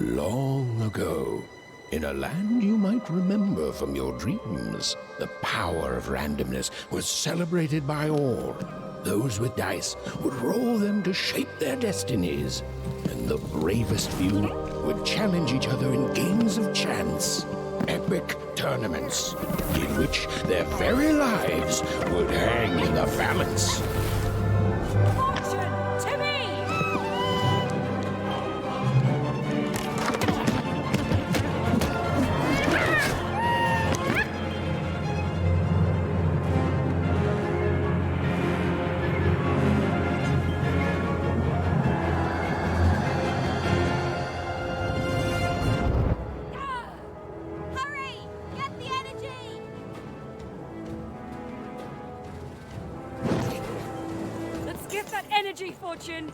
Long ago, in a land you might remember from your dreams, the power of randomness was celebrated by all. Those with dice would roll them to shape their destinies, and the bravest few would challenge each other in games of chance. Epic tournaments in which their very lives would hang in the balance. Fortune to me! Hurry! Get the energy! Let's get that energy, Fortune!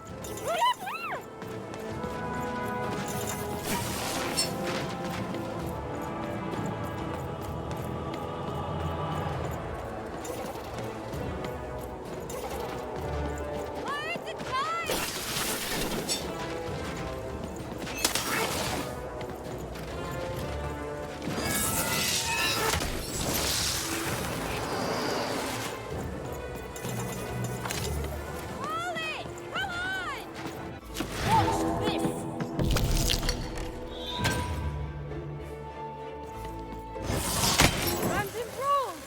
Load the dice! Hold it! Come on! Watch this! Random rules!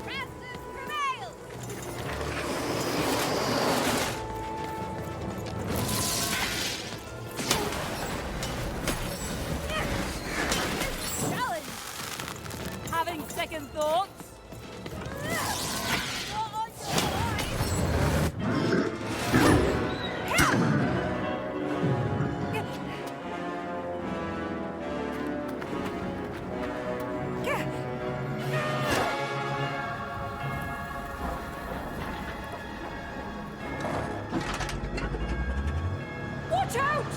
Fastest prevails! Challenge! Having second thoughts? Not on your mind. Watch out!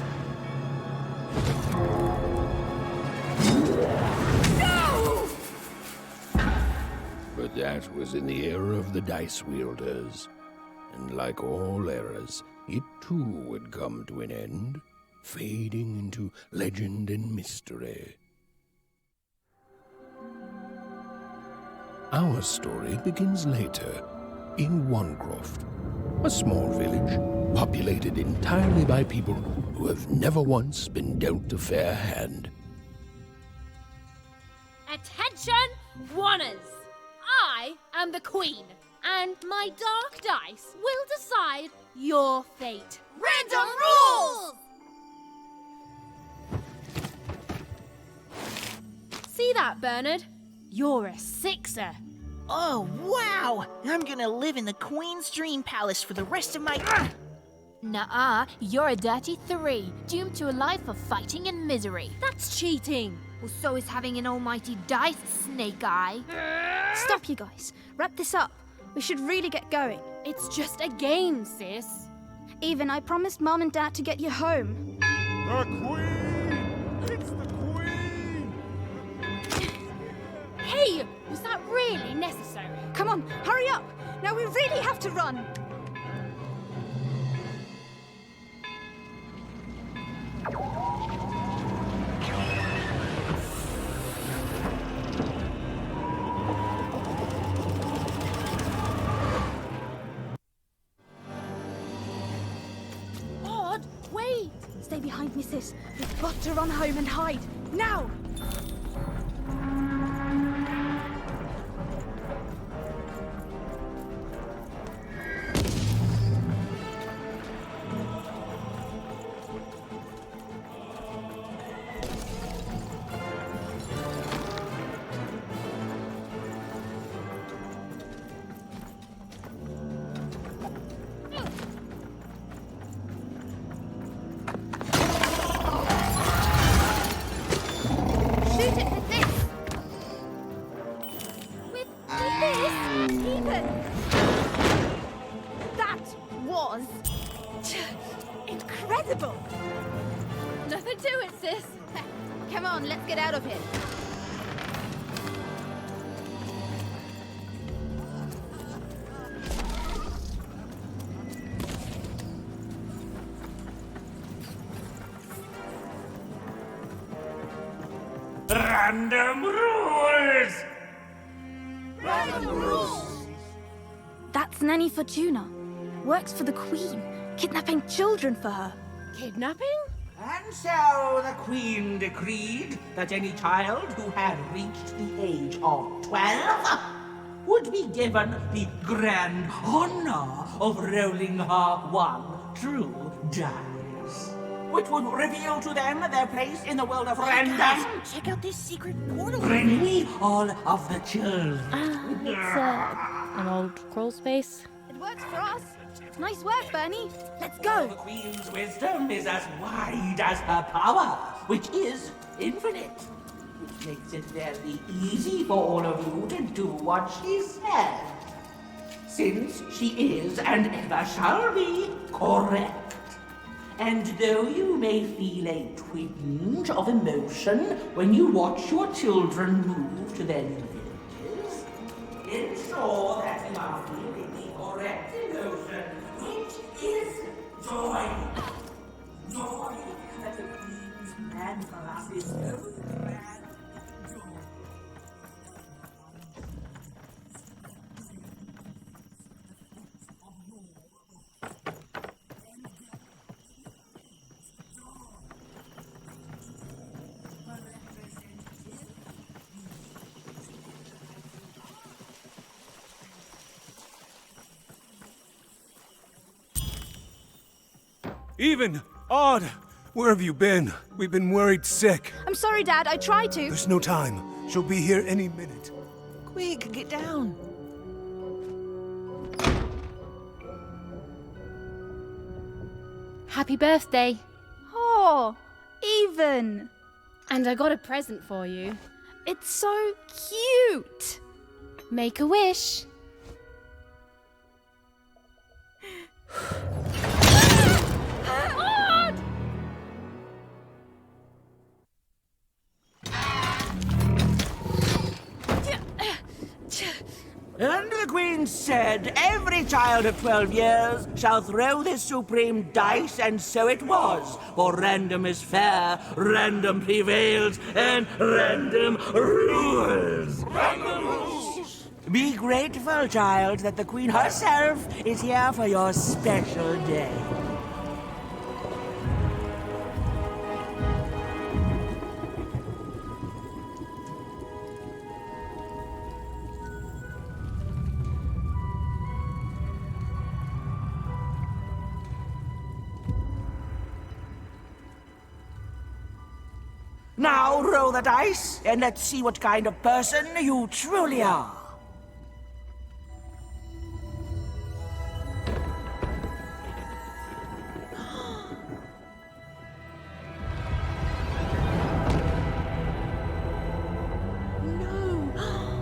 No! But that was in the era of the dice wielders. And like all eras, it too would come to an end, fading into legend and mystery. Our story begins later, in Wanecroft, a small village populated entirely by people who have never once been dealt a fair hand. Attention, Wanners! I am the Queen, and my dark dice will decide your fate. Random rules! See that, Bernard? You're a sixer. Oh, wow! I'm gonna live in the Queen's Dream Palace for the rest of my... Nuh-uh, you're a dirty 3, doomed to a life of fighting and misery. That's cheating. Well, so is having an almighty dice, Snake Eye. Stop, you guys. Wrap this up. We should really get going. It's just a game, sis. Even I promised Mom and Dad to get you home. The Queen! It's the Queen! Hey, was that really necessary? Come on, hurry up. Now we really have to run. Odd, wait. Stay behind me, sis. We've got to run home and hide. Now! Shoot it with this! With this? Ethan! That was... incredible! Nothing to it, sis. Come on, let's get out of here. Random rules! That's Nanny Fortuna. Works for the Queen, kidnapping children for her. Kidnapping? And so the Queen decreed that any child who had reached the age of 12 would be given the grand honor of rolling her one true dice, which would reveal to them their place in the world of random. Check out this secret portal. Bring me all of the children. It's an old crawl space. It works for us. Nice work, Bernie. Let's The go. Queen's wisdom is as wide as her power, which is infinite. Which makes it very easy for all of you to do what she says. Since she is and ever shall be correct. And though you may feel a twinge of emotion when you watch your children move to their new villages, ensure that you are feeling the correct emotion, which is joy. Joy that the Queen's plan for us is so grand. Even! Odd! Where have you been? We've been worried sick. I'm sorry, Dad. I tried to. There's no time. She'll be here any minute. Quick, get down. Happy birthday. Oh, Even. And I got a present for you. It's so cute. Make a wish. And the Queen said, every child of 12 years shall throw this supreme dice, and so it was. For random is fair, random prevails, and random rules. Random rules! Be grateful, child, that the Queen herself is here for your special day. Now roll the dice, and let's see what kind of person you truly are.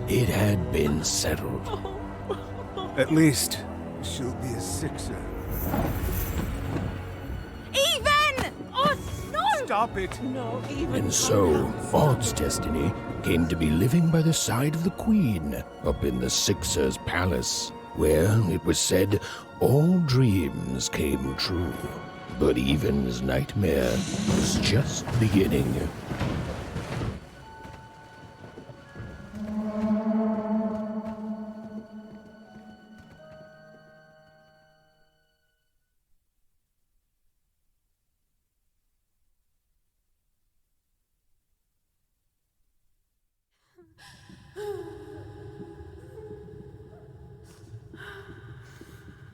It had been settled. At least, she'll be a sixer. Even! Oh, no! Stop it! And so, Odd's destiny came to be living by the side of the Queen up in the Sixer's palace, where, it was said, all dreams came true. But Even's nightmare was just beginning.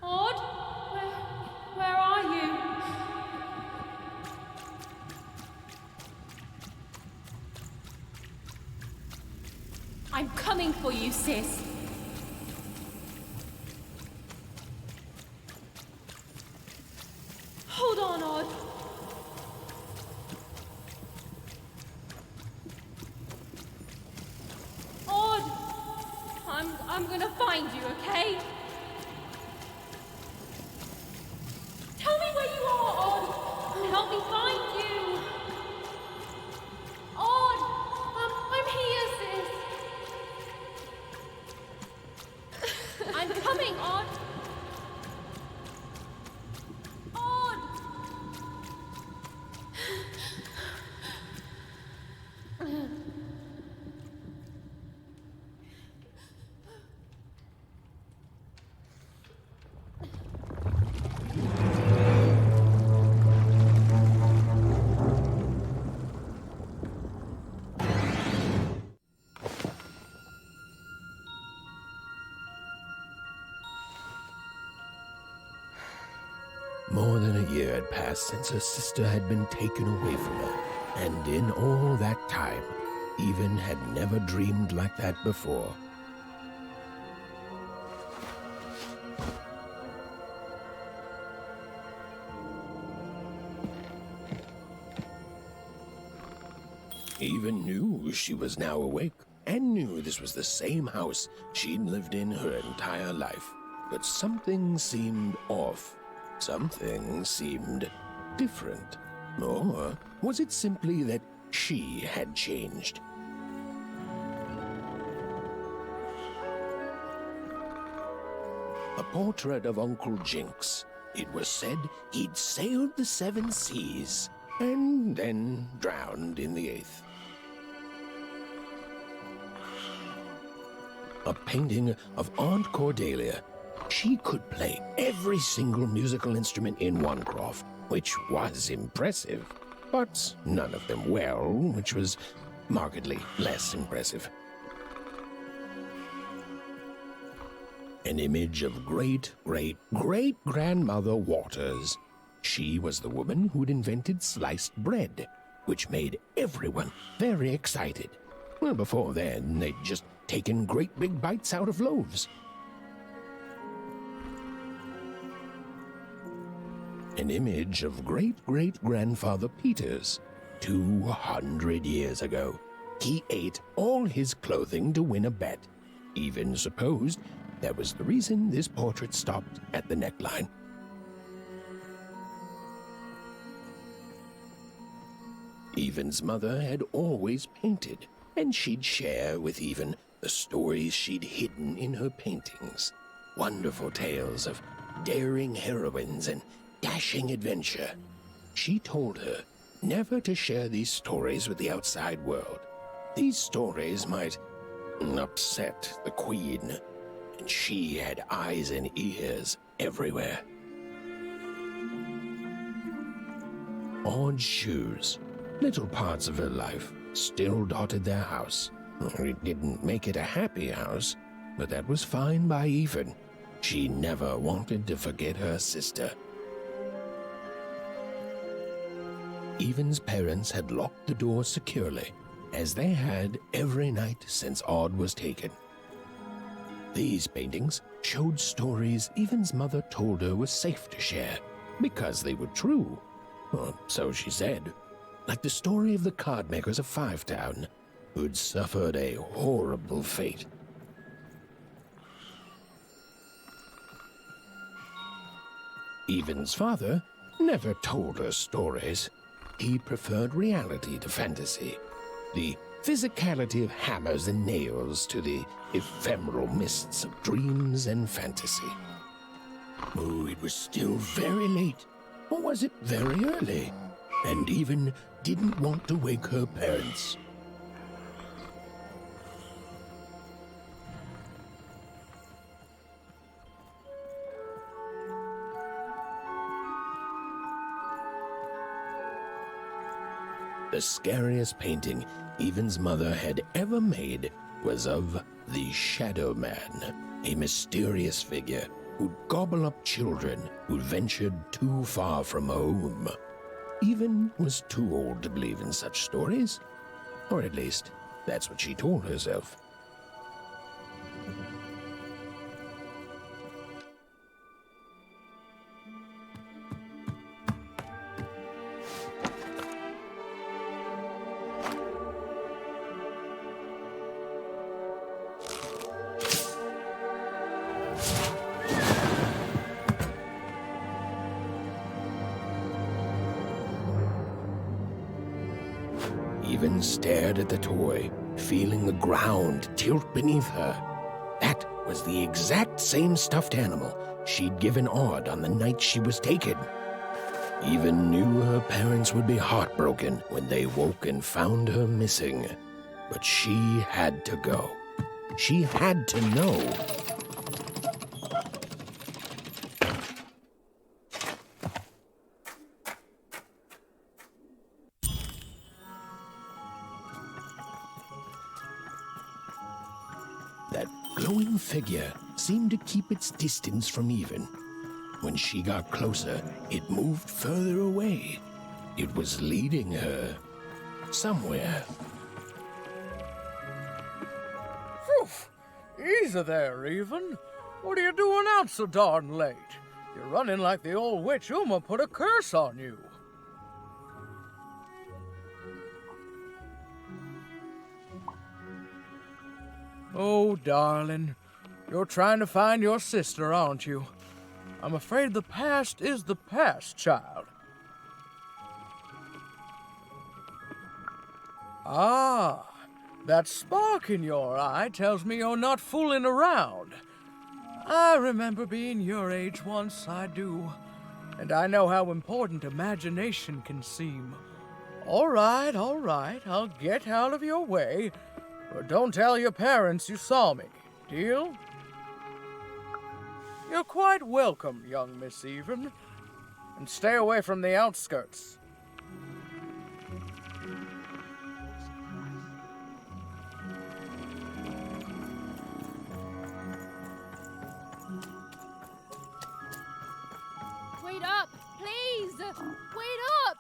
Odd? Where are you? I'm coming for you, sis. Hold on, Odd. Odd! I'm gonna find you, okay? Tell me where you are, Odd! Help me find you! Odd! I'm here, sis! I'm coming, Odd! Odd! More than a year had passed since her sister had been taken away from her, and in all that time, Even had never dreamed like that before. Even knew she was now awake, and knew this was the same house she'd lived in her entire life. But something seemed off. Something seemed different. Or was it simply that she had changed? A portrait of Uncle Jinx. It was said he'd sailed the 7 seas and then drowned in the 8th. A painting of Aunt Cordelia. She could play every single musical instrument in one croft, which was impressive, but none of them well, which was markedly less impressive. An image of great-great-great-grandmother Waters. She was the woman who'd invented sliced bread, which made everyone very excited. Well, before then, they'd just taken great big bites out of loaves. An image of great-great-grandfather Peters. 200 years ago, he ate all his clothing to win a bet. Even supposed that was the reason this portrait stopped at the neckline. Even's mother had always painted, and she'd share with Even the stories she'd hidden in her paintings. Wonderful tales of daring heroines and dashing adventure. She told her never to share these stories with the outside world. These stories might upset the Queen, and she had eyes and ears everywhere. Odd shoes, little parts of her life, still dotted their house. It didn't make it a happy house, but that was fine by Even. She never wanted to forget her sister. Even's parents had locked the door securely, as they had every night since Odd was taken. These paintings showed stories Even's mother told her was safe to share, because they were true. Or so she said. Like the story of the card makers of Five Town, who'd suffered a horrible fate. Even's father never told her stories. He preferred reality to fantasy, the physicality of hammers and nails to the ephemeral mists of dreams and fantasy. Oh, it was still very late, or was it very early? And Even didn't want to wake her parents. The scariest painting Even's mother had ever made was of the Shadow Man, a mysterious figure who'd gobble up children who'd ventured too far from home. Even was too old to believe in such stories, or at least that's what she told herself. Even stared at the toy, feeling the ground tilt beneath her. That was the exact same stuffed animal she'd given Odd on the night she was taken. Even knew her parents would be heartbroken when they woke and found her missing. But she had to go. She had to know. That glowing figure seemed to keep its distance from Even. when she got closer, it moved further away. It was leading her somewhere. Easy there, Even. What are you doing out so darn late? You're running like the old witch Uma put a curse on you. Oh, darling, you're trying to find your sister, aren't you? I'm afraid the past is the past, child. Ah, that spark in your eye tells me you're not fooling around. I remember being your age once, I do. And I know how important imagination can seem. All right, I'll get out of your way. But don't tell your parents you saw me. Deal? You're quite welcome, young Miss Even. And stay away from the outskirts. Wait up, please! Wait up!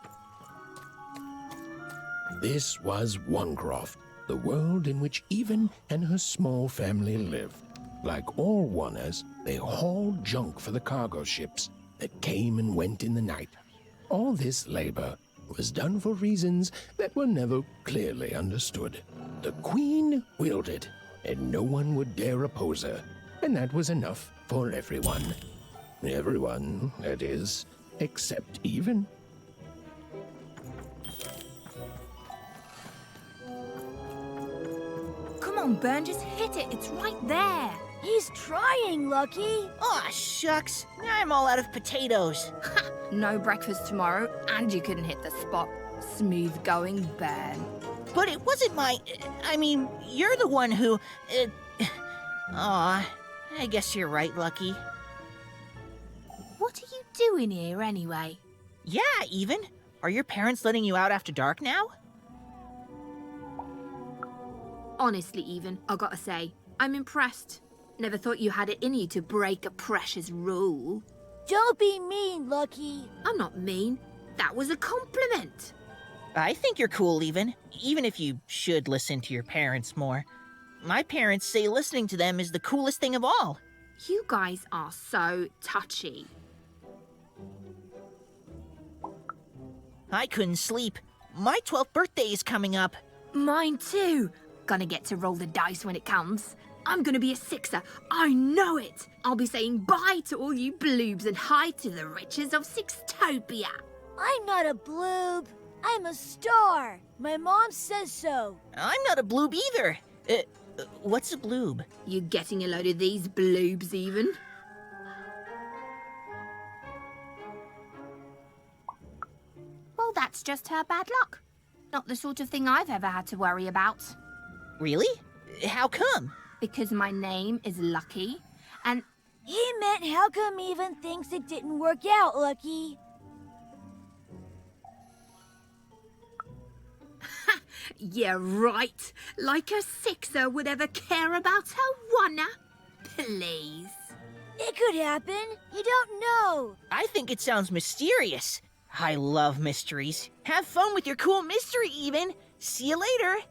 This was Onecroft, the world in which Even and her small family lived. Like all Oners, they hauled junk for the cargo ships that came and went in the night. All this labor was done for reasons that were never clearly understood. The Queen willed it, and no one would dare oppose her, and that was enough for everyone. Everyone, that is, except Even. Come on, Burn, just hit it. It's right there. He's trying, Lucky. Aw, shucks. I'm all out of potatoes. No breakfast tomorrow, and you couldn't hit the spot. Smooth going, Burn. But it wasn't my... I mean, you're the one who... Aw, I guess you're right, Lucky. What are you doing here anyway? Yeah, Even. Are your parents letting you out after dark now? Honestly, Even, I gotta say, I'm impressed. Never thought you had it in you to break a precious rule. Don't be mean, Lucky. I'm not mean. That was a compliment. I think you're cool, even if you should listen to your parents more. My parents say listening to them is the coolest thing of all. You guys are so touchy. I couldn't sleep. My 12th birthday is coming up. Mine too. Gonna get to roll the dice when it comes. I'm gonna be a sixer. I know it. I'll be saying bye to all you bloobs and hi to the riches of Sixtopia. I'm not a bloob. I'm a star. My mom says so. I'm not a bloob either. What's a bloob? You getting a load of these bloobs, Even? Well, that's just her bad luck. Not the sort of thing I've ever had to worry about. Really? How come? Because my name is Lucky, and... He meant how come Even thinks it didn't work out, Lucky? Yeah, right. Like a sixer would ever care about her oner. Please. It could happen. You don't know. I think it sounds mysterious. I love mysteries. Have fun with your cool mystery, Even. See you later.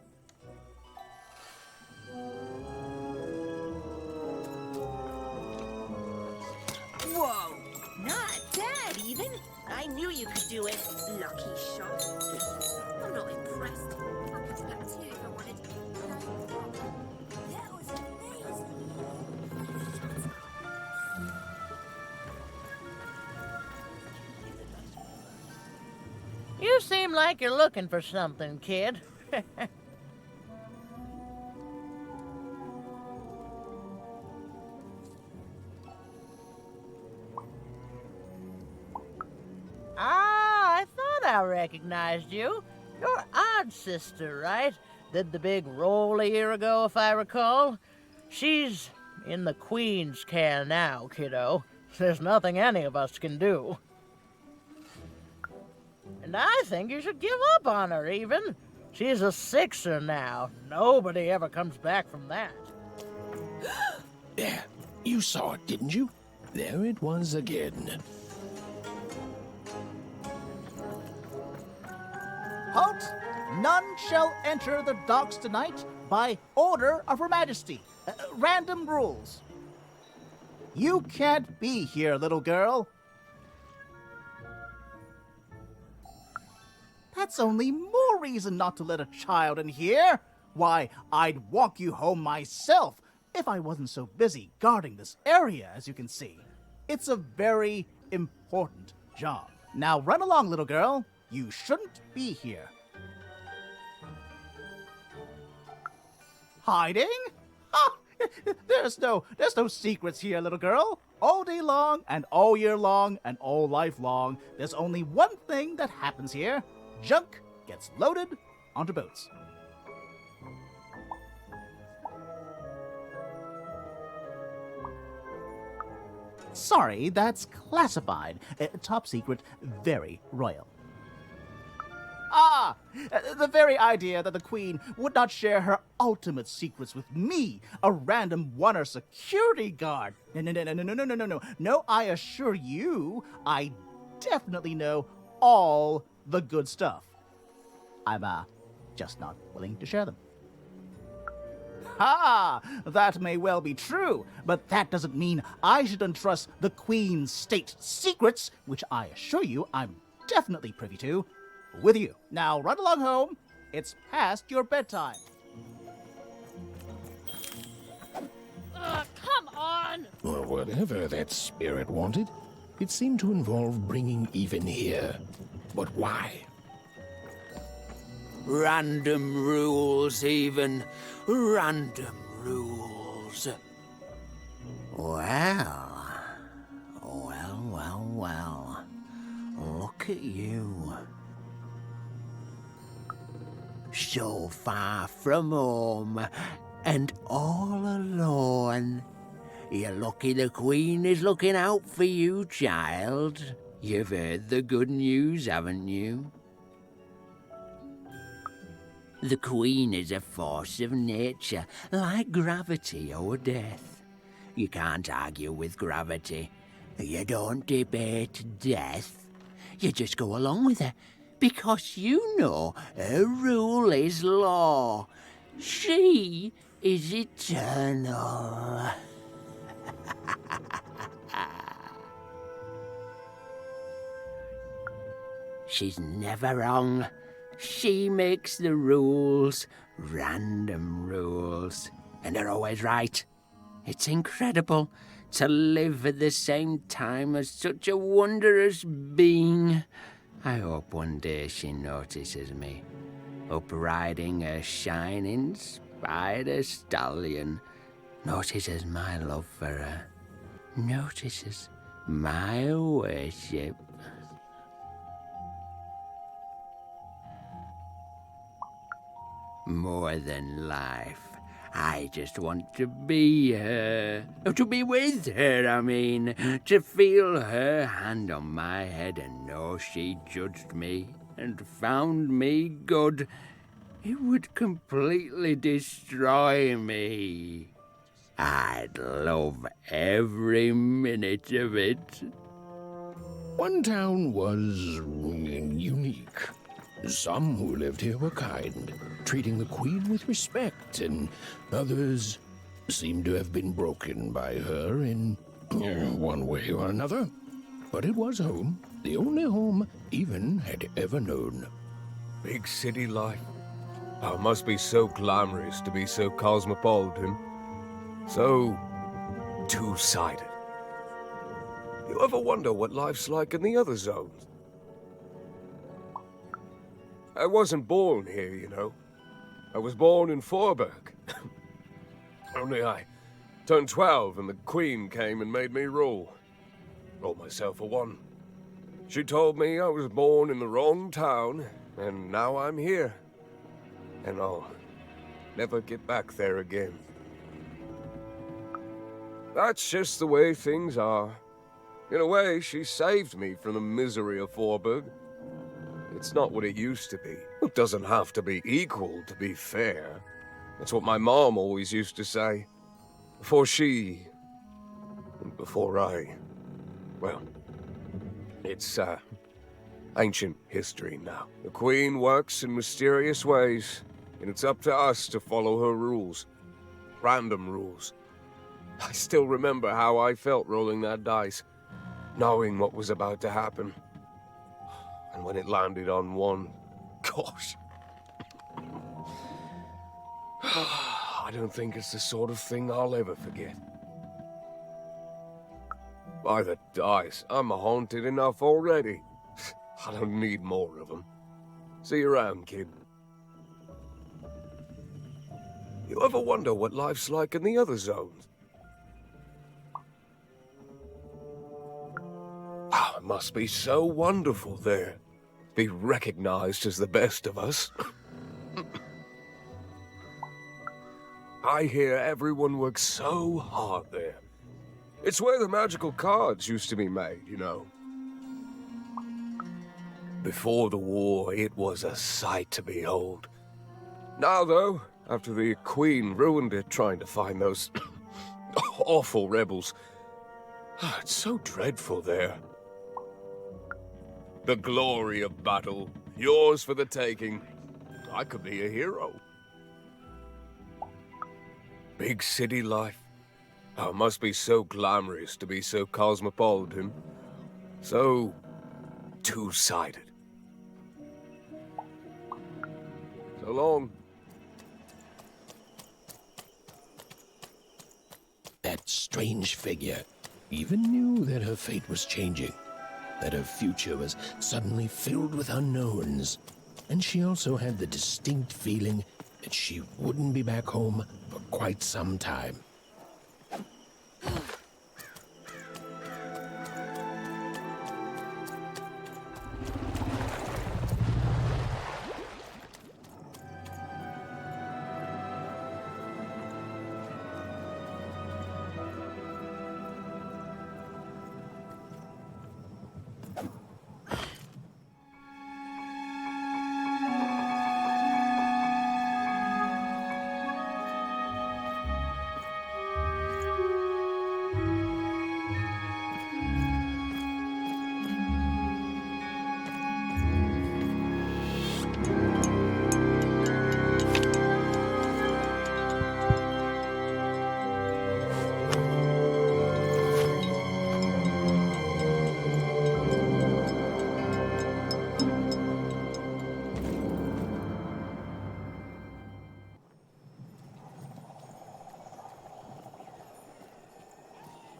Whoa, not bad, Even. I knew you could do it. Lucky shot. I'm not impressed. I could do that too if I wanted. That was amazing. You seem like you're looking for something, kid. I thought I recognized you. You're Odd Sister, right? Did the big roll a year ago, if I recall. She's in the Queen's care now, kiddo. There's nothing any of us can do. And I think you should give up on her, Even. She's a sixer now. Nobody ever comes back from that. There, you saw it, didn't you? there it was again. Halt! None shall enter the docks tonight by order of Her Majesty. Random rules. You can't be here, little girl. That's only more reason not to let a child in here. Why, I'd walk you home myself if I wasn't so busy guarding this area, as you can see. It's a very important job. Now run along, little girl. You shouldn't be here. Hiding? Ha! There's no secrets here, little girl. All day long, and all year long, and all life long, there's only one thing that happens here. Junk gets loaded onto boats. Sorry, that's classified. Top secret, very royal. Ah! The very idea that the Queen would not share her ultimate secrets with me, a random one-er security guard. No. No, I assure you, I definitely know all the good stuff. I'm, just not willing to share them. Ha! That may well be true, but that doesn't mean I should entrust the Queen's state secrets, which I assure you I'm definitely privy to, with you. Now run along home. It's past your bedtime. Come on! Or whatever that spirit wanted, it seemed to involve bringing Even here. But why? Random rules, Even. Random rules. Well. Look at you. So far from home, and all alone. You're lucky the Queen is looking out for you, child. You've heard the good news, haven't you? The Queen is a force of nature, like gravity or death. You can't argue with gravity. You don't debate death. You just go along with her, because you know her rule is law. She is eternal. She's never wrong. She makes the rules, random rules, and they're always right. It's incredible to live at the same time as such a wondrous being. I hope one day she notices me, up riding a shining spider stallion, notices my love for her, notices my worship. More than life, I just want to be her. To be with her, I mean. To feel her hand on my head and know she judged me and found me good. It would completely destroy me. I'd love every minute of it. One town was unique. Some who lived here were kind, treating the Queen with respect, and others seemed to have been broken by her in one way or another. But it was home, the only home Even had ever known. Big city life. Oh, it must be so glamorous to be so cosmopolitan. So two-sided. You ever wonder what life's like in the other zones? I wasn't born here, you know. I was born in Forberg. Only I turned 12 and the Queen came and made me rule. Ruled myself for one. She told me I was born in the wrong town, and now I'm here. And I'll never get back there again. That's just the way things are. In a way, she saved me from the misery of Forberg. It's not what it used to be. It doesn't have to be equal to be fair. That's what my mom always used to say. Before she... and before I... Well, it's, ancient history now. The Queen works in mysterious ways, and it's up to us to follow her rules. Random rules. I still remember how I felt rolling that dice, knowing what was about to happen. And when it landed on one, gosh. I don't think it's the sort of thing I'll ever forget. By the dice, I'm haunted enough already. I don't need more of them. See you around, kid. You ever wonder what life's like in the other zones? Oh, it must be so wonderful there. Be recognized as the best of us. I hear everyone works so hard there. It's where the magical cards used to be made, you know. Before the war, it was a sight to behold. Now, though, after the Queen ruined it trying to find those awful rebels, it's so dreadful there. The glory of battle, yours for the taking. I could be a hero. Big city life. Oh, it must be so glamorous to be so cosmopolitan. So two-sided. So long. That strange figure even knew that her fate was changing, that her future was suddenly filled with unknowns, and she also had the distinct feeling that she wouldn't be back home for quite some time.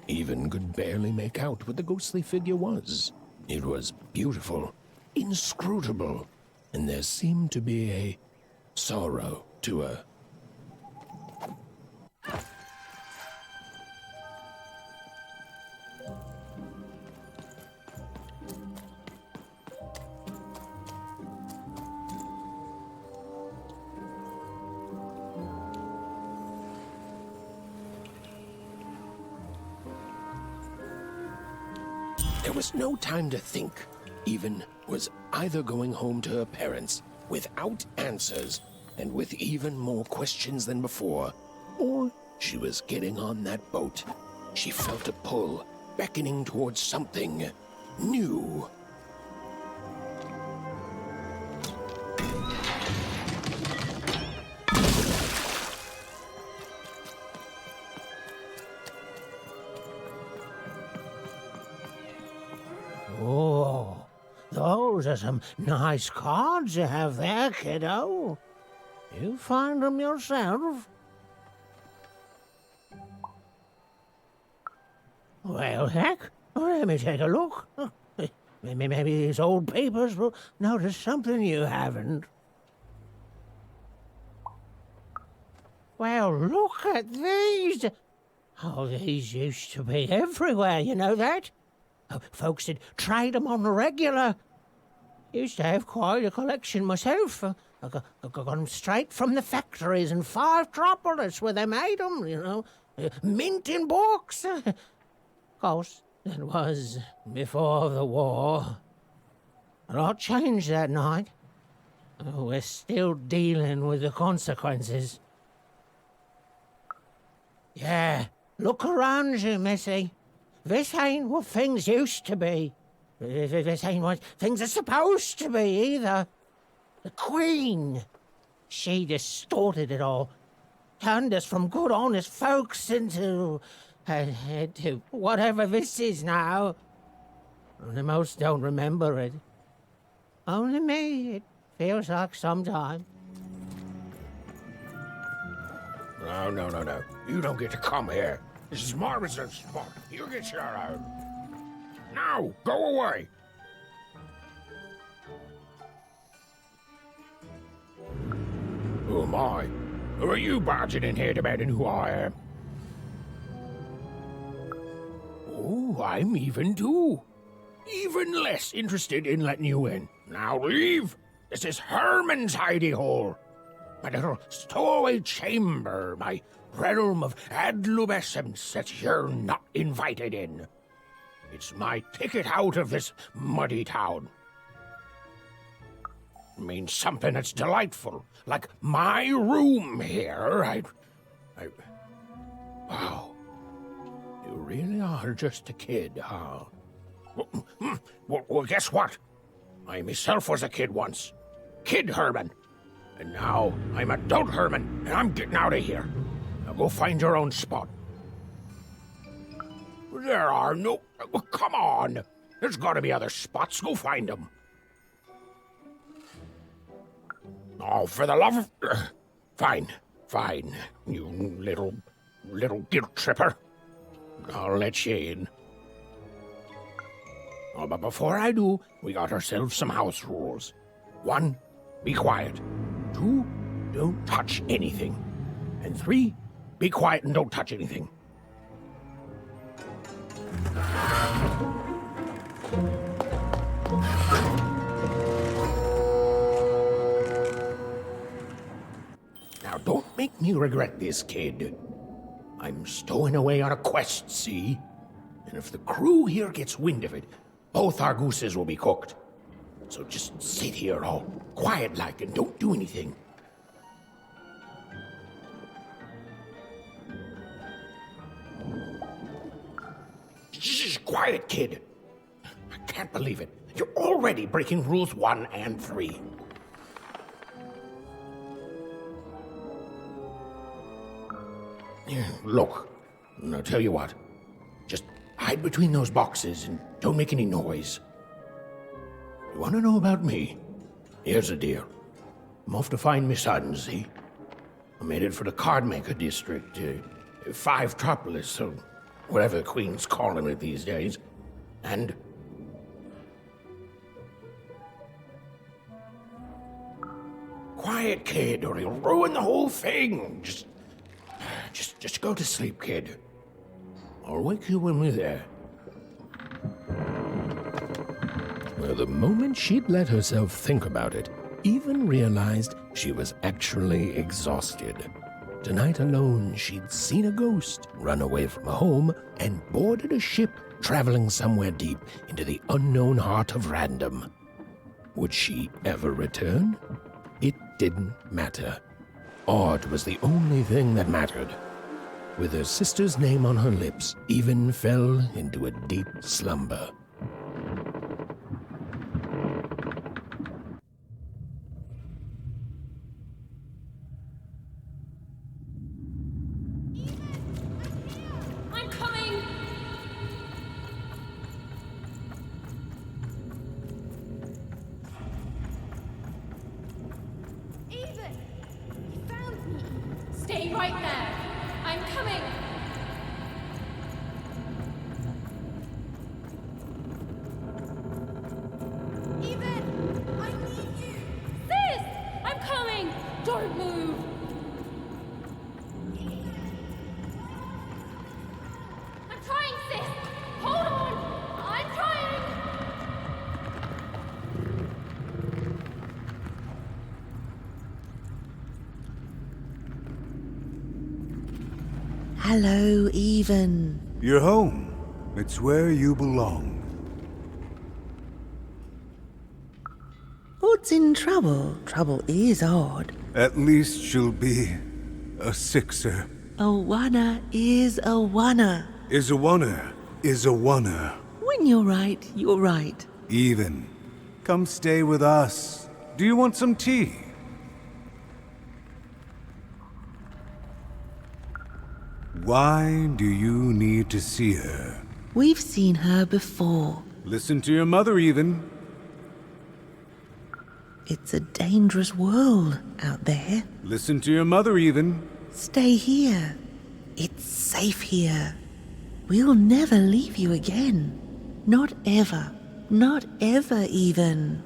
Even could barely make out what the ghostly figure was. It was beautiful, inscrutable, and there seemed to be a sorrow to her. There was no time to think. Even was either going home to her parents without answers and with even more questions than before, or she was getting on that boat. She felt a pull, beckoning towards something new. Oh, those are some nice cards you have there, kiddo. You find them yourself? Well, heck, let me take a look. Maybe these old papers will notice something you haven't. Well, look at these. Oh, these used to be everywhere, you know that? Folks did trade them on the regular. Used to have quite a collection myself. I got them straight from the factories in 5 Tropolis where they made them, you know. Mint in books. Of course, that was before the war. A lot changed that night. We're still dealing with the consequences. Yeah, look around you, Missy. This ain't what things used to be. This ain't what things are supposed to be, either. The Queen, she distorted it all. Turned us from good, honest folks into whatever this is now. Only most don't remember it. Only me, it feels like sometime. No. You don't get to come here. This is Marvis's spot. You get your out. Now, go away. Oh, my. Who are you barging in here demanding who I am? Oh, I'm even too. Even less interested in letting you in. Now leave. This is Herman's hidey hole. My little stowaway chamber, my realm of adolescence that you're not invited in. It's my ticket out of this muddy town. It means something that's delightful, like my room here. Wow. You really are just a kid, huh? Well, guess what? I myself was a kid once. Kid Herman. And now I'm adult Herman, and I'm getting out of here. Now go find your own spot. There are no... Well, come on. There's got to be other spots. Go find them. Oh, for the love of... Fine. You little guilt tripper. I'll let you in. Oh, but before I do, we got ourselves some house rules. 1, be quiet. 2, don't touch anything. And 3, be quiet and don't touch anything. Now, don't make me regret this, kid. I'm stowing away on a quest, see? And if the crew here gets wind of it, both our gooses will be cooked. So just sit here all quiet-like and don't do anything. Shh, quiet, kid. I can't believe it. You're already breaking rules 1 and 3. Look, I'll tell you what. Just hide between those boxes and don't make any noise. You want to know about me? Here's the deal. I'm off to find my son, see? I'm headed for the Cardmaker District, 5-tropolis, or whatever the Queen's calling it these days. And... Quiet, kid, or you'll ruin the whole thing. Just go to sleep, kid. I'll wake you when we're there. Well, the moment she'd let herself think about it, even realized she was actually exhausted. Tonight alone, she'd seen a ghost, run away from home, and boarded a ship traveling somewhere deep into the unknown heart of random. Would she ever return? It didn't matter. Odd was the only thing that mattered. With her sister's name on her lips, Even fell into a deep slumber. I'm coming! Even! You found me! Stay right there! I'm coming! Even! I need you! Sis! I'm coming! Don't move! I'm trying, sis! Hold on! I'm trying! Hello, Even. You're home. It's where you belong. What's in trouble? Trouble is odd. At least she'll be a sixer. A wanna is a wanna. Is a wanna is a oner. When you're right, you're right. Even. Come stay with us. Do you want some tea? Why do you need to see her? We've seen her before. Listen to your mother, Even. It's a dangerous world out there. Listen to your mother, Even. Stay here. It's safe here. We'll never leave you again. Not ever. Not ever, Even.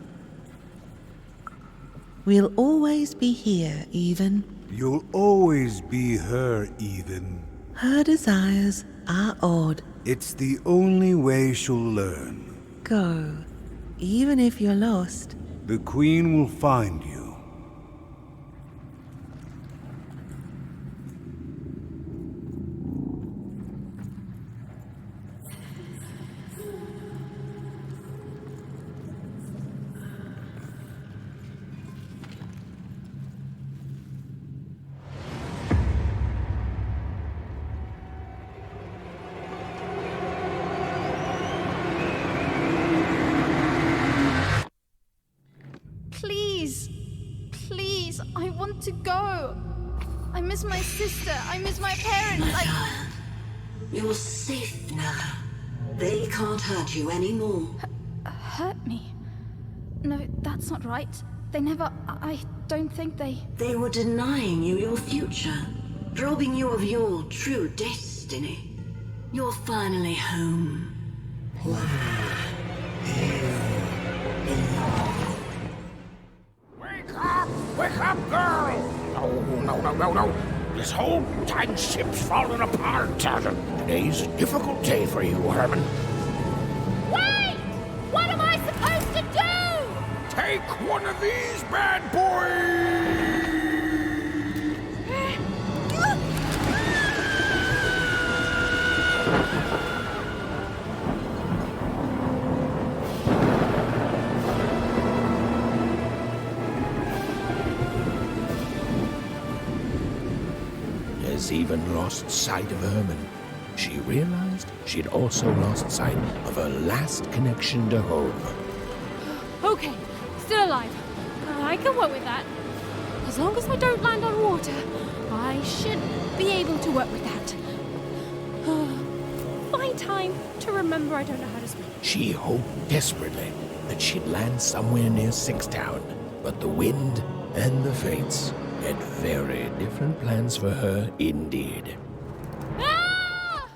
We'll always be here, Even. You'll always be her, Even. Her desires are odd. It's the only way she'll learn. Go. Even if you're lost. The Queen will find you. Please, I want to go. I miss my sister. I miss my parents. You're safe now. They can't hurt you anymore. Hurt me? No, that's not right. They never... I don't think they... They were denying you your future, robbing you of your true destiny. You're finally home. Wake up, girl! No. This whole time ship's falling apart. Today's a difficult day for you, Herman. Wait! What am I supposed to do? Take one of these bad boys! As Even lost sight of Herman, she realized she'd also lost sight of her last connection to home. Okay, still alive. I can work with that. As long as I don't land on water, I should be able to work with that. Find time to remember I don't know how to swim. She hoped desperately that she'd land somewhere near Sixtown, but the wind and the fates had very different plans for her indeed. Ah!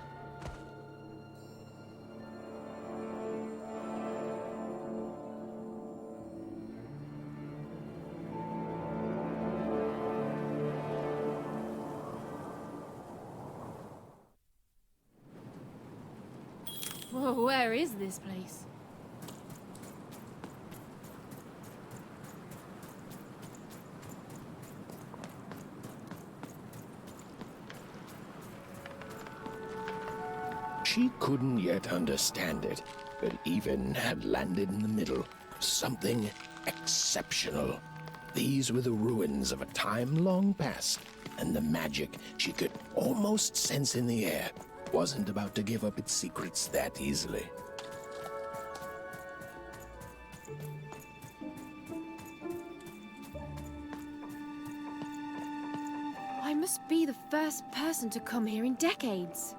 Whoa, where is this place? She couldn't yet understand it, but Even had landed in the middle of something exceptional. These were the ruins of a time long past, and the magic she could almost sense in the air wasn't about to give up its secrets that easily. I must be the first person to come here in decades.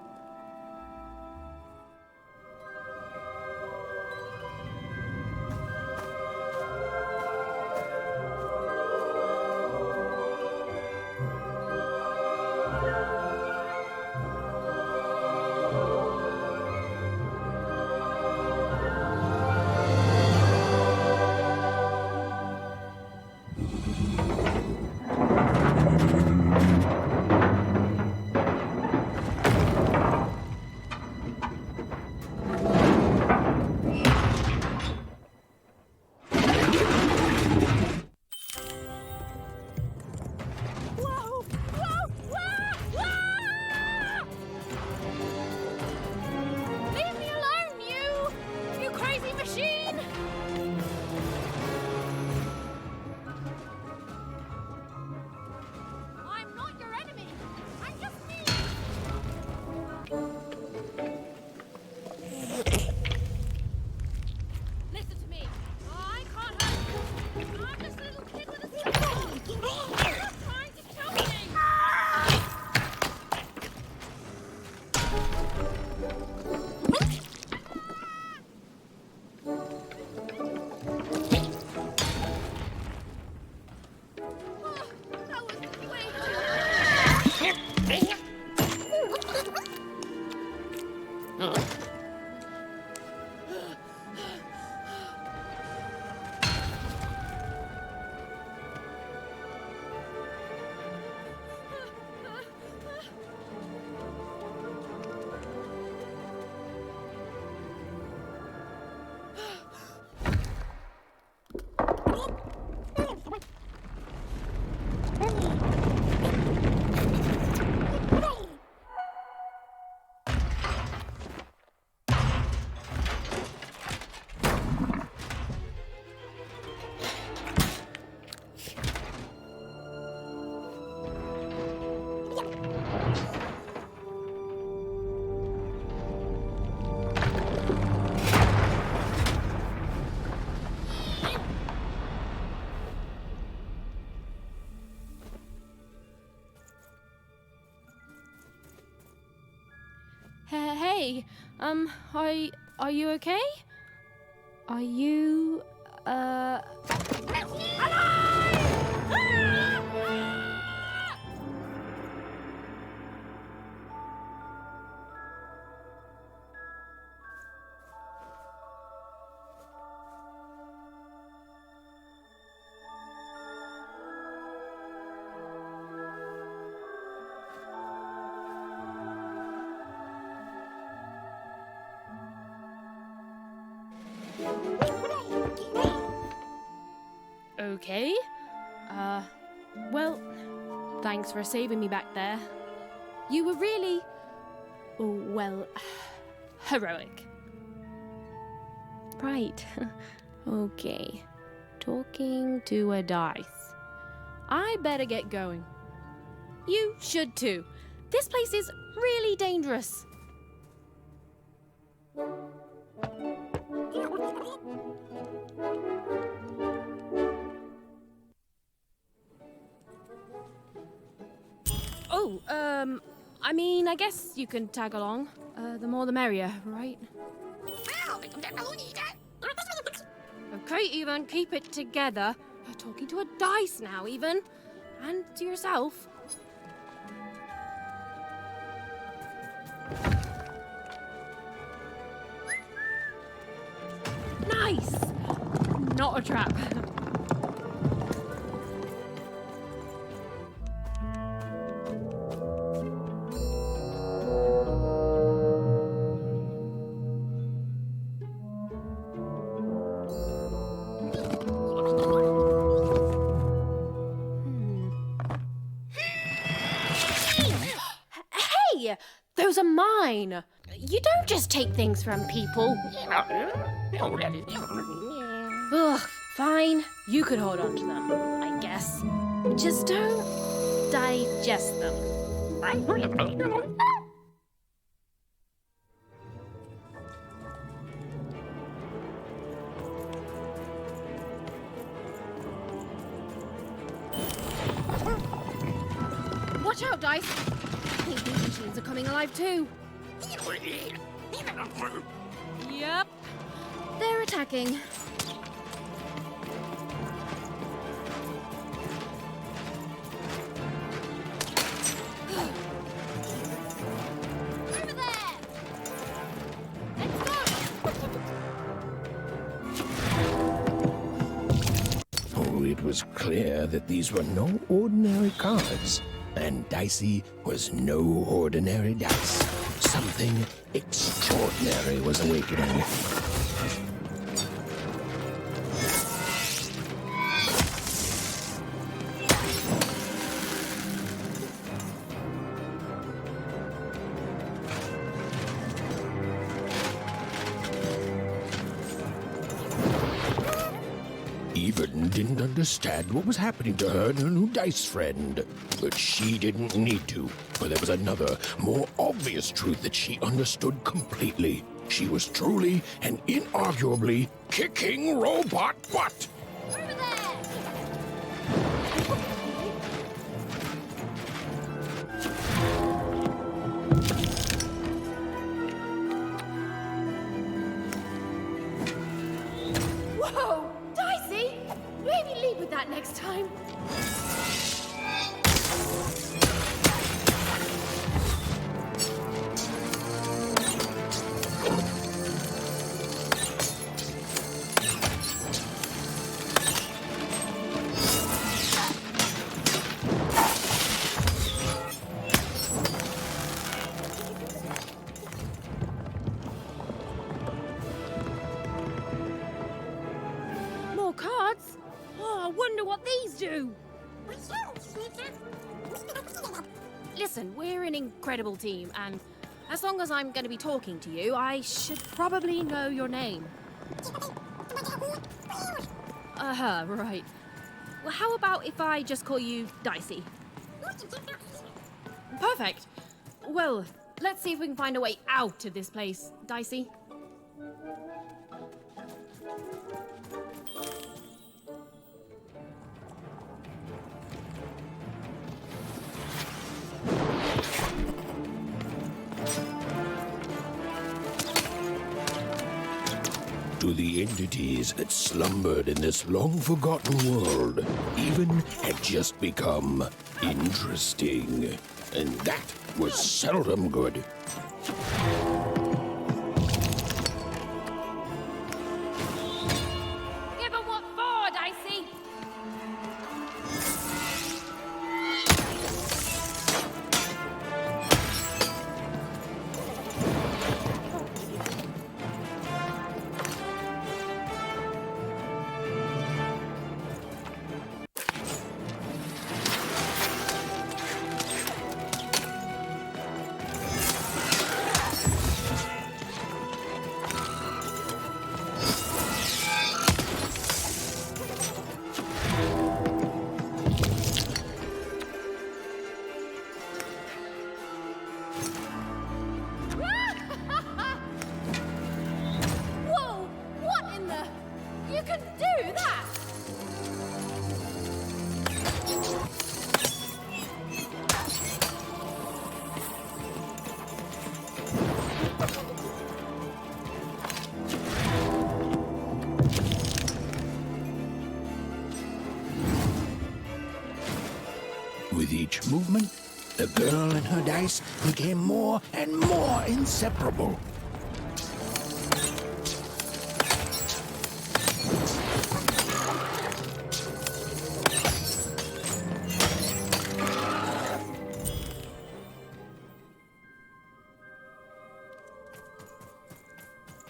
Hey, are you okay? Are you, okay? Well, thanks for saving me back there. You were really, well, heroic. Right. Okay. Talking to a dice. I better get going. You should too. This place is really dangerous. Oh, I mean, I guess you can tag along. The more the merrier, right? Okay, Even, keep it together. You're talking to a dice now, Even. And to yourself. Nice! Not a trap. Hey! Those are mine! You don't just take things from people. Ugh, fine. You could hold on to them, I guess. Just don't digest them. Watch out, Dice! I think these machines are coming alive too. Yep. They're attacking. Over there! Oh, it was clear that these were no ordinary cards, and Dicey was no ordinary dice. Something extraordinary was awakening. Even didn't understand what was happening to her and her new dice friend. But she didn't need to, for there was another, more obvious truth that she understood completely. She was truly and inarguably kicking robot butt. Whoa! Dicey! Maybe lead with that next time. More cards? Oh, I wonder what these do. Listen, we're an incredible team, and as long as I'm going to be talking to you, I should probably know your name. Right. Well, how about if I just call you Dicey? Perfect. Well, let's see if we can find a way out of this place, Dicey. the entities that slumbered in this long-forgotten world even had just become interesting. And that was seldom good. Give 'em what for, Dicey! Whoa! What in the... You can do that? With each movement, the girl and her dice became more and more inseparable.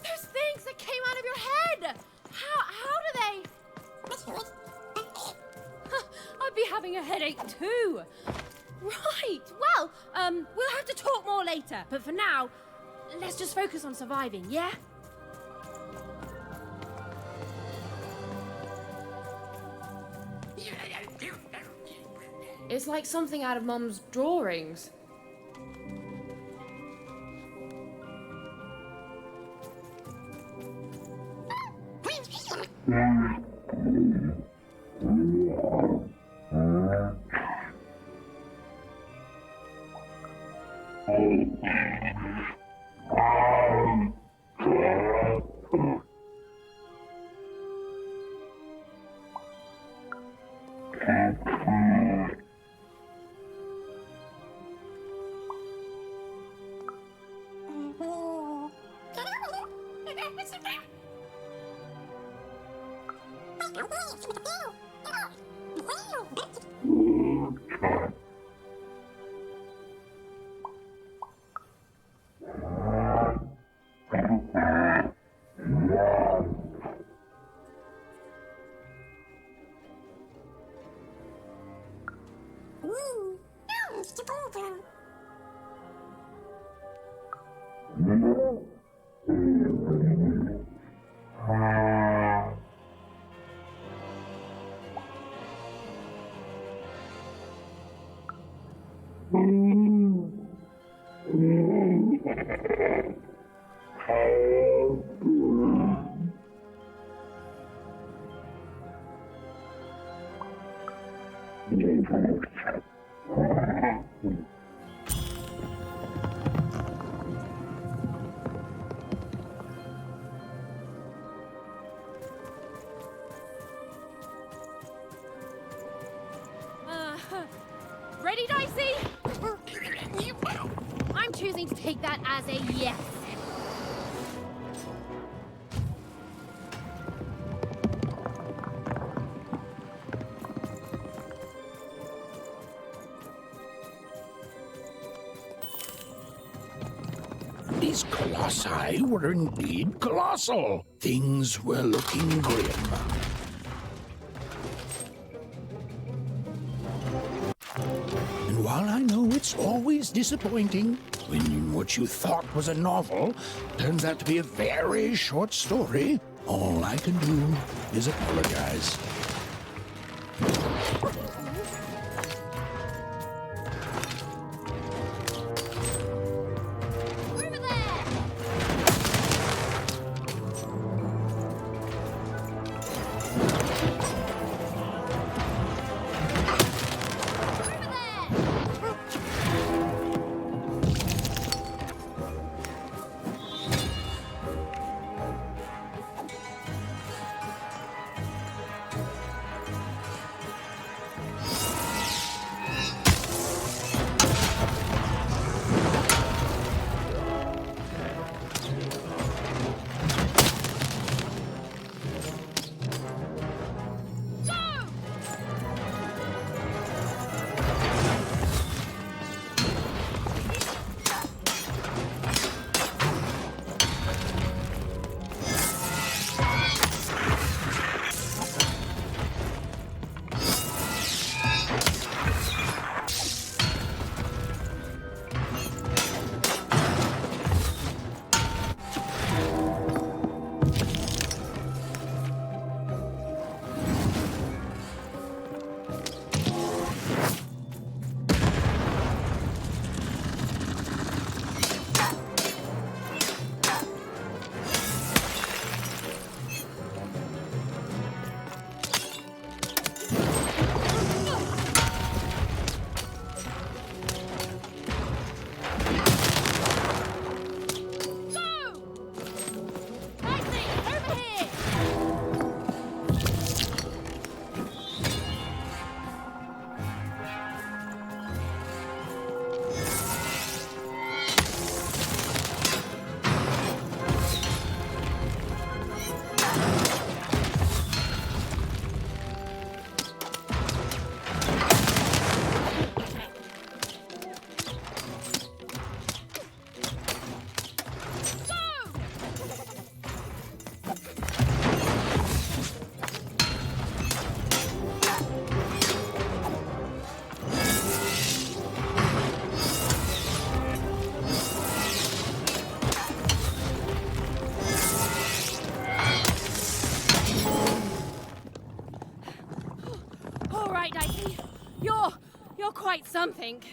Those things that came out of your head! How do they... I'd be having a headache too. Right, well, we'll have to talk more later. But for now, let's just focus on surviving, yeah? It's like something out of Mum's drawings. Ready, Dicey? I'm choosing to take that as a yes. These colossi were indeed colossal. Things were looking grim. And while I know it's always disappointing when what you thought was a novel turns out to be a very short story, all I can do is apologize. right, Dicey. You're quite something.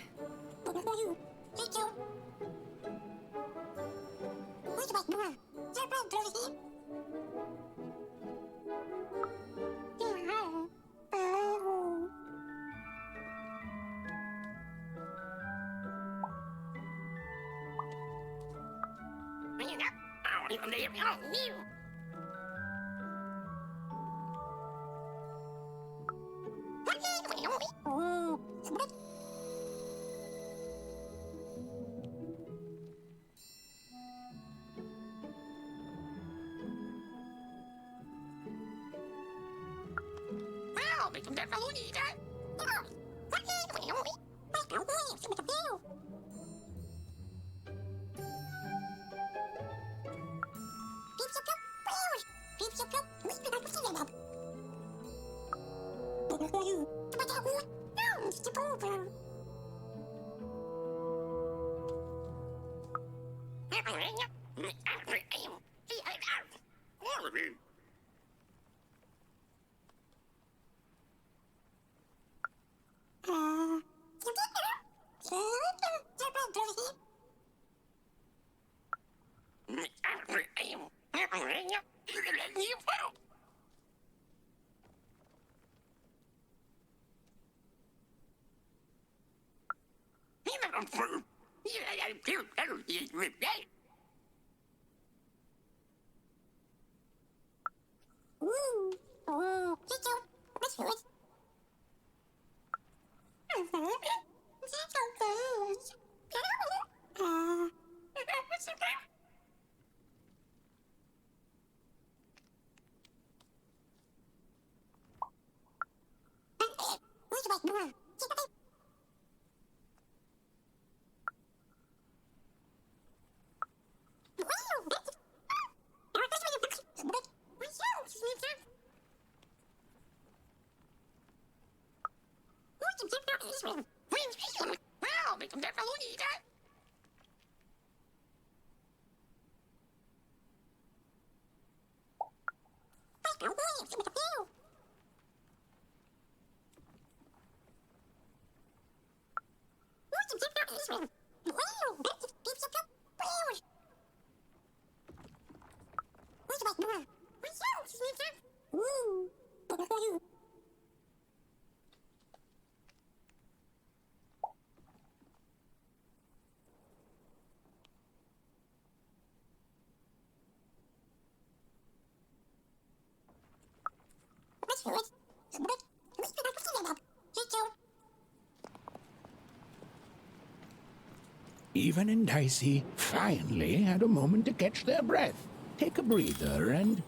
Even and Dicey finally had a moment to catch their breath, take a breather, and...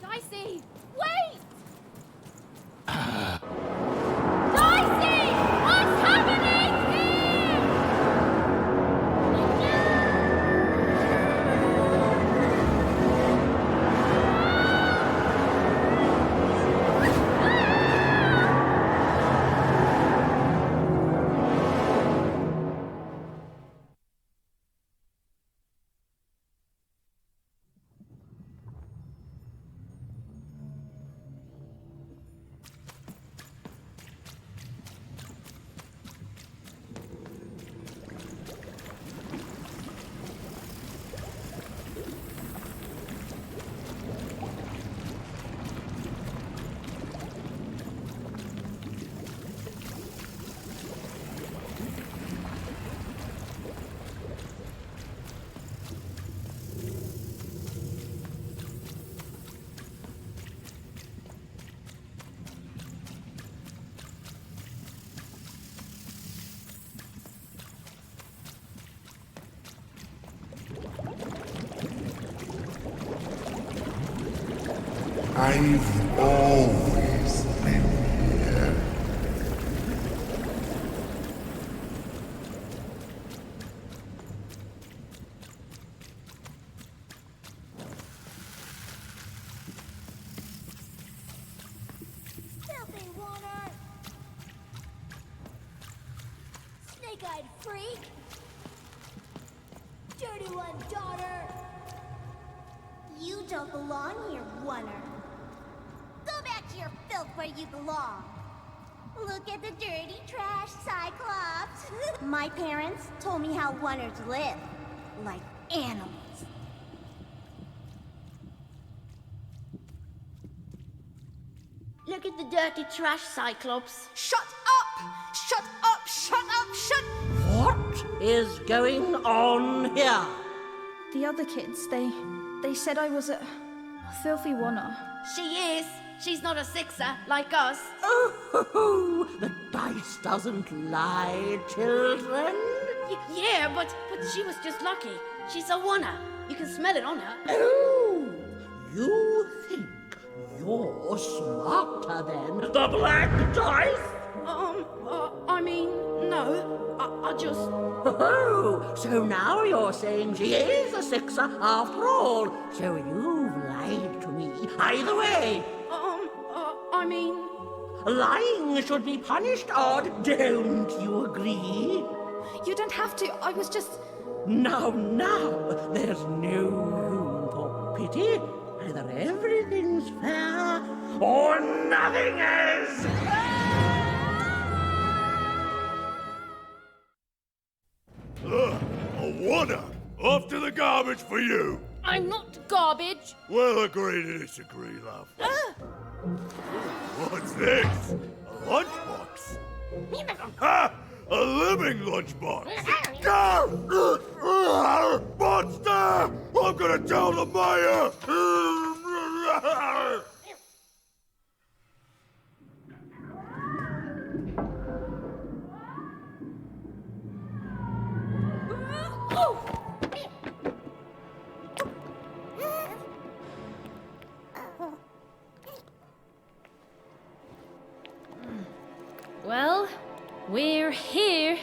Dicey, wait! Ah, Dicey! What's happening here? I've always been here. Filthy water! Snake-eyed freak! Dirty one, daughter! You don't belong here, Oner. Go back to your filth where you belong. Look at the dirty trash, Cyclops. My parents told me how wonders live, like animals. Look at the dirty trash, Cyclops. Shut up! Shut up! Shut up! Shut... What is going on here? The other kids, they said I was a filthy oner. She is. She's not a sixer like us. Oh, the dice doesn't lie, children. Yeah, but she was just lucky. She's a oner. You can smell it on her. Oh, you think you're smarter than the black dice? I mean, no. I just... Oh, so now you're saying she is a sixer after all. So you've lied to me either way. I mean... Lying should be punished, Odd. Don't you agree? You don't have to. I was just... Now, there's no room for pity. Either everything's fair or nothing is. A wonder. Off to the garbage for you. I'm not garbage. We'll agree to disagree, love. What's this? A lunchbox? Ha! A living lunchbox! Monster! I'm gonna tell the mayor! Well, we're here.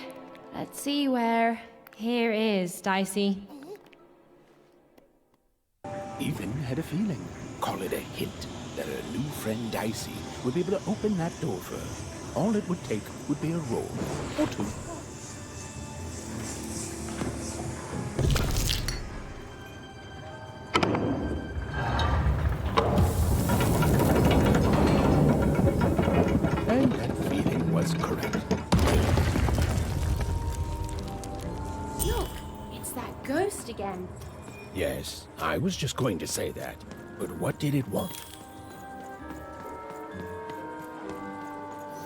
Let's see where here is, Dicey. Even had a feeling, call it a hint, that her new friend Dicey would be able to open that door for her. All it would take would be a roll or two. And that feeling was correct. Look, it's that ghost again. Yes, I was just going to say that. But what did it want?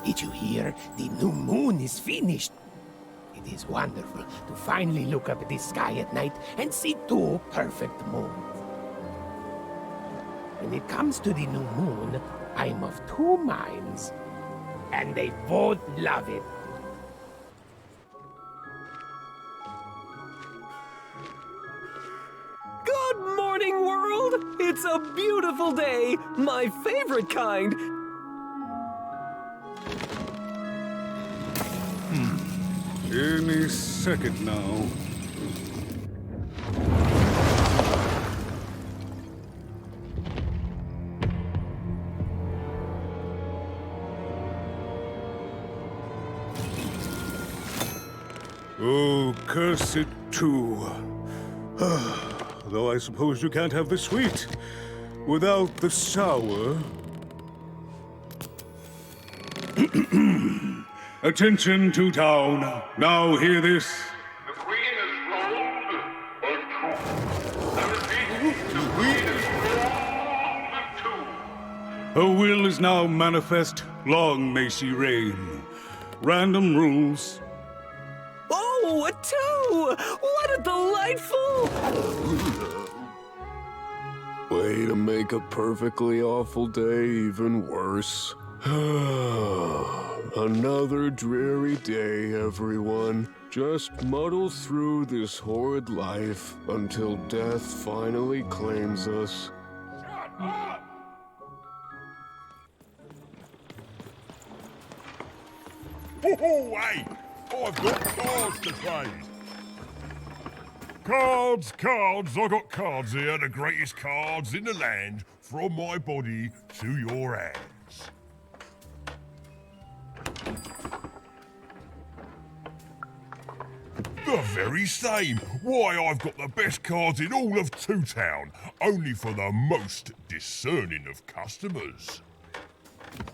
Did you hear? The new moon is finished. It is wonderful to finally look up at the sky at night and see two perfect moons. When it comes to the new moon, I'm of two minds, and they both love it. Good morning, world! It's a beautiful day, my favorite kind. Any second now. Oh, curse it too. Though I suppose you can't have the sweet without the sour. Attention to town. Now hear this. The Queen is rolled but true. I repeat, the Queen is rolled but true. Her will is now manifest. Long may she reign. Random rules. Oh, a two! What a delightful... Way to make a perfectly awful day even worse. Another dreary day, everyone. Just muddle through this horrid life until death finally claims us. Oh, hey! I've got cards to trade. Cards, cards, I got cards here, the greatest cards in the land, from my body to your hands. The very same. Why, I've got the best cards in all of Two Town, only for the most discerning of customers.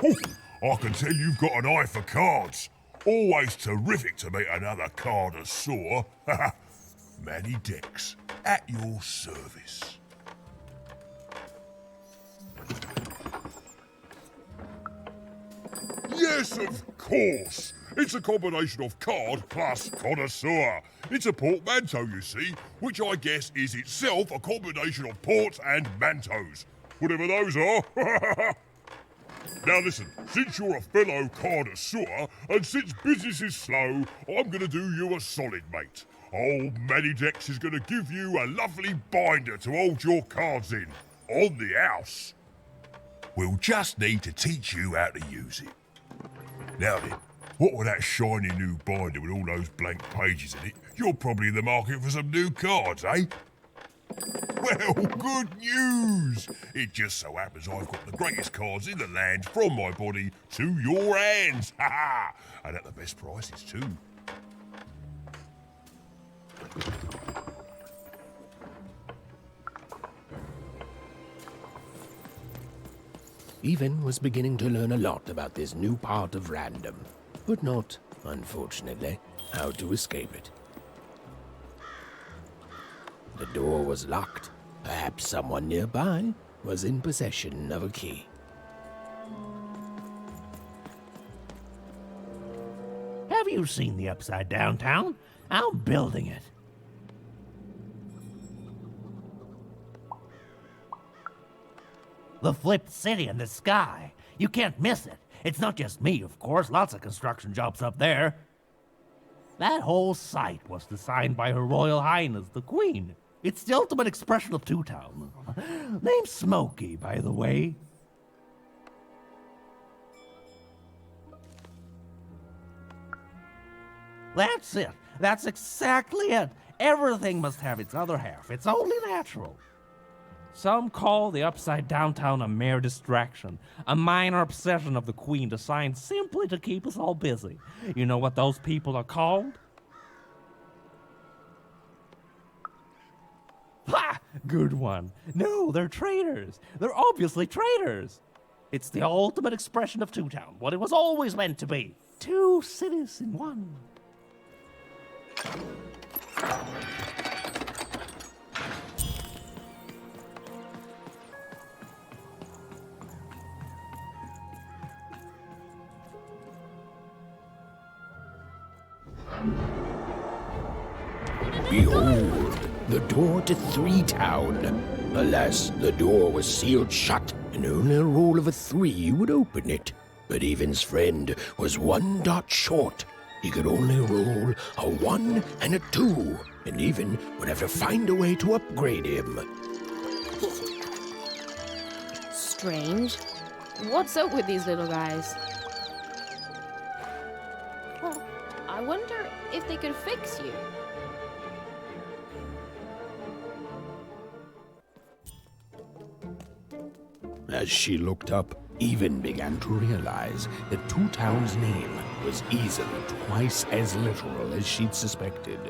Oh, I can tell you've got an eye for cards. Always terrific to meet another connoisseur. Manny Dex, at your service. Yes, of course. It's a combination of card plus connoisseur. It's a portmanteau, you see, which I guess is itself a combination of ports and mantos. Whatever those are. Now listen, since you're a fellow connoisseur, and since business is slow, I'm gonna do you a solid, mate. Old Manny Dex is gonna give you a lovely binder to hold your cards in. On the house. We'll just need to teach you how to use it. Now then, what with that shiny new binder with all those blank pages in it, you're probably in the market for some new cards, eh? Well, good news! It just so happens I've got the greatest cards in the land from my body to your hands. Ha ha! And at the best prices, too. Even was beginning to learn a lot about this new part of random, but not, unfortunately, how to escape it. The door was locked. Perhaps someone nearby was in possession of a key. Have you seen the Upside Down Town? I'm building it. The flipped city in the sky. You can't miss it. It's not just me, of course. Lots of construction jobs up there. That whole site was designed by Her Royal Highness, the Queen. It's the ultimate expression of Two Town. Name's Smokey, by the way. That's it. That's exactly it. Everything must have its other half. It's only natural. Some call the Upside Down Town a mere distraction, a minor obsession of the Queen designed simply to keep us all busy. You know what those people are called? Ha! Good one. No, they're traitors. They're obviously traitors. It's the ultimate expression of Two Town, what it was always meant to be. Two cities in one. Behold, the door to Three Town. Alas, the door was sealed shut, and only a roll of a 3 would open it. But Even's friend was 1 dot short. He could only roll a 1 and a 2, and Even would have to find a way to upgrade him. Strange. What's up with these little guys? Well, I wonder if they could fix you. As she looked up, Even began to realize that Two Town's name was easily twice as literal as she'd suspected.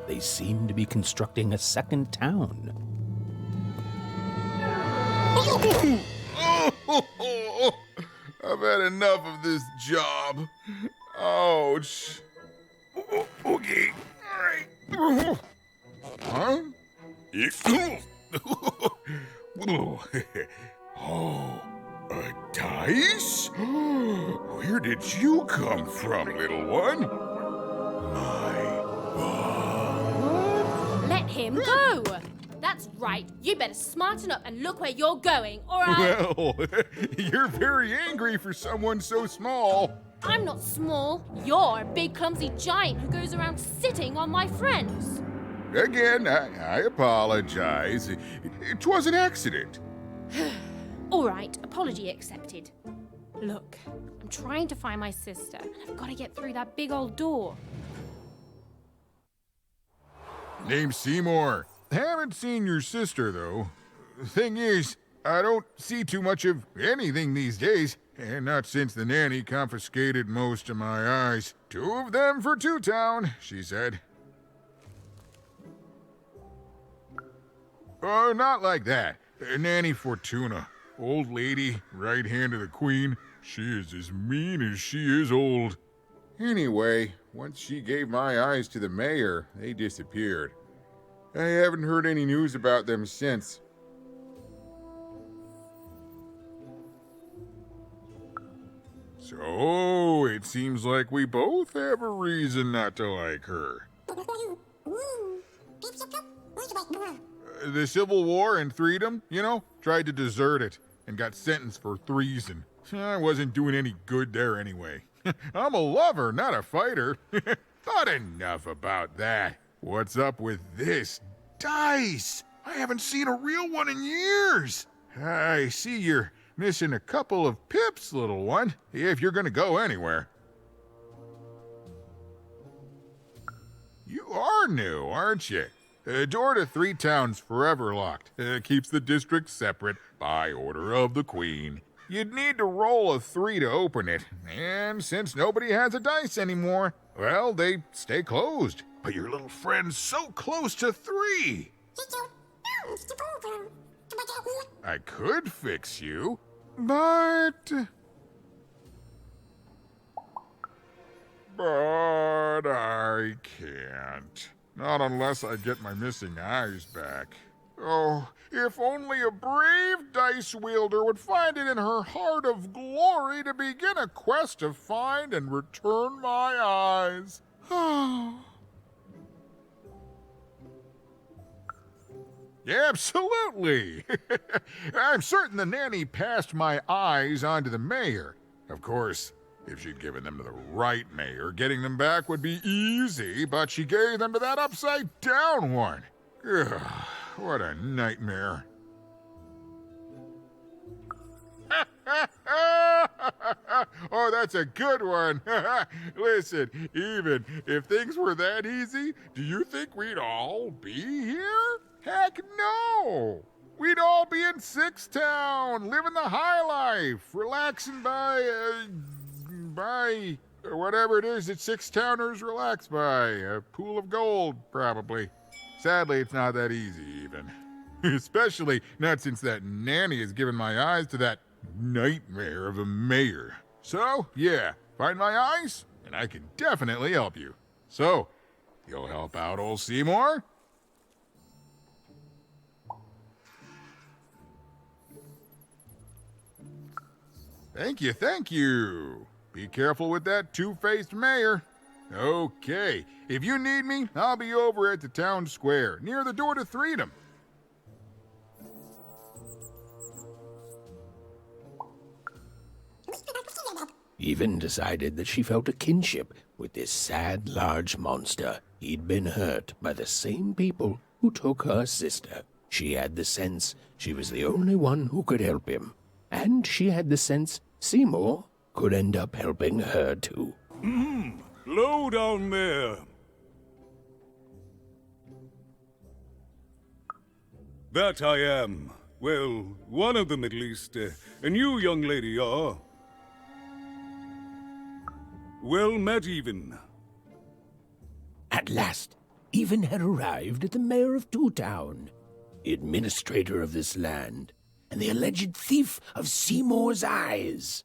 They seemed to be constructing a second town. I've had enough of this job. Ouch. Okay. All right. Huh? Oh, a dice? Where did you come from, little one? Let him go! That's right. You better smarten up and look where you're going, or I... Well, you're very angry for someone so small. I'm not small. You're a big, clumsy giant who goes around sitting on my friends. Again, I apologize. It was an accident. All right, apology accepted. Look, I'm trying to find my sister, and I've got to get through that big old door. Name's Seymour. Haven't seen your sister, though. Thing is, I don't see too much of anything these days, and not since the nanny confiscated most of my eyes. 2 of them for Two Town, she said. Not like that. Nanny Fortuna. Old lady, right hand of the Queen. She is as mean as she is old. Anyway, once she gave my eyes to the mayor, they disappeared. I haven't heard any news about them since. So, it seems like we both have a reason not to like her. The Civil War and Freedom, you know, tried to desert it and got sentenced for treason. I wasn't doing any good there anyway. I'm a lover, not a fighter. But enough about that. What's up with this dice? I haven't seen a real one in years. I see you're missing a couple of pips, little one, if you're gonna go anywhere. You are new, aren't you? Door to Three Town's forever locked. Keeps the district separate by order of the Queen. You'd need to roll a 3 to open it, and since nobody has a dice anymore, well, they stay closed. But your little friend's so close to 3. I could fix you, but I can't. Not unless I get my missing eyes back. Oh, if only a brave dice wielder would find it in her heart of glory to begin a quest to find and return my eyes. Absolutely. I'm certain the nanny passed my eyes on to the mayor. Of course, if she'd given them to the right mayor, getting them back would be easy, but she gave them to that upside-down one. Ugh, what a nightmare. Oh, that's a good one. Listen, even if things were that easy, do you think we'd all be here? Heck no! We'd all be in Six Town, living the high life, relaxing by whatever it is that Six Towners relax by. A pool of gold, probably. Sadly, it's not that easy, even. Especially not since that nanny has given my eyes to that nightmare of a mayor. So, yeah, find my eyes, and I can definitely help you. So, you'll help out old Seymour? Thank you, thank you. Be careful with that two-faced mayor. Okay, if you need me, I'll be over at the town square, near the door to Freedom. Even decided that she felt a kinship with this sad, large monster. He'd been hurt by the same people who took her sister. She had the sense she was the only one who could help him. And she had the sense Seymour could end up helping her too. Low down there. That I am. Well, one of them at least. And you, young lady, are... well met, Even. At last, Even had arrived at the mayor of Two Town, the administrator of this land, and the alleged thief of Seymour's eyes.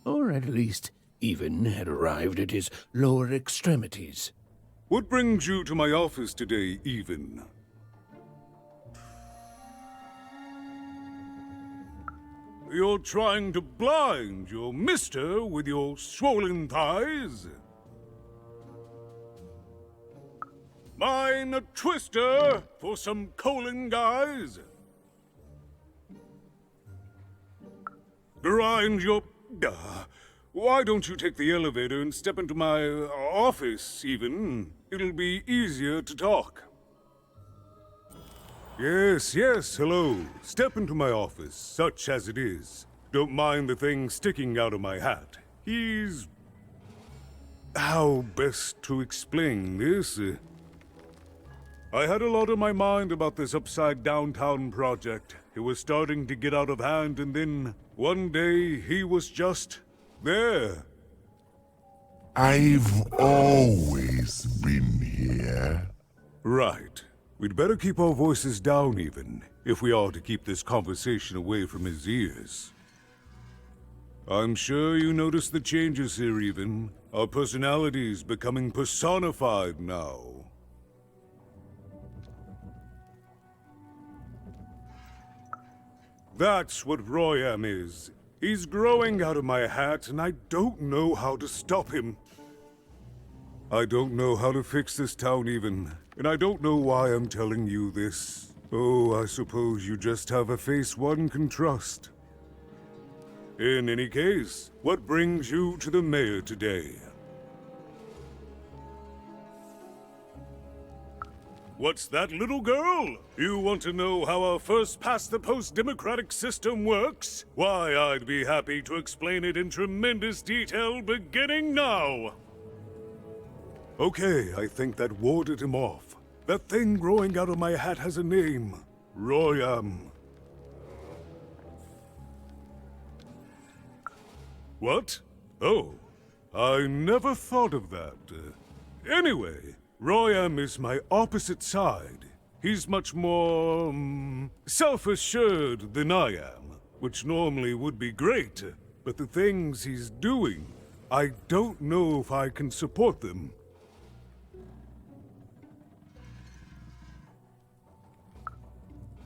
Or at least, Even had arrived at his lower extremities. What brings you to my office today, Even? You're trying to blind your mister with your swollen thighs? Mine a twister for some colon guys? Grind your... why don't you take the elevator and step into my office, Even? It'll be easier to talk. Yes, hello. Step into my office, such as it is. Don't mind the thing sticking out of my hat. He's... how best to explain this? I had a lot on my mind about this upside downtown project. It was starting to get out of hand, and then one day he was just there. I've always been here. Right. We'd better keep our voices down, Even, if we are to keep this conversation away from his ears. I'm sure you noticed the changes here, even. Our personalities becoming personified now. That's what Royam is. He's growing out of my hat, and I don't know how to stop him. I don't know how to fix this town, even. And I don't know why I'm telling you this. Oh, I suppose you just have a face one can trust. In any case, what brings you to the mayor today? What's that, little girl? You want to know how our first-past-the-post democratic system works? Why, I'd be happy to explain it in tremendous detail beginning now. Okay, I think that warded him off. That thing growing out of my hat has a name. Royam. What? Oh, I never thought of that. Anyway, Royam is my opposite side. He's much more, self-assured than I am, which normally would be great, but the things he's doing, I don't know if I can support them.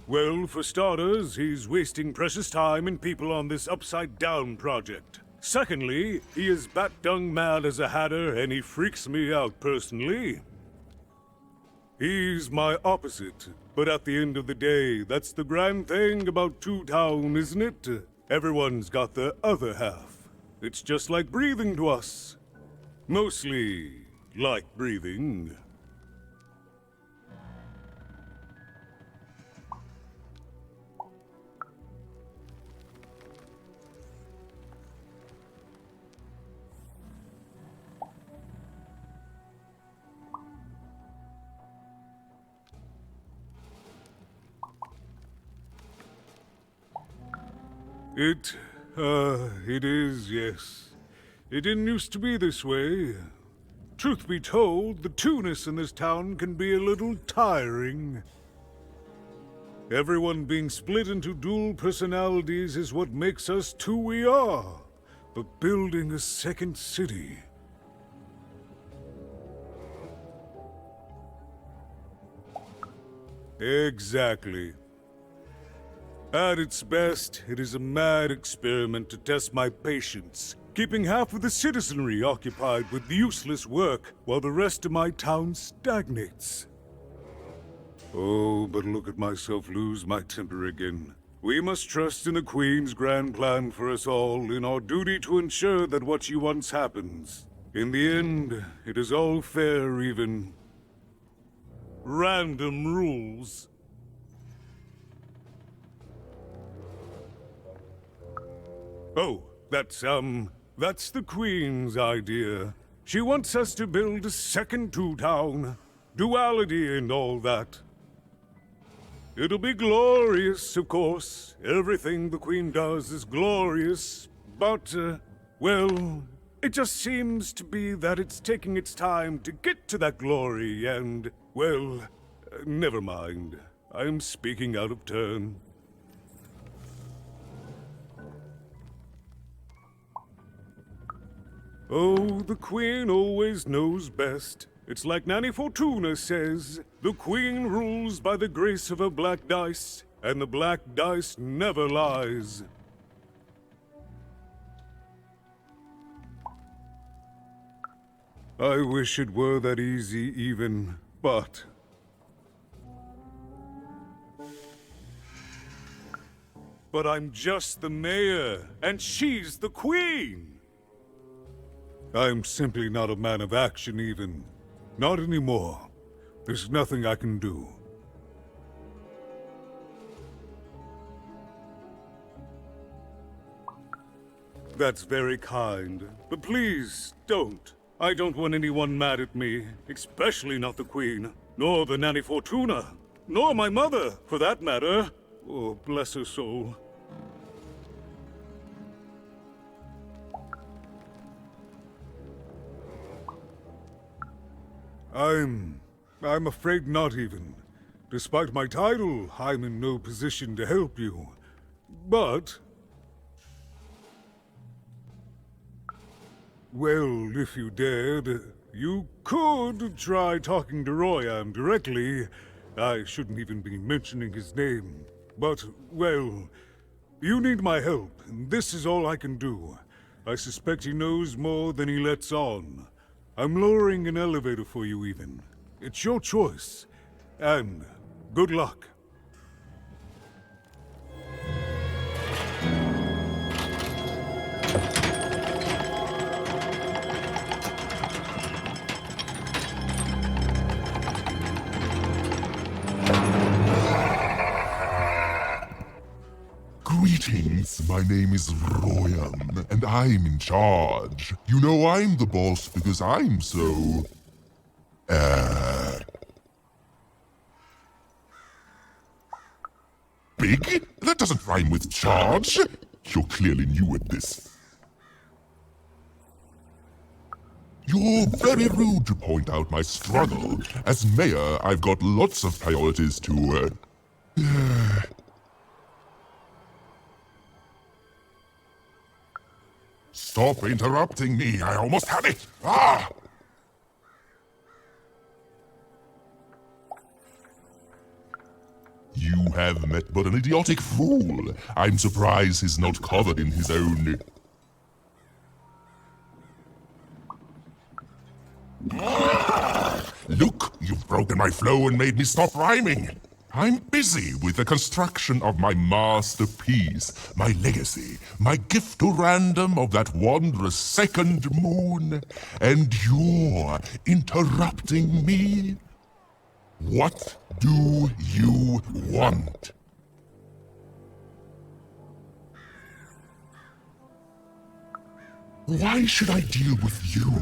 Well, for starters, he's wasting precious time and people on this upside-down project. Secondly, he is bat-dung mad as a hatter, and he freaks me out personally. He's my opposite, but at the end of the day, that's the grand thing about Two Town, isn't it? Everyone's got their other half. It's just like breathing to us. Mostly like breathing. It is, yes. It didn't used to be this way. Truth be told, the two-ness in this town can be a little tiring. Everyone being split into dual personalities is what makes us who we are. But building a second city... Exactly. At its best, it is a mad experiment to test my patience, keeping half of the citizenry occupied with useless work while the rest of my town stagnates. Oh, but look at myself lose my temper again. We must trust in the Queen's grand plan for us all, in our duty to ensure that what she wants happens. In the end, it is all fair, even. Random rules. Oh, that's the Queen's idea. She wants us to build a second Two Town. Duality and all that. It'll be glorious, of course. Everything the Queen does is glorious. But, well, it just seems to be that it's taking its time to get to that glory and, well, never mind. I'm speaking out of turn. Oh, the Queen always knows best. It's like Nanny Fortuna says, the Queen rules by the grace of her black dice, and the black dice never lies. I wish it were that easy even, but... But I'm just the mayor, and she's the Queen! I'm simply not a man of action, even. Not anymore. There's nothing I can do. That's very kind, but please, don't. I don't want anyone mad at me, especially not the Queen, nor the Nanny Fortuna, nor my mother, for that matter. Oh, bless her soul. I'm afraid not even. Despite my title, I'm in no position to help you. But... Well, if you dared, you could try talking to Royan directly. I shouldn't even be mentioning his name. But, well, you need my help, and this is all I can do. I suspect he knows more than he lets on. I'm lowering an elevator for you, even. It's your choice. And good luck. Greetings, my name is Royan, and I'm in charge. You know I'm the boss because I'm so... big? That doesn't rhyme with charge. You're clearly new at this. You're very rude to point out my struggle. As mayor, I've got lots of priorities to, Stop interrupting me. I almost had it. Ah! You have met but an idiotic fool. I'm surprised he's not covered in his own... Look, you've broken my flow and made me stop rhyming. I'm busy with the construction of my masterpiece, my legacy, my gift to random of that wondrous second moon, and you're interrupting me? What do you want? Why should I deal with you?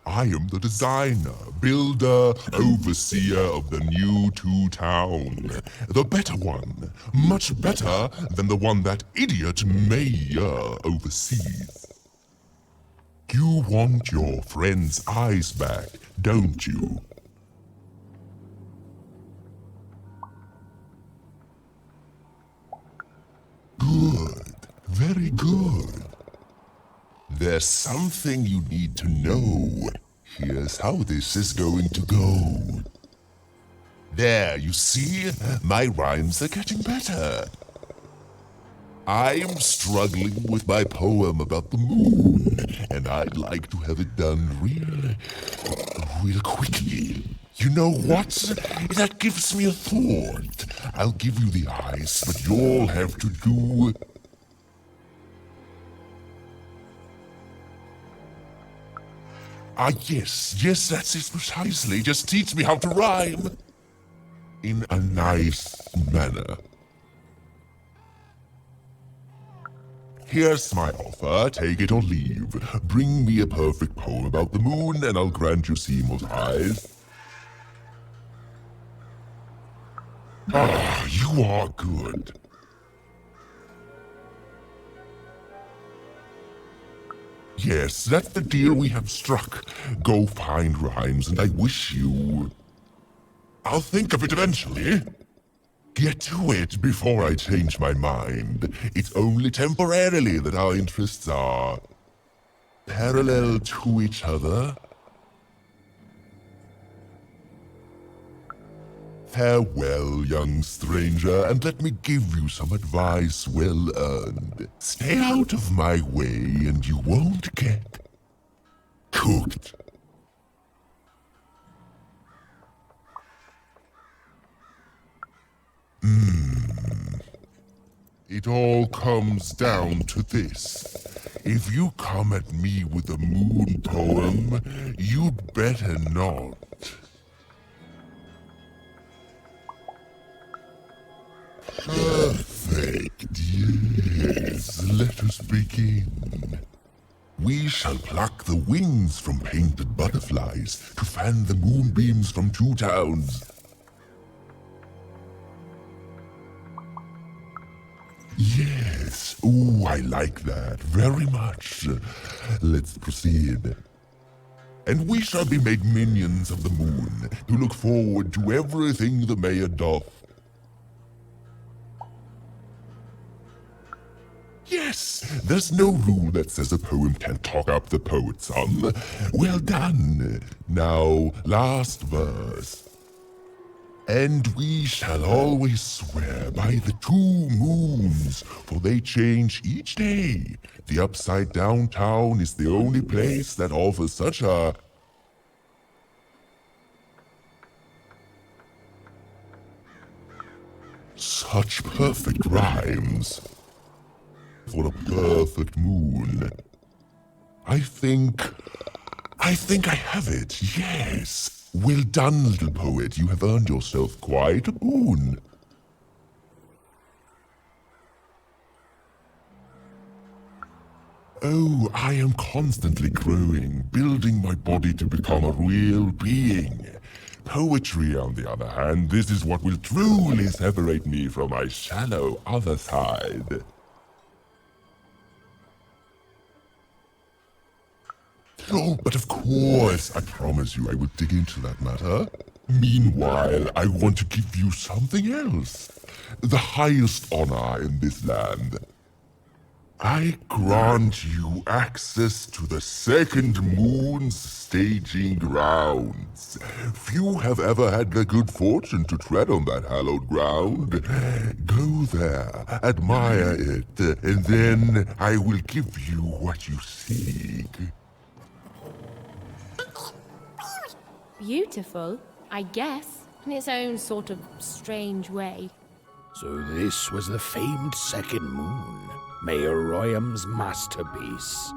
I am the designer, builder, overseer of the new town. The better one. Much better than the one that idiot mayor oversees. You want your friend's eyes back, don't you? Good. Very good. There's something you need to know. Here's how this is going to go. There, you see? My rhymes are getting better. I'm struggling with my poem about the moon, and I'd like to have it done real quickly. You know what? That gives me a thought. I'll give you the ice, but you'll have to do... yes, that's it precisely. Just teach me how to rhyme. In a nice manner. Here's my offer, take it or leave. Bring me a perfect poem about the moon and I'll grant you Seymour's eyes. Ah, you are good. Yes, that's the deal we have struck. Go find rhymes, and I wish you... I'll think of it eventually. Get to it before I change my mind. It's only temporarily that our interests are... parallel to each other. Farewell, young stranger, and let me give you some advice well earned. Stay out of my way, and you won't get cooked. It all comes down to this. If you come at me with a moon poem, you'd better not. Perfect, yes. Let us begin. We shall pluck the wings from painted butterflies to fan the moonbeams from two towns. Yes, ooh, I like that very much. Let's proceed. And we shall be made minions of the moon to look forward to everything the mayor doth. Yes, there's no rule that says a poem can't talk up the poet some. Well done. Now, last verse. And we shall always swear by the 2 moons, for they change each day. The upside down town is the only place that offers such a... such perfect rhymes. For a perfect moon. I think I have it, yes. Well done, little poet. You have earned yourself quite a boon. Oh, I am constantly growing, building my body to become a real being. Poetry, on the other hand, this is what will truly separate me from my shallow other side. Oh, but of course, I promise you I will dig into that matter. Meanwhile, I want to give you something else. The highest honor in this land. I grant you access to the second moon's staging grounds. Few have ever had the good fortune to tread on that hallowed ground. Go there, admire it, and then I will give you what you seek. Beautiful, I guess, in its own sort of strange way. So this was the famed second moon, Mayor Royam's masterpiece.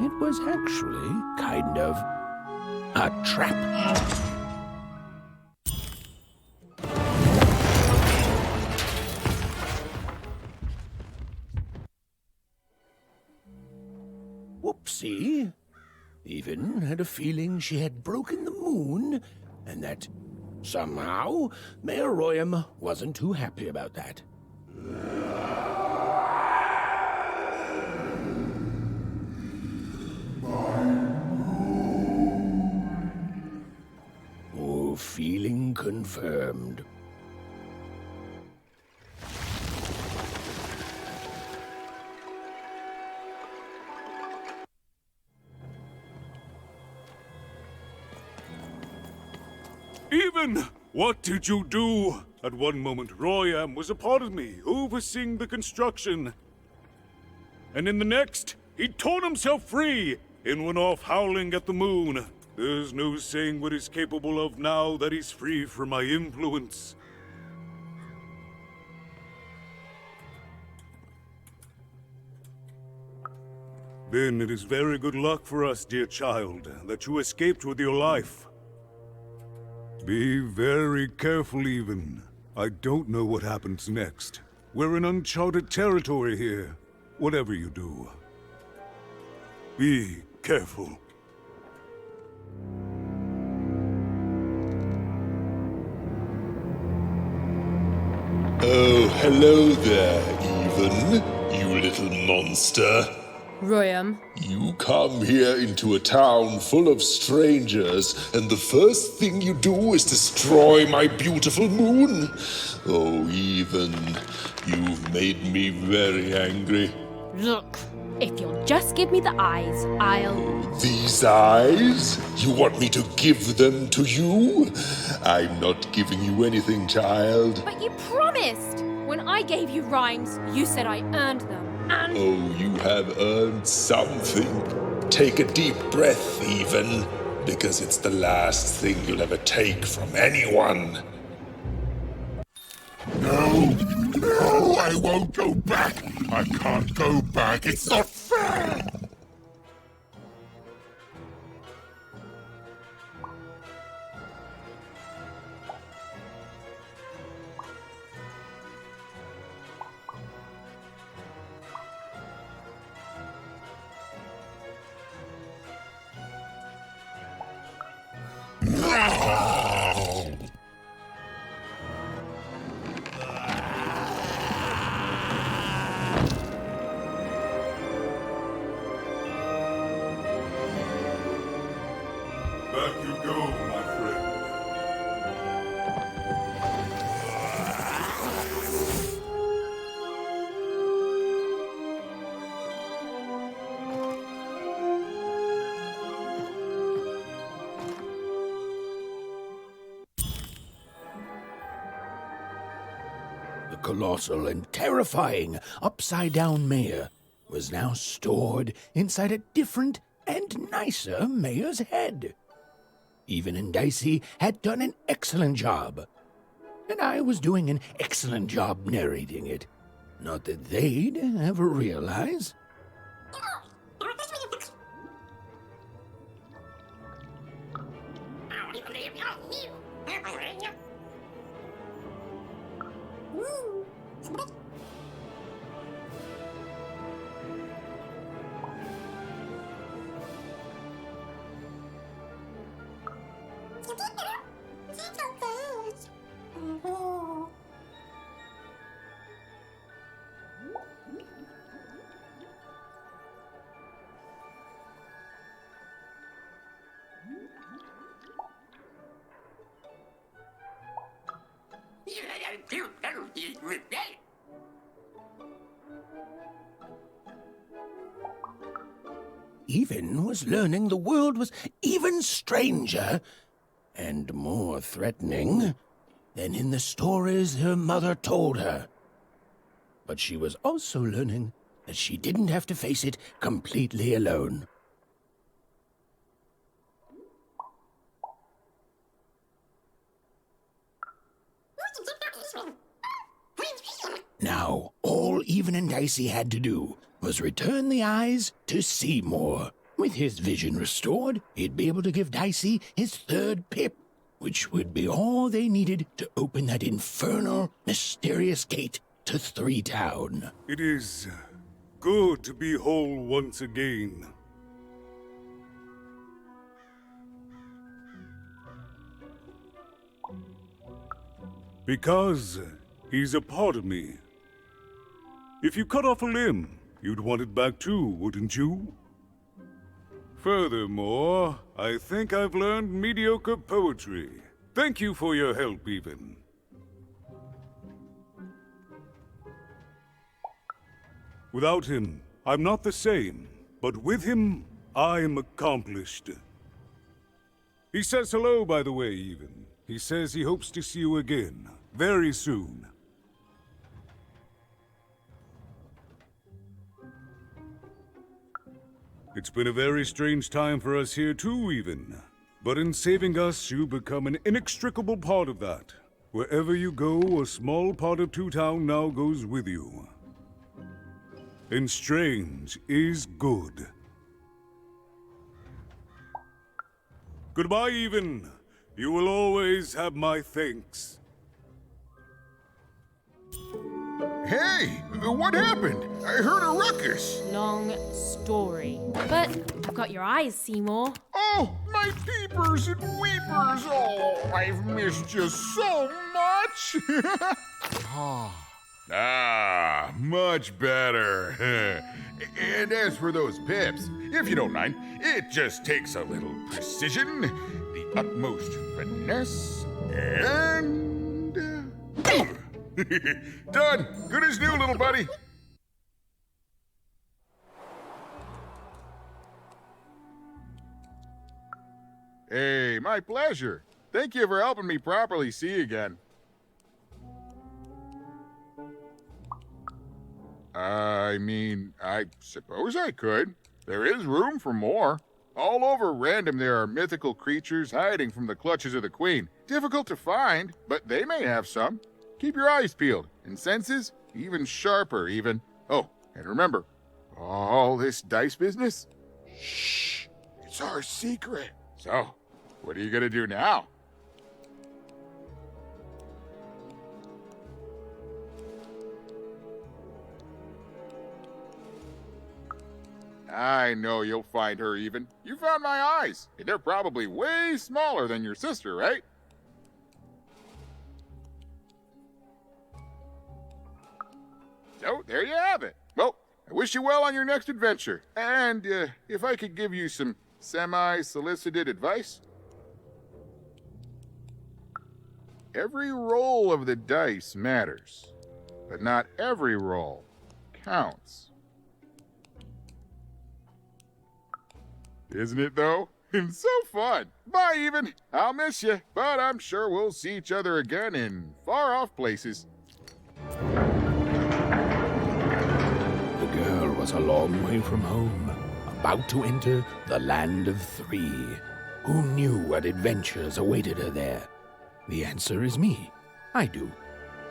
It was actually kind of a trap. Whoopsie. Even had a feeling she had broken the moon, and that somehow Mayor Royam wasn't too happy about that. Oh, feeling confirmed. Even! What did you do? At one moment, Royam was a part of me, overseeing the construction. And in the next, he torn himself free and went off howling at the moon. There's no saying what he's capable of now that he's free from my influence. Then it is very good luck for us, dear child, that you escaped with your life. Be very careful, even. I don't know what happens next. We're in uncharted territory here. Whatever you do, be careful. Oh, hello there, Even, you little monster. Royam. You come here into a town full of strangers, and the first thing you do is destroy my beautiful moon? Oh, Even, you've made me very angry. Look, if you'll just give me the eyes, I'll... These eyes? You want me to give them to you? I'm not giving you anything, child. But you promised! When I gave you rhymes, you said I earned them. And... Oh, you have earned something. Take a deep breath, Even, because it's the last thing you'll ever take from anyone. No, I won't go back. I can't go back. It's not fair. Back you go, my friend. colossal and terrifying upside-down mayor was now stored inside a different and nicer mayor's head. Even and Dicey had done an excellent job, and I was doing an excellent job narrating it. Not that they'd ever realize. Even was learning the world was even stranger and more threatening than in the stories her mother told her. But she was also learning that she didn't have to face it completely alone. Now, all Even and Dicey had to do was return the eyes to Seymour. With his vision restored, he'd be able to give Dicey his third pip, which would be all they needed to open that infernal, mysterious gate to Three Town. It is good to be whole once again. Because he's a part of me. If you cut off a limb, you'd want it back too, wouldn't you? Furthermore, I think I've learned mediocre poetry. Thank you for your help, Even. Without him, I'm not the same, but with him, I'm accomplished. He says hello, by the way, Even. He says he hopes to see you again, very soon. It's been a very strange time for us here too, Even. But in saving us, you become an inextricable part of that. Wherever you go, a small part of Two Town now goes with you. And strange is good. Goodbye, Even. You will always have my thanks. Hey, what happened? I heard a ruckus. Long story. But I've got your eyes, Seymour. Oh, my peepers and weepers. Oh, I've missed you so much. Much better. And as for those pips, if you don't mind, it just takes a little precision, the utmost finesse, and... Done. Good as new, little buddy. Hey, my pleasure. Thank you for helping me properly see again. I mean, I suppose I could. There is room for more. All over Random there are mythical creatures hiding from the clutches of the Queen. Difficult to find, but they may have some. Keep your eyes peeled, and senses even sharper, even. Oh, and remember, all this dice business? Shh, it's our secret. So, what are you gonna do now? I know you'll find her, Even. You found my eyes, and they're probably way smaller than your sister, right? So, there you have it. Well, I wish you well on your next adventure. And if I could give you some semi-solicited advice. Every roll of the dice matters, but not every roll counts. Isn't it, though? And so fun. Bye, Even. I'll miss you, but I'm sure we'll see each other again in far-off places. was a long way from home, about to enter the land of three. Who knew what adventures awaited her there? The answer is me. I do.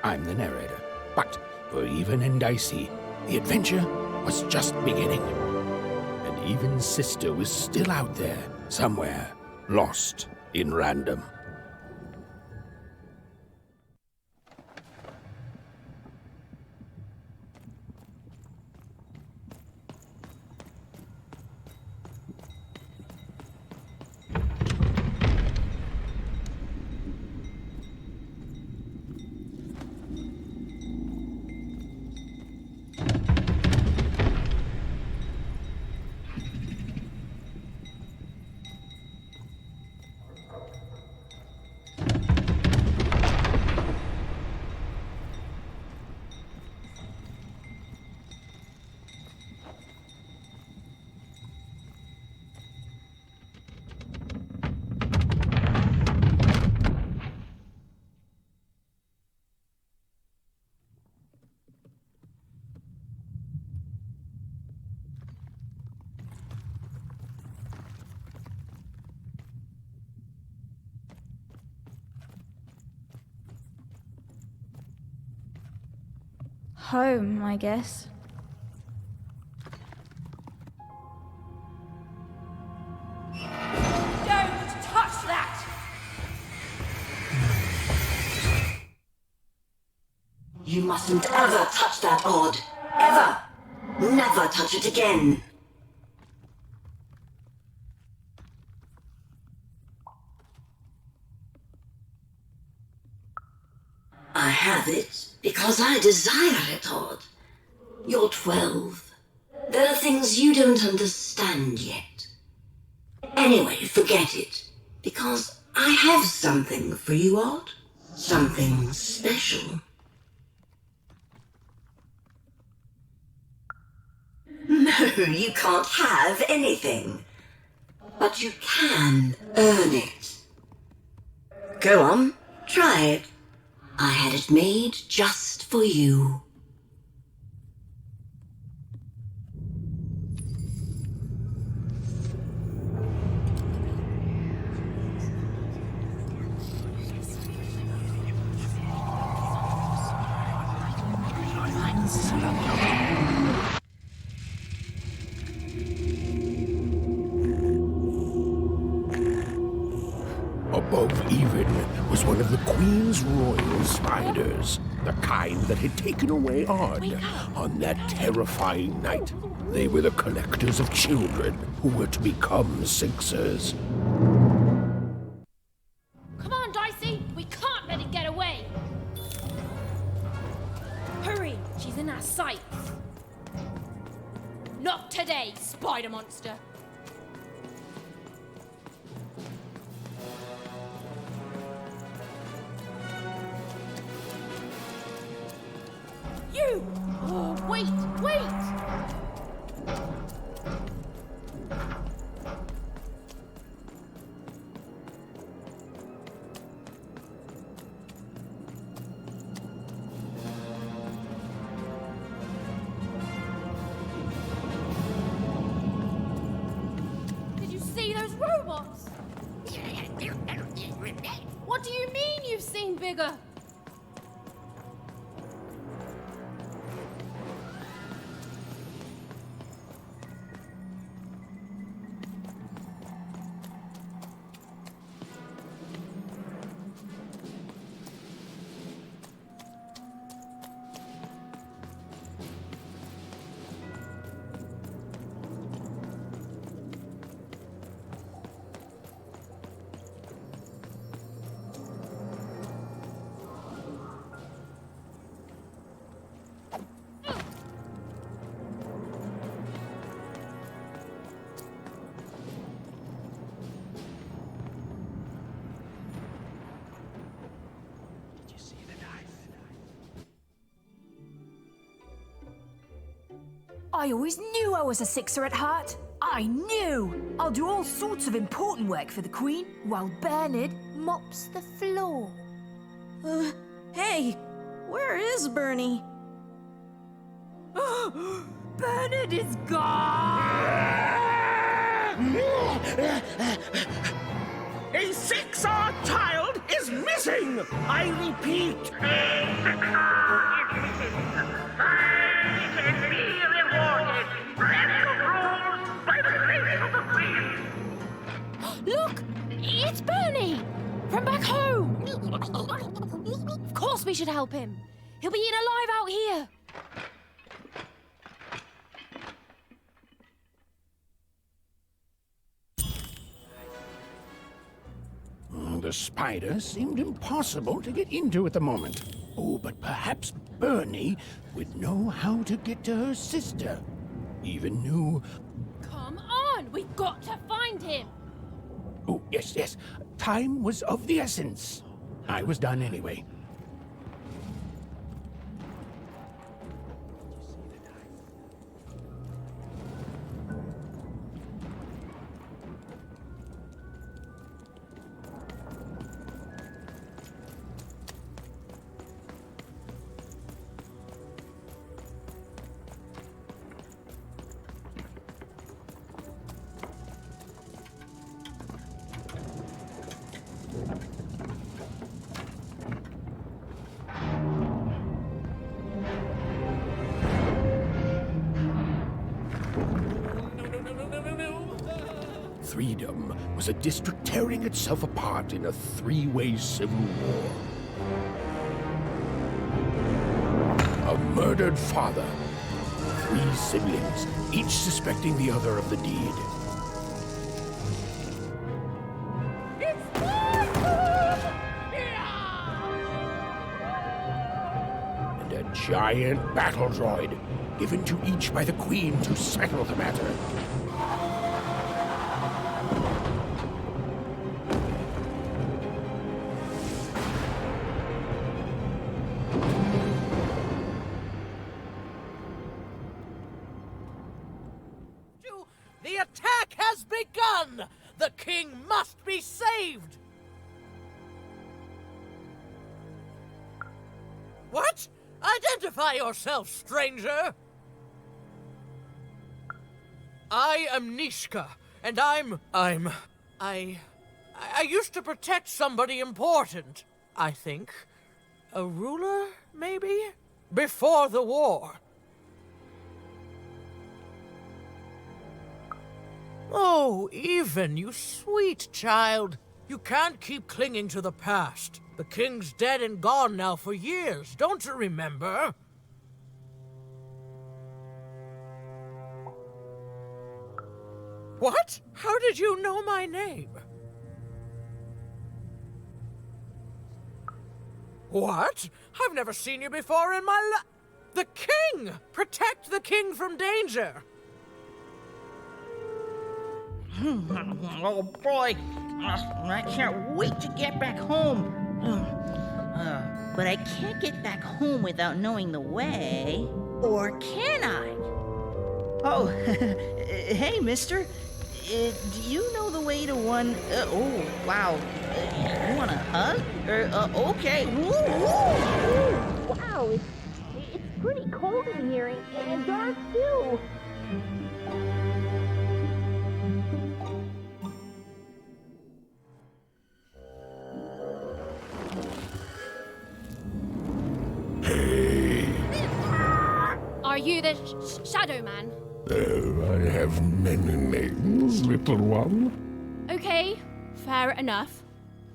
I'm the narrator. But for Even and Dicey, the adventure was just beginning. And Even's sister was still out there, somewhere, lost in random. Home, I guess. Don't touch that! You mustn't ever touch that odd. Ever. Never touch it again. I have it because I desire it, Odd. You're 12. There are things you don't understand yet. Anyway, forget it. Because I have something for you, Odd. Something special. No, you can't have anything. But you can earn it. Go on, try it. I had it made just for you. Above Even was one of the Queen's royal spiders, the kind that had taken away Odd on that terrifying night. They were the collectors of children who were to become Sixers. Come on, Dicey! We can't let it get away! Hurry! She's in our sights! Not today, spider monster! You! Oh, wait! Did you see those robots? What do you mean you've seen bigger? I always knew I was a Sixer at heart. I knew! I'll do all sorts of important work for the Queen while Bernard mops the floor. Hey, where is Bernie? Bernard is gone! A 6-hour child is missing! I repeat, Look! It's Bernie! From back home! Of course we should help him. He'll be eaten alive out here. The spider seemed impossible to get into at the moment. Oh, but perhaps Bernie would know how to get to her sister. Even knew... Come on! We've got to find him! Oh, yes, yes. Time was of the essence. I was done anyway. Freedom was a district tearing itself apart in a three-way civil war. A murdered father, 3 siblings, each suspecting the other of the deed. And a giant battle droid, given to each by the Queen to settle the matter. The attack has begun! The king must be saved! What? Identify yourself, stranger! I am Nishka, and I used to protect somebody important, I think. A ruler, maybe? Before the war. Oh, Even, you sweet child. You can't keep clinging to the past. The king's dead and gone now for years, don't you remember? What? How did you know my name? What? I've never seen you before in my life. The king! Protect the king from danger! Oh boy, I can't wait to get back home. But I can't get back home without knowing the way. Or can I? Oh, hey, mister. Do you know the way to one... oh, wow. You want a hug? Okay. Woo, woo. Wow, it's pretty cold in here and dark too. Are you the Shadow Man? Oh, I have many names, little one. Okay, fair enough.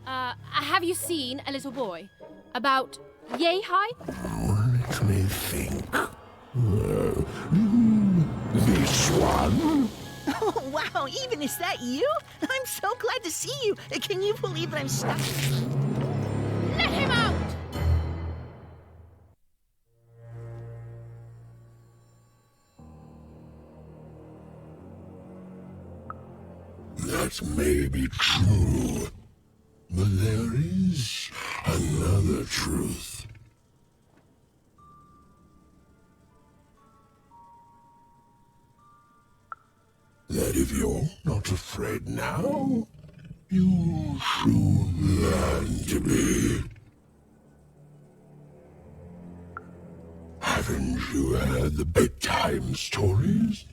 Have you seen a little boy? About yay high? Let me think. This one? Oh, wow, Even, is that you? I'm so glad to see you. Can you believe that I'm stuck? Let him out! That may be true, but there is another truth. That if you're not afraid now, you'll soon learn to be. I Haven't you heard the bedtime stories?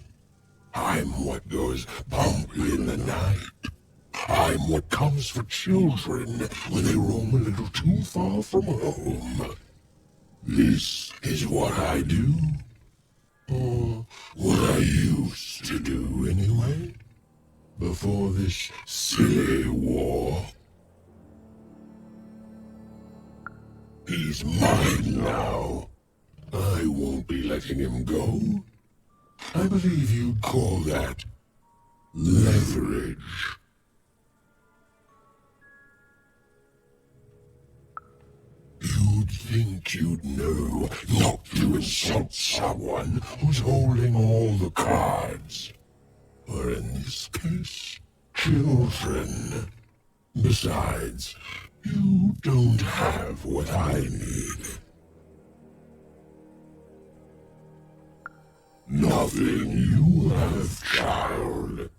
I'm what goes bump in the night. I'm what comes for children when they roam a little too far from home. This is what I do. Or what I used to do anyway. Before this silly war. He's mine now. I won't be letting him go. I believe you'd call that leverage. You'd think you'd know not to insult someone who's holding all the cards. Or in this case, children. Besides, you don't have what I need. Nothing you have, child.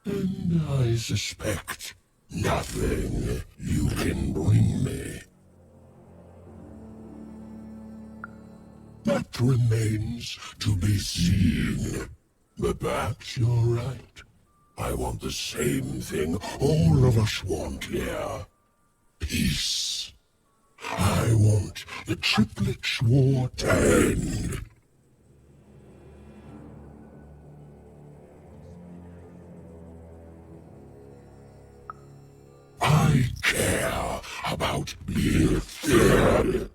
And I suspect nothing you can bring me. That remains to be seen. But perhaps you're right. I want the same thing all of us want here. Peace. I want the triplets' war to end. I care about being feared.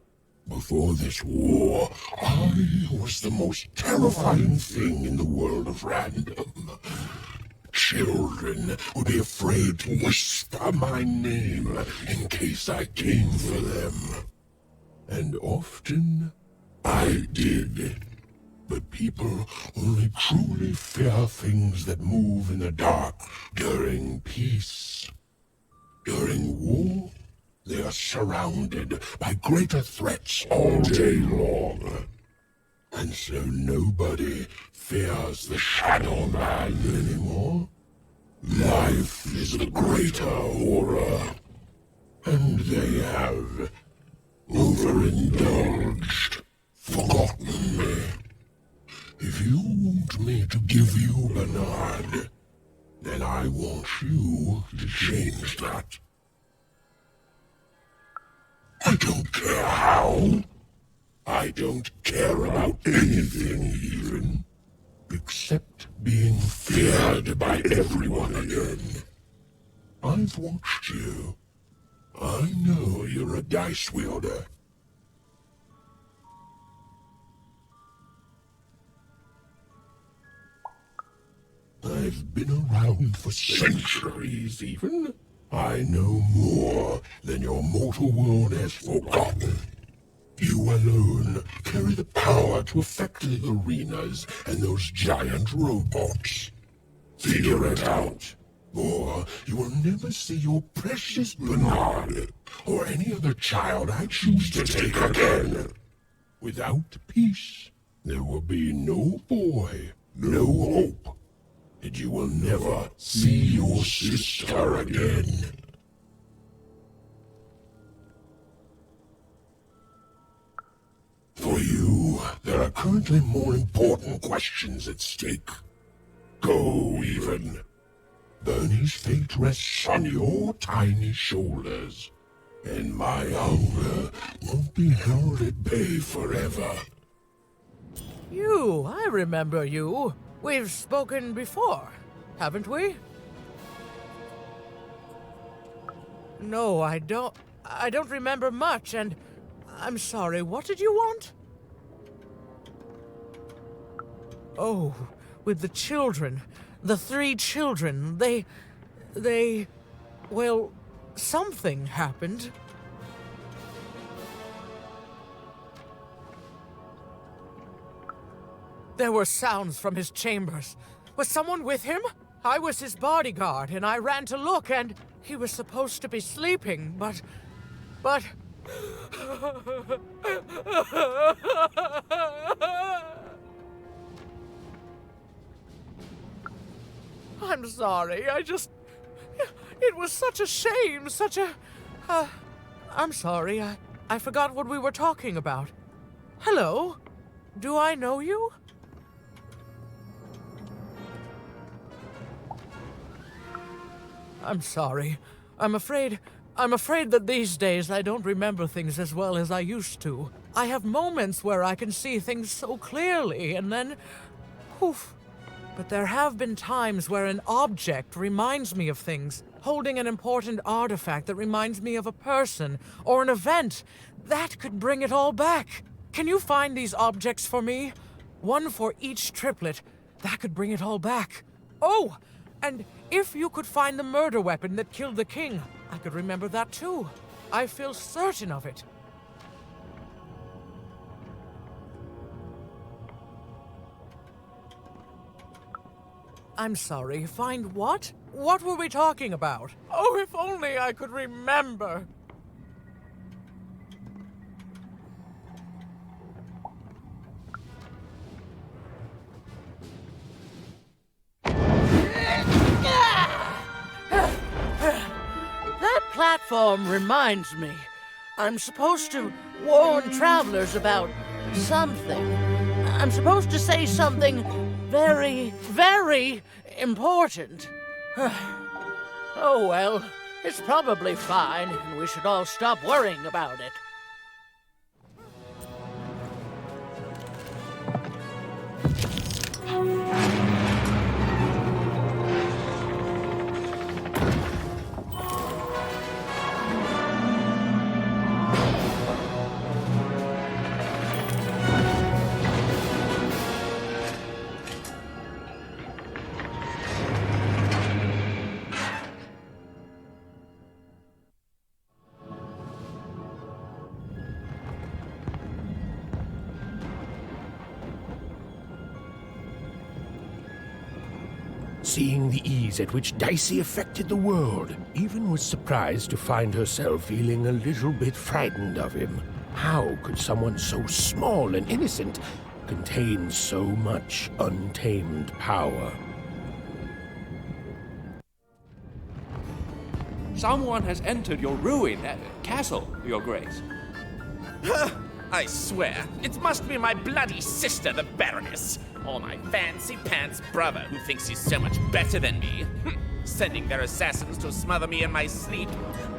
Before this war, I was the most terrifying thing in the world of random. Children would be afraid to whisper my name in case I came for them. And often, I did. But people only truly fear things that move in the dark during peace. During war, they are surrounded by greater threats all day long. And so nobody fears the Shadow Man anymore. Life is the greater horror. And they have overindulged, forgotten me. If you want me to give you Bernard, then I want you to change that. I don't care how. I don't care about anything even, except being feared by everyone again. I've watched you. I know you're a dice wielder. I've been around for centuries even. I know more than your mortal world has forgotten. You alone carry the power to affect the arenas and those giant robots. Figure it out, or you will never see your precious Bernard or any other child I choose to take again. Without peace, there will be no boy, no hope, and you will never see your sister again. For you, there are currently more important questions at stake. Go, even. Bernie's fate rests on your tiny shoulders, and my hunger won't be held at bay forever. You, I remember you. We've spoken before, haven't we? No, I don't remember much, and I'm sorry, what did you want? Oh, with the children. The 3 children. Well, something happened. There were sounds from his chambers. Was someone with him? I was his bodyguard, and I ran to look, and he was supposed to be sleeping, but... I'm sorry, it was such a shame, I'm sorry, I forgot what we were talking about. Hello? Do I know you? I'm sorry. I'm afraid that these days I don't remember things as well as I used to. I have moments where I can see things so clearly, and then poof. But there have been times where an object reminds me of things, holding an important artifact that reminds me of a person or an event. That could bring it all back. Can you find these objects for me? One for each triplet. That could bring it all back. Oh, and if you could find the murder weapon that killed the king, I could remember that too. I feel certain of it. I'm sorry, find what? What were we talking about? Oh, if only I could remember. That platform reminds me. I'm supposed to warn travelers about something. I'm supposed to say something very, very important. Oh well, it's probably fine, and we should all stop worrying about it. Seeing the ease at which Dicey affected the world, Even was surprised to find herself feeling a little bit frightened of him. How could someone so small and innocent contain so much untamed power? Someone has entered your castle, Your Grace. I swear, it must be my bloody sister, the Baroness, or my fancy-pants brother who thinks he's so much better than me, sending their assassins to smother me in my sleep.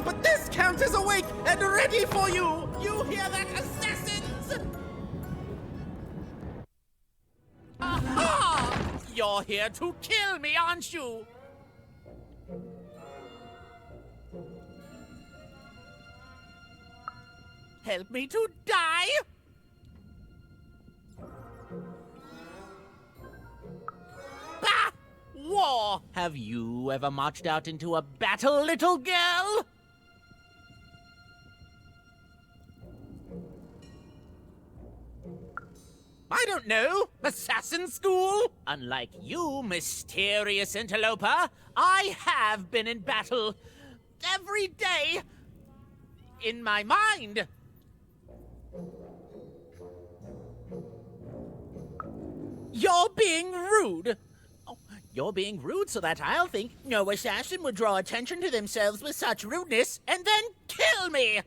But this count is awake and ready for you! You hear that, assassins? Aha! You're here to kill me, aren't you? Help me to die? Bah! War! Have you ever marched out into a battle, little girl? I don't know. Assassin school? Unlike you, mysterious interloper, I have been in battle every day in my mind. You're being rude. Oh, you're being rude so that I'll think no assassin would draw attention to themselves with such rudeness and then kill me.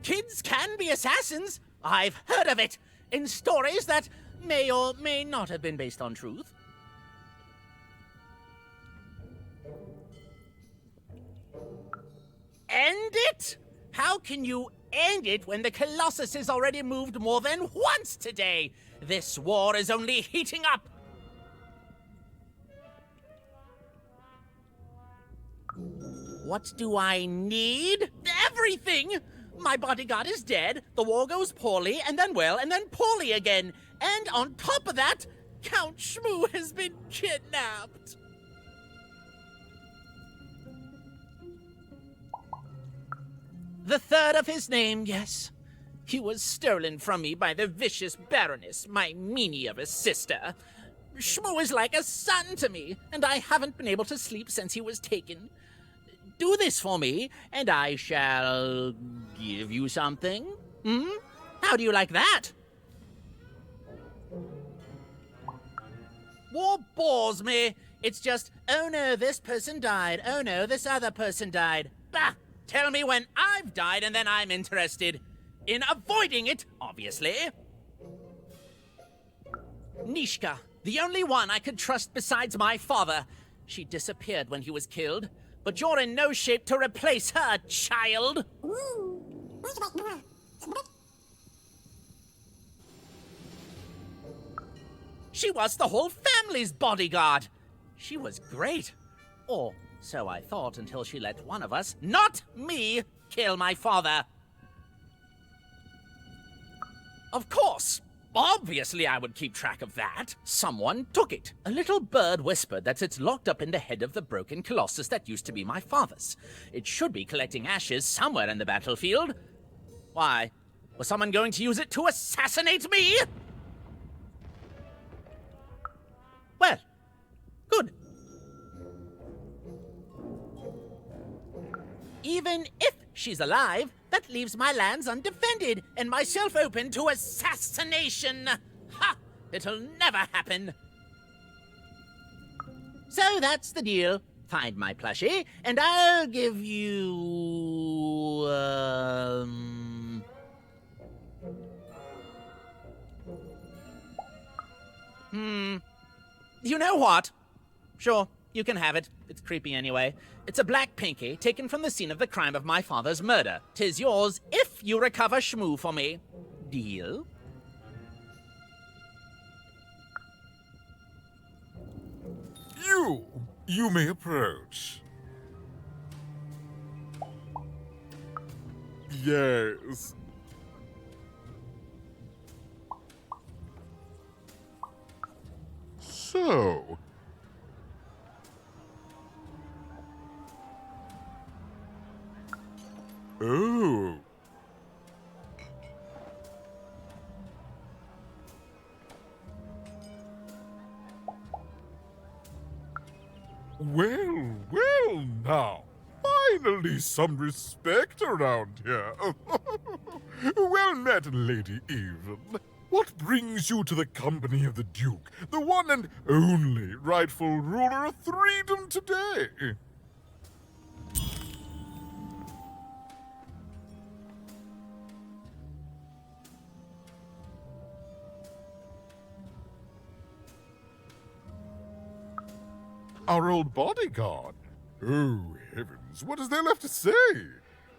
Kids can be assassins. I've heard of it in stories that may or may not have been based on truth. End it? How can you end it when the Colossus has already moved more than once today? This war is only heating up. What do I need? Everything! My bodyguard is dead, the war goes poorly, and then well, and then poorly again. And on top of that, Count Shmoo has been kidnapped. The third of his name, yes. He was stolen from me by the vicious Baroness, my meanie of a sister. Shmoo is like a son to me, and I haven't been able to sleep since he was taken. Do this for me, and I shall give you something. How do you like that? War bores me. It's just, oh no, this person died. Oh no, this other person died. Bah! Tell me when I've died and then I'm interested. in avoiding it, obviously. Nishka, the only one I could trust besides my father. She disappeared when he was killed, but you're in no shape to replace her, child. She was the whole family's bodyguard. She was great. Or so I thought until she let one of us, not me, kill my father. Of course. Obviously I would keep track of that. Someone took it. A little bird whispered that it's locked up in the head of the broken colossus that used to be my father's. It should be collecting ashes somewhere in the battlefield. Why? Was someone going to use it to assassinate me? Well, good. Even if she's alive, that leaves my lands undefended and myself open to assassination. Ha! It'll never happen. So that's the deal. Find my plushie, and I'll give you... You know what? Sure, you can have it. It's creepy anyway. It's a black pinky taken from the scene of the crime of my father's murder. 'Tis yours if you recover Shmoo for me. Deal? You may approach. Yes. So... Oh. Well now. Finally some respect around here. Well met, Lady Even. What brings you to the company of the Duke, the one and only rightful ruler of Freedom today? Our old bodyguard. Oh, heavens, what is there left to say?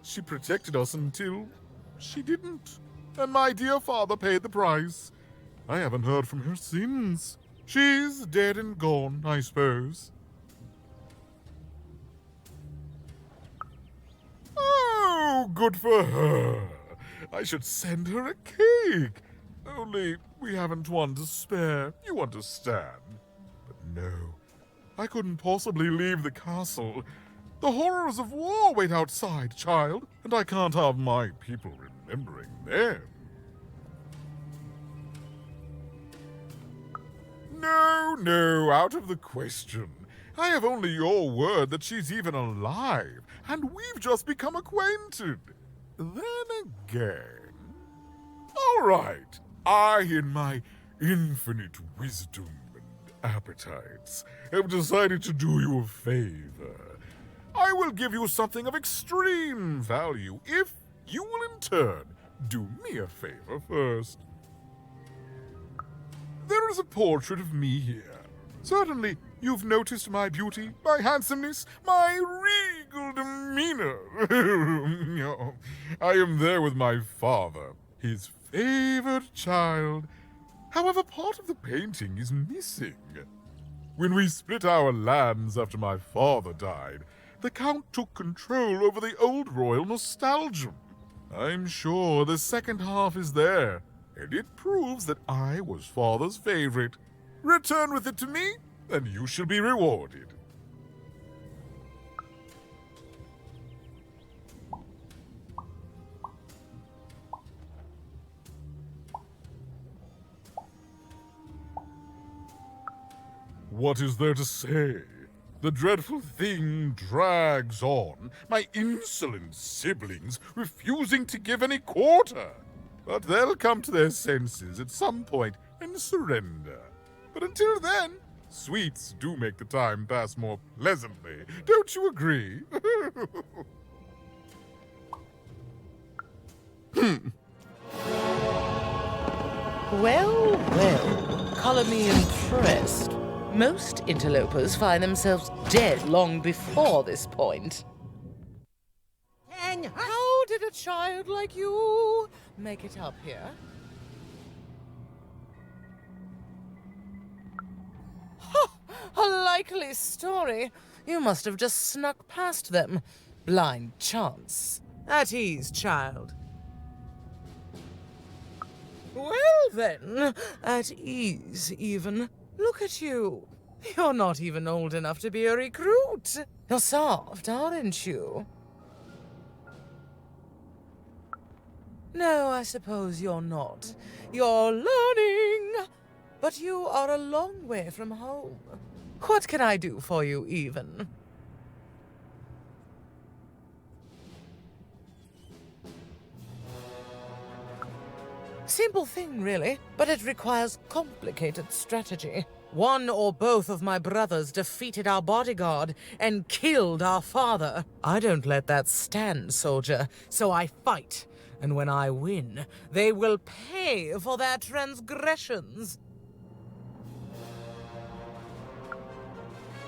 She protected us until she didn't. And my dear father paid the price. I haven't heard from her since. She's dead and gone, I suppose. Oh, good for her. I should send her a cake. Only we haven't one to spare, you understand. But no. I couldn't possibly leave the castle. The horrors of war wait outside, child, and I can't have my people remembering them. No, out of the question. I have only your word that she's even alive, and we've just become acquainted. Then again... All right, I, in my infinite wisdom appetites, have decided to do you a favor. I will give you something of extreme value if you will in turn do me a favor first. There is a portrait of me here. Certainly you've noticed my beauty, my handsomeness, my regal demeanor. I am there with my father, his favored child. However, part of the painting is missing. When we split our lands after my father died, the Count took control over the old royal nostalgia. I'm sure the second half is there, and it proves that I was father's favorite. Return with it to me, and you shall be rewarded. What is there to say? The dreadful thing drags on, my insolent siblings refusing to give any quarter. But they'll come to their senses at some point and surrender. But until then, sweets do make the time pass more pleasantly. Don't you agree? Well, well, color me impressed. Most interlopers find themselves dead long before this point. And how did a child like you make it up here? A likely story. You must have just snuck past them. Blind chance. At ease, child. Well then, at ease even. Look at you. You're not even old enough to be a recruit. You're soft, aren't you? No, I suppose you're not. You're learning. But you are a long way from home. What can I do for you, even? Simple thing, really, but it requires complicated strategy. One or both of my brothers defeated our bodyguard and killed our father. I don't let that stand, soldier, so I fight. And when I win, they will pay for their transgressions.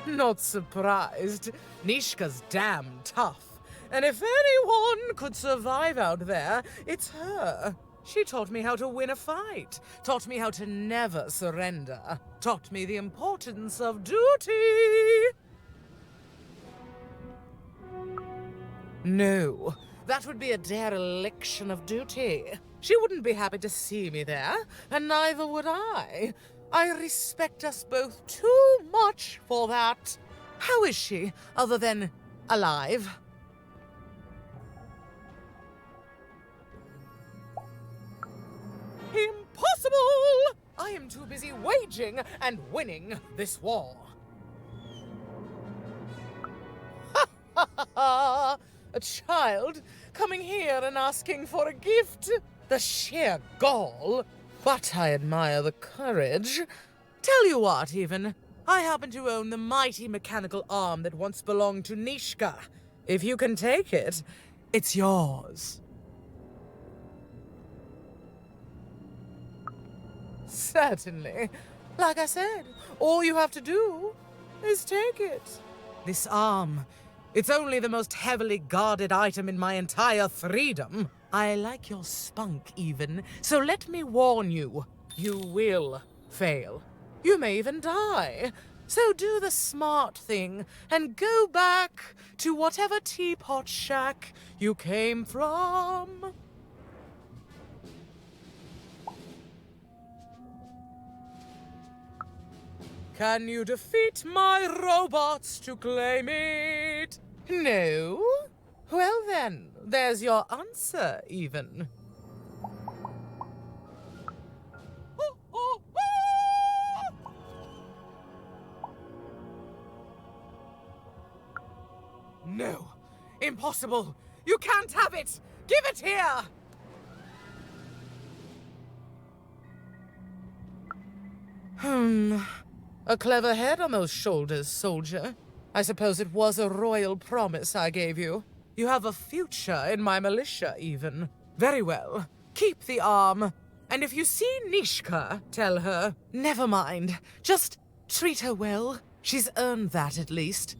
Not surprised. Nishka's damn tough. And if anyone could survive out there, it's her. She taught me how to win a fight, taught me how to never surrender, taught me the importance of duty. No, that would be a dereliction of duty. She wouldn't be happy to see me there, and neither would I. I respect us both too much for that. How is she, other than alive? Impossible! I am too busy waging and winning this war. Ha ha ha ha! A child coming here and asking for a gift? The sheer gall! But I admire the courage. Tell you what, even. I happen to own the mighty mechanical arm that once belonged to Nishka. If you can take it, it's yours. Certainly. Like I said, all you have to do is take it. This arm, it's only the most heavily guarded item in my entire freedom. I like your spunk, even, so let me warn you. You will fail. You may even die. So do the smart thing and go back to whatever teapot shack you came from. Can you defeat my robots to claim it? No? Well then, there's your answer, even. No! Impossible! You can't have it! Give it here! A clever head on those shoulders, soldier. I suppose it was a royal promise I gave you. You have a future in my militia, even. Very well. Keep the arm. And if you see Nishka, tell her, never mind. Just treat her well. She's earned that, at least.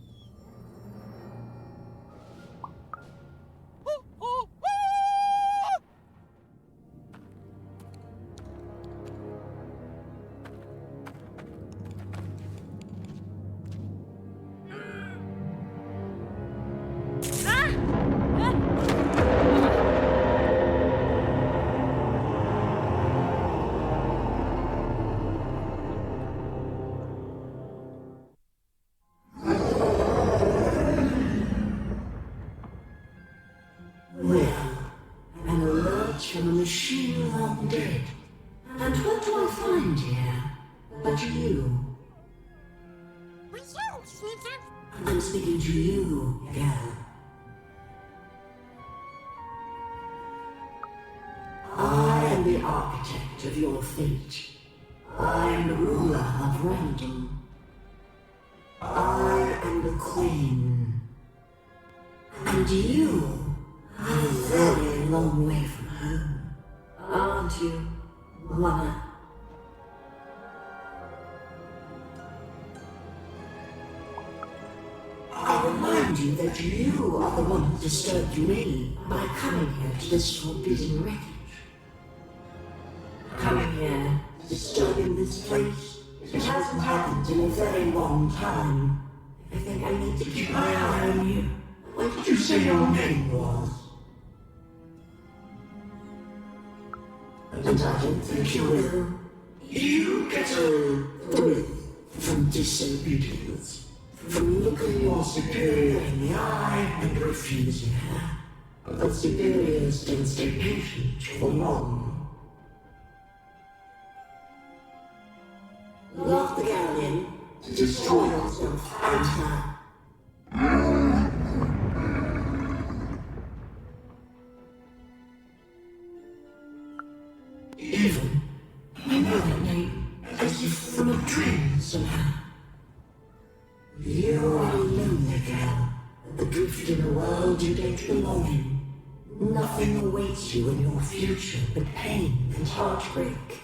From a machine long dead. And what do I find here but you? I'm speaking to you, girl. I am the architect of your fate. I am the ruler of random. I am the queen. And you are a very long way from home, aren't you, woman? remind you that you are the one who disturbed me by coming here to this forbidden wreckage. Coming here, disturbing this place. It hasn't happened in a very long time. I think I need to keep my eye on you. What did you say your name was? And I don't think you will. You get a thrill from disobedience. From looking your superior in the eye and refusing her. But superiors don't stay patient for long. Lock the girl in to destroy yourself and her. Even, I know that name as if from a dream somehow. You are a lonely girl, adrift in a world you don't belong in. Nothing awaits you in your future but pain and heartbreak.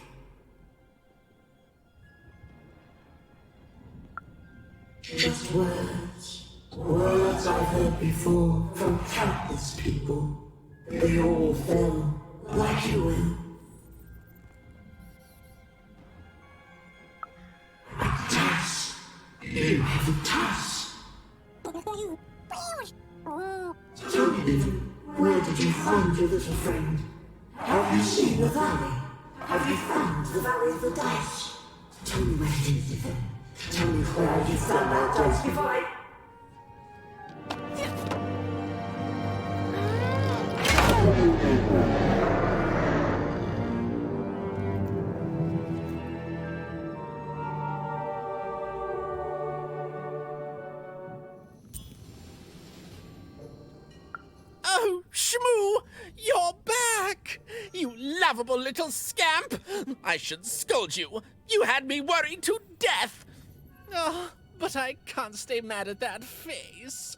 Just words. Words I've heard before from countless people. They all fell like you will. A task. You have a task. Tell me, Vivian, where did you find your little friend? Have you seen the valley? Have you found the valley of the dice? Tell me where it is, Vivian. Tell me where you found that dice before I... Oh, Shmoo! You're back! You lovable little scamp! I should scold you. You had me worried to death. Oh, but I can't stay mad at that face.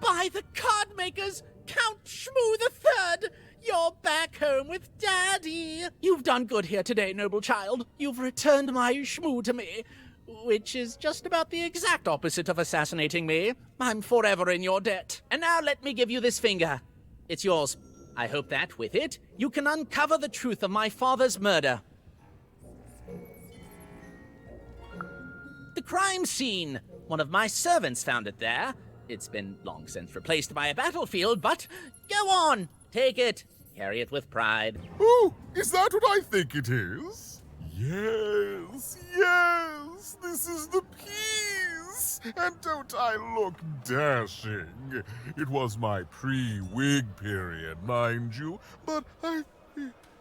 By the card makers, Count Shmoo III! You're back home with Daddy! You've done good here today, noble child. You've returned my Shmoo to me, which is just about the exact opposite of assassinating me. I'm forever in your debt. And now let me give you this finger. It's yours. I hope that, with it, you can uncover the truth of my father's murder. The crime scene. One of my servants found it there. It's been long since replaced by a battlefield, but go on, take it. Carry it with pride. Oh, is that what I think it is? Yes, yes, this is the piece. And don't I look dashing? It was my pre-wig period, mind you, but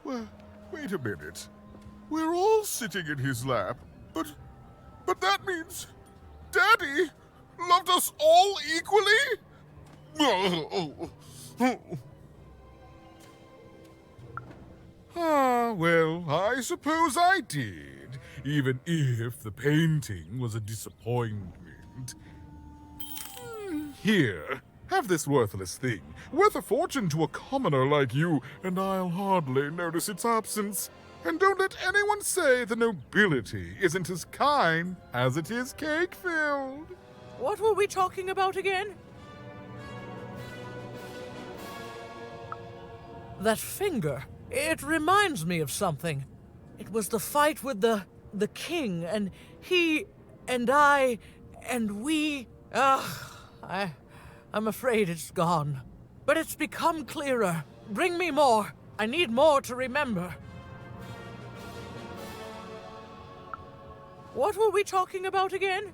well, wait a minute. We're all sitting in his lap, but that means Daddy loved us all equally? Ah, well, I suppose I did, even if the painting was a disappointment. Here, have this worthless thing, worth a fortune to a commoner like you, and I'll hardly notice its absence. And don't let anyone say the nobility isn't as kind as it is cake-filled. What were we talking about again? That finger. It reminds me of something. It was the fight with the king, and he, and I, and we... I'm afraid it's gone. But it's become clearer. Bring me more. I need more to remember. What were we talking about again?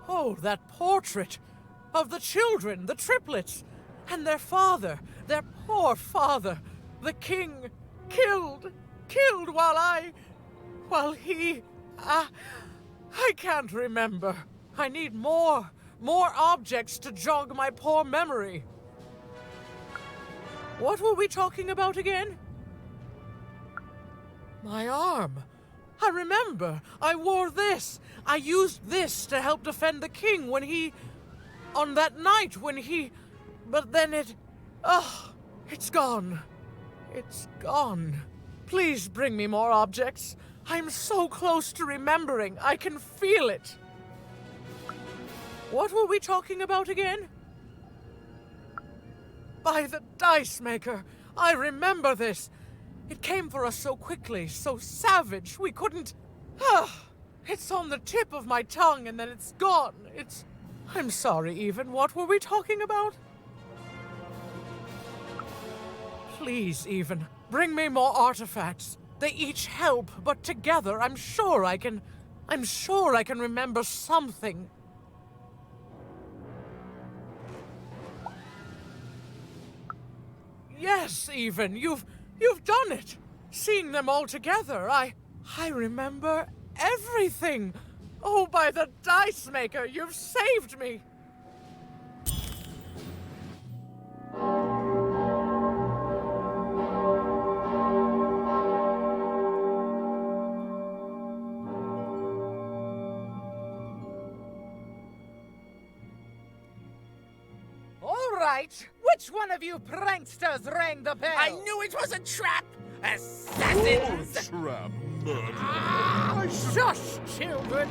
Oh, that portrait of the children, the triplets, and their father, their poor father, the king, killed while he... I can't remember. I need more objects to jog my poor memory. What were we talking about again? My arm. I remember. I wore this. I used this to help defend the king when he... on that night when he... But then it... it's gone. It's gone. Please bring me more objects. I'm so close to remembering. I can feel it. What were we talking about again? By the dice maker. I remember this. It came for us so quickly, so savage, we couldn't... It's on the tip of my tongue and then it's gone. I'm sorry, Even. What were we talking about? Please, Even, bring me more artifacts. They each help, but together I'm sure I can remember something. Yes, Even, you've done it. Seeing them all together, I remember everything. Oh, by the dice maker, you've saved me. All right, which one of you pranksters rang the bell? I knew it was a trap! Assassins! Trap, Shush, children!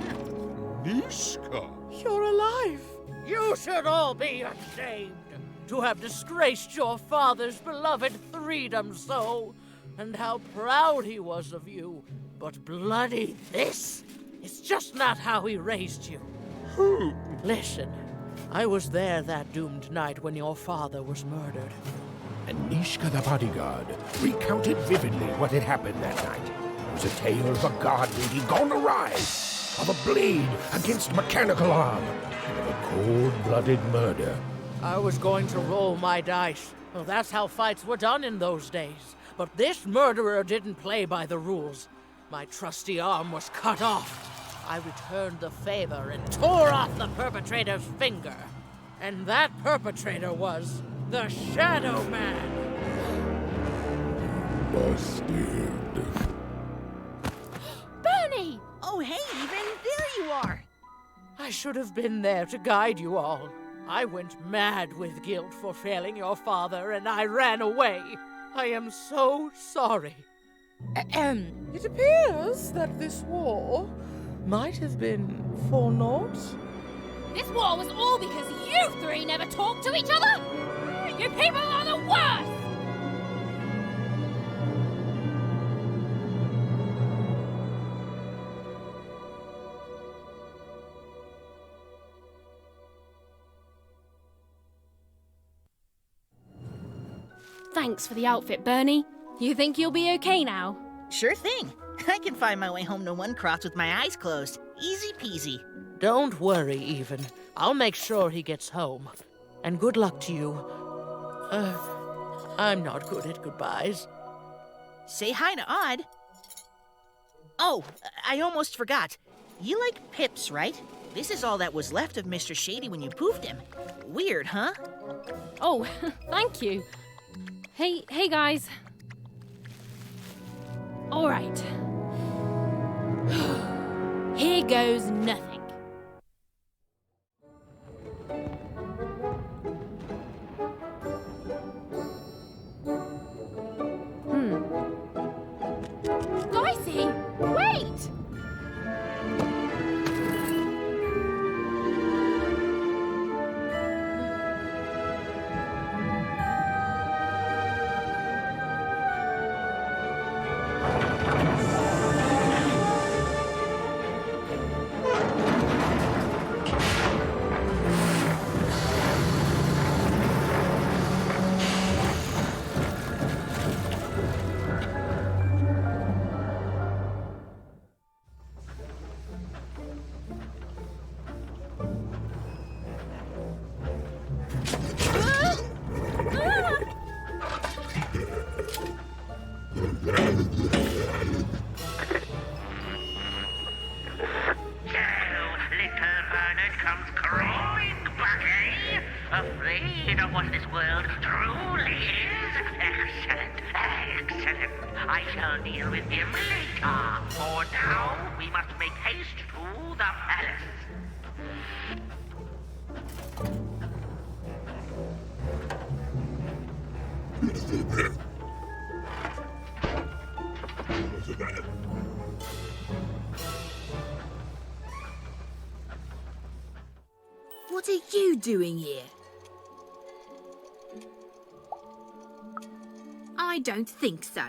Nishka! You're alive! You should all be ashamed to have disgraced your father's beloved freedom so, and how proud he was of you. But bloody this is just not how he raised you. Listen, I was there that doomed night when your father was murdered. And Nishka the bodyguard recounted vividly what had happened that night. It was a tale of a guard duty gone awry, of a blade against mechanical arm, and of a cold-blooded murder. I was going to roll my dice. Well, that's how fights were done in those days. But this murderer didn't play by the rules. My trusty arm was cut off. I returned the favor and tore off the perpetrator's finger. And that perpetrator was the Shadow Man. Busted. Bernie! Oh, hey, Even, there you are. I should have been there to guide you all. I went mad with guilt for failing your father, and I ran away. I am so sorry. It appears that this war might have been for naught. This war was all because you three never talked to each other! You people are the worst! Thanks for the outfit, Bernie. You think you'll be okay now? Sure thing. I can find my way home to One Cross with my eyes closed. Easy peasy. Don't worry, Even. I'll make sure he gets home. And good luck to you. I'm not good at goodbyes. Say hi to Odd. Oh, I almost forgot. You like pips, right? This is all that was left of Mr. Shady when you poofed him. Weird, huh? Oh, thank you. Hey guys. All right. Here goes nothing. Dicey, wait! Afraid of what this world truly is? Excellent, excellent. I shall deal with him later. For now, we must make haste to the palace. What are you doing here? I don't think so.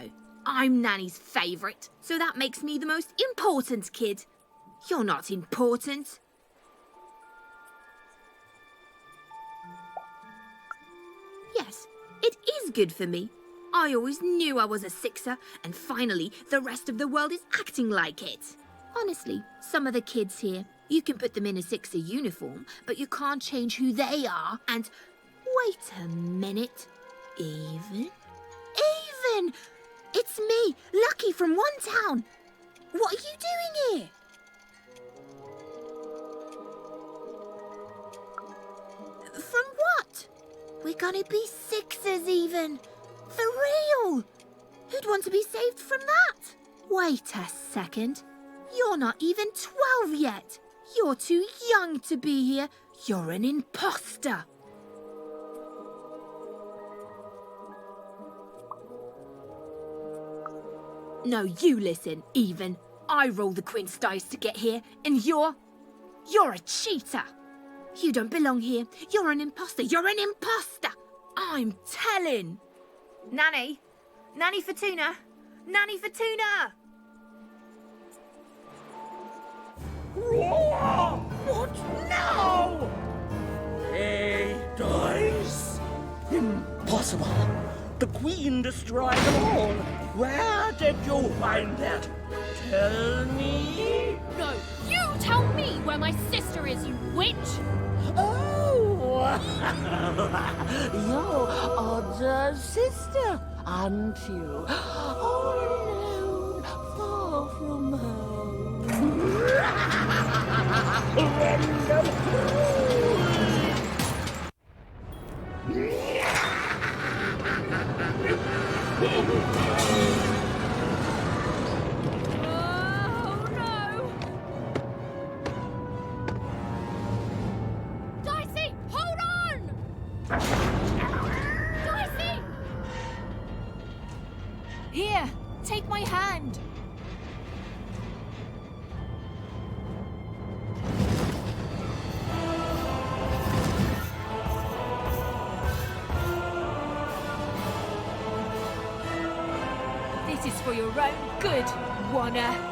I'm Nanny's favourite, so that makes me the most important kid. You're not important. Yes, it is good for me. I always knew I was a sixer, and finally, the rest of the world is acting like it. Honestly, some of the kids here, you can put them in a sixer uniform, but you can't change who they are. And wait a minute. Even? It's me, Lucky from One Town. What are you doing here? From what? We're gonna be sixers even. For real. Who'd want to be saved from that? Wait a second. You're not even 12 yet. You're too young to be here. You're an imposter. No, you listen, Even. I roll the Queen's dice to get here, and you're a cheater. You don't belong here. You're an imposter. You're an imposter. I'm telling. Nanny. Nanny Fortuna. Nanny Fortuna. What now? A dice? Impossible. The Queen destroyed them all. Where did you find that? Tell me. No, you tell me where my sister is, you witch! Oh! You're Odd's sister, aren't you? All alone, far from home. Dicey, hold on! Dicey! Here, take my hand. This is for your own good, Wanna.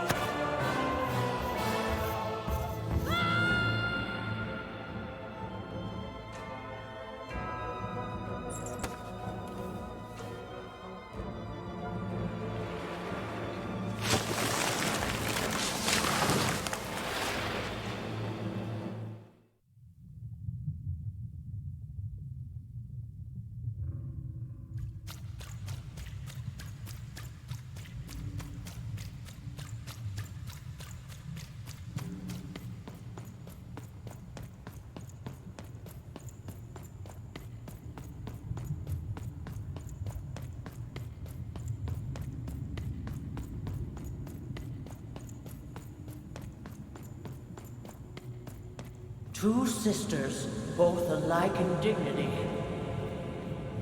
Two sisters, both alike in dignity.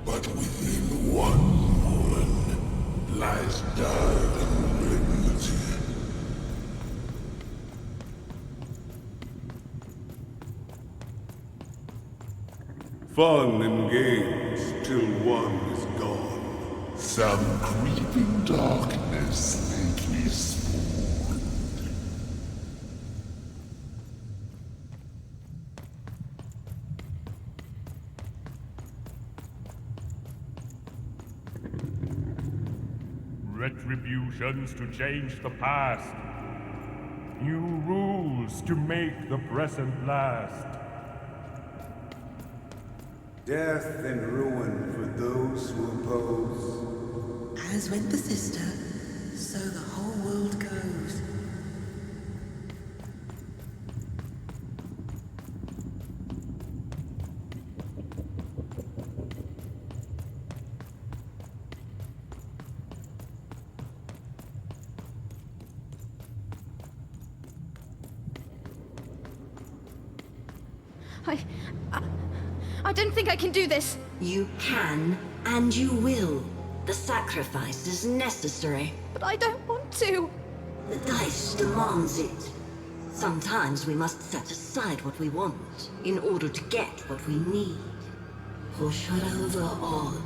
But within one woman lies dark malignity. Fun and games till one is gone. Some creeping darkness lately spawned. Retributions to change the past. New rules to make the present last. Death and ruin for those who oppose. As went the sister, so the whole world goes. I don't think I can do this. You can, and you will. The sacrifice is necessary. But I don't want to. The dice demands it. Sometimes we must set aside what we want in order to get what we need. Push her over, Odd.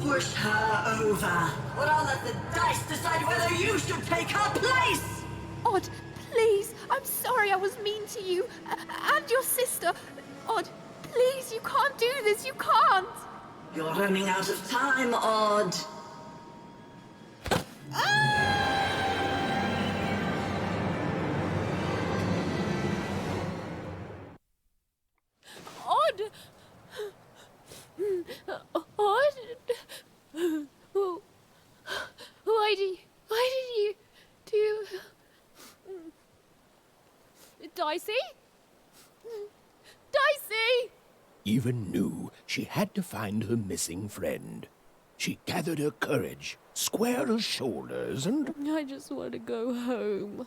Push her over, or I'll let the dice decide whether you should take her place! Odd, please, I'm sorry I was mean to you, and your sister. Odd, please, you can't do this, you can't! You're running out of time, Odd. Odd! Odd? Why did you do... Dicey? Dicey! Eva knew she had to find her missing friend. She gathered her courage, squared her shoulders, and I just want to go home.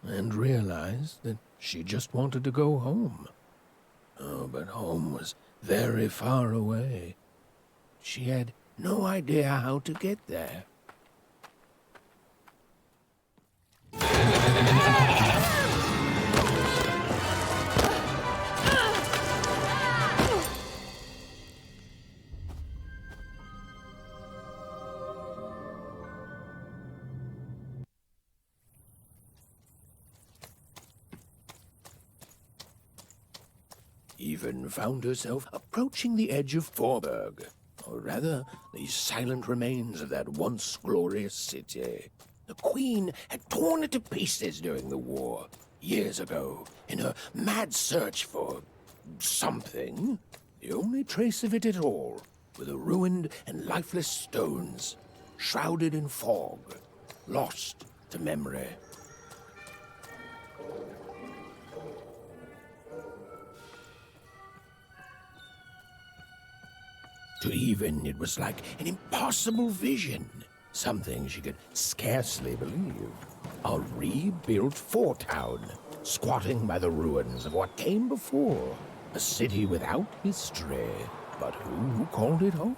and realized that she just wanted to go home. Oh, but home was very far away. She had no idea how to get there. Even found herself approaching the edge of Forberg, or rather, the silent remains of that once glorious city. The Queen had torn it to pieces during the war, years ago, in her mad search for something. The only trace of it at all were the ruined and lifeless stones, shrouded in fog, lost to memory. To Even, it was like an impossible vision, something she could scarcely believe. A rebuilt fort town, squatting by the ruins of what came before. A city without history, but who called it home?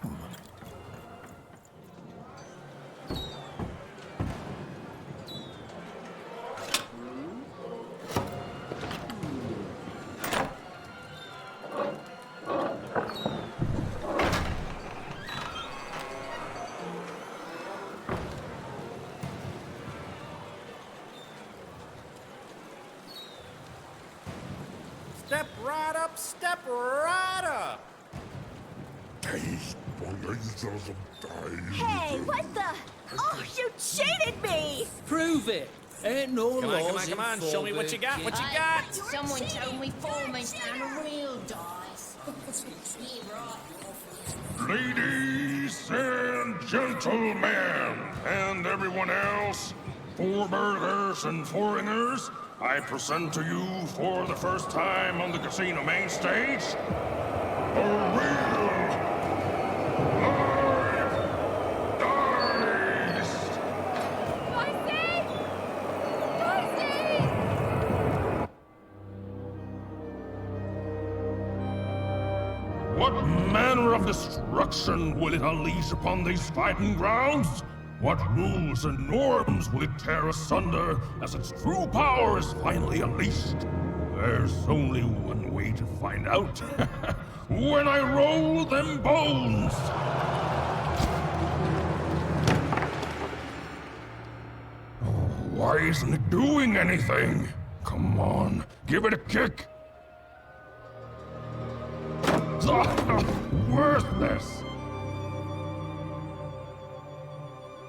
Step right up, step right up. Hey, what the? Oh, you cheated me! Prove it. Ain't no laws. Come on, show me what you got. What you got? Someone told me Foreman's found a real dice. Ladies and gentlemen, and everyone else, foreburgers and foreigners, I present to you for the first time on the casino main stage, a real live dice! What manner of destruction will it unleash upon these fighting grounds? What rules and norms will it tear asunder as its true power is finally unleashed? There's only one way to find out. When I roll them bones! Why isn't it doing anything? Come on, give it a kick! Worthless!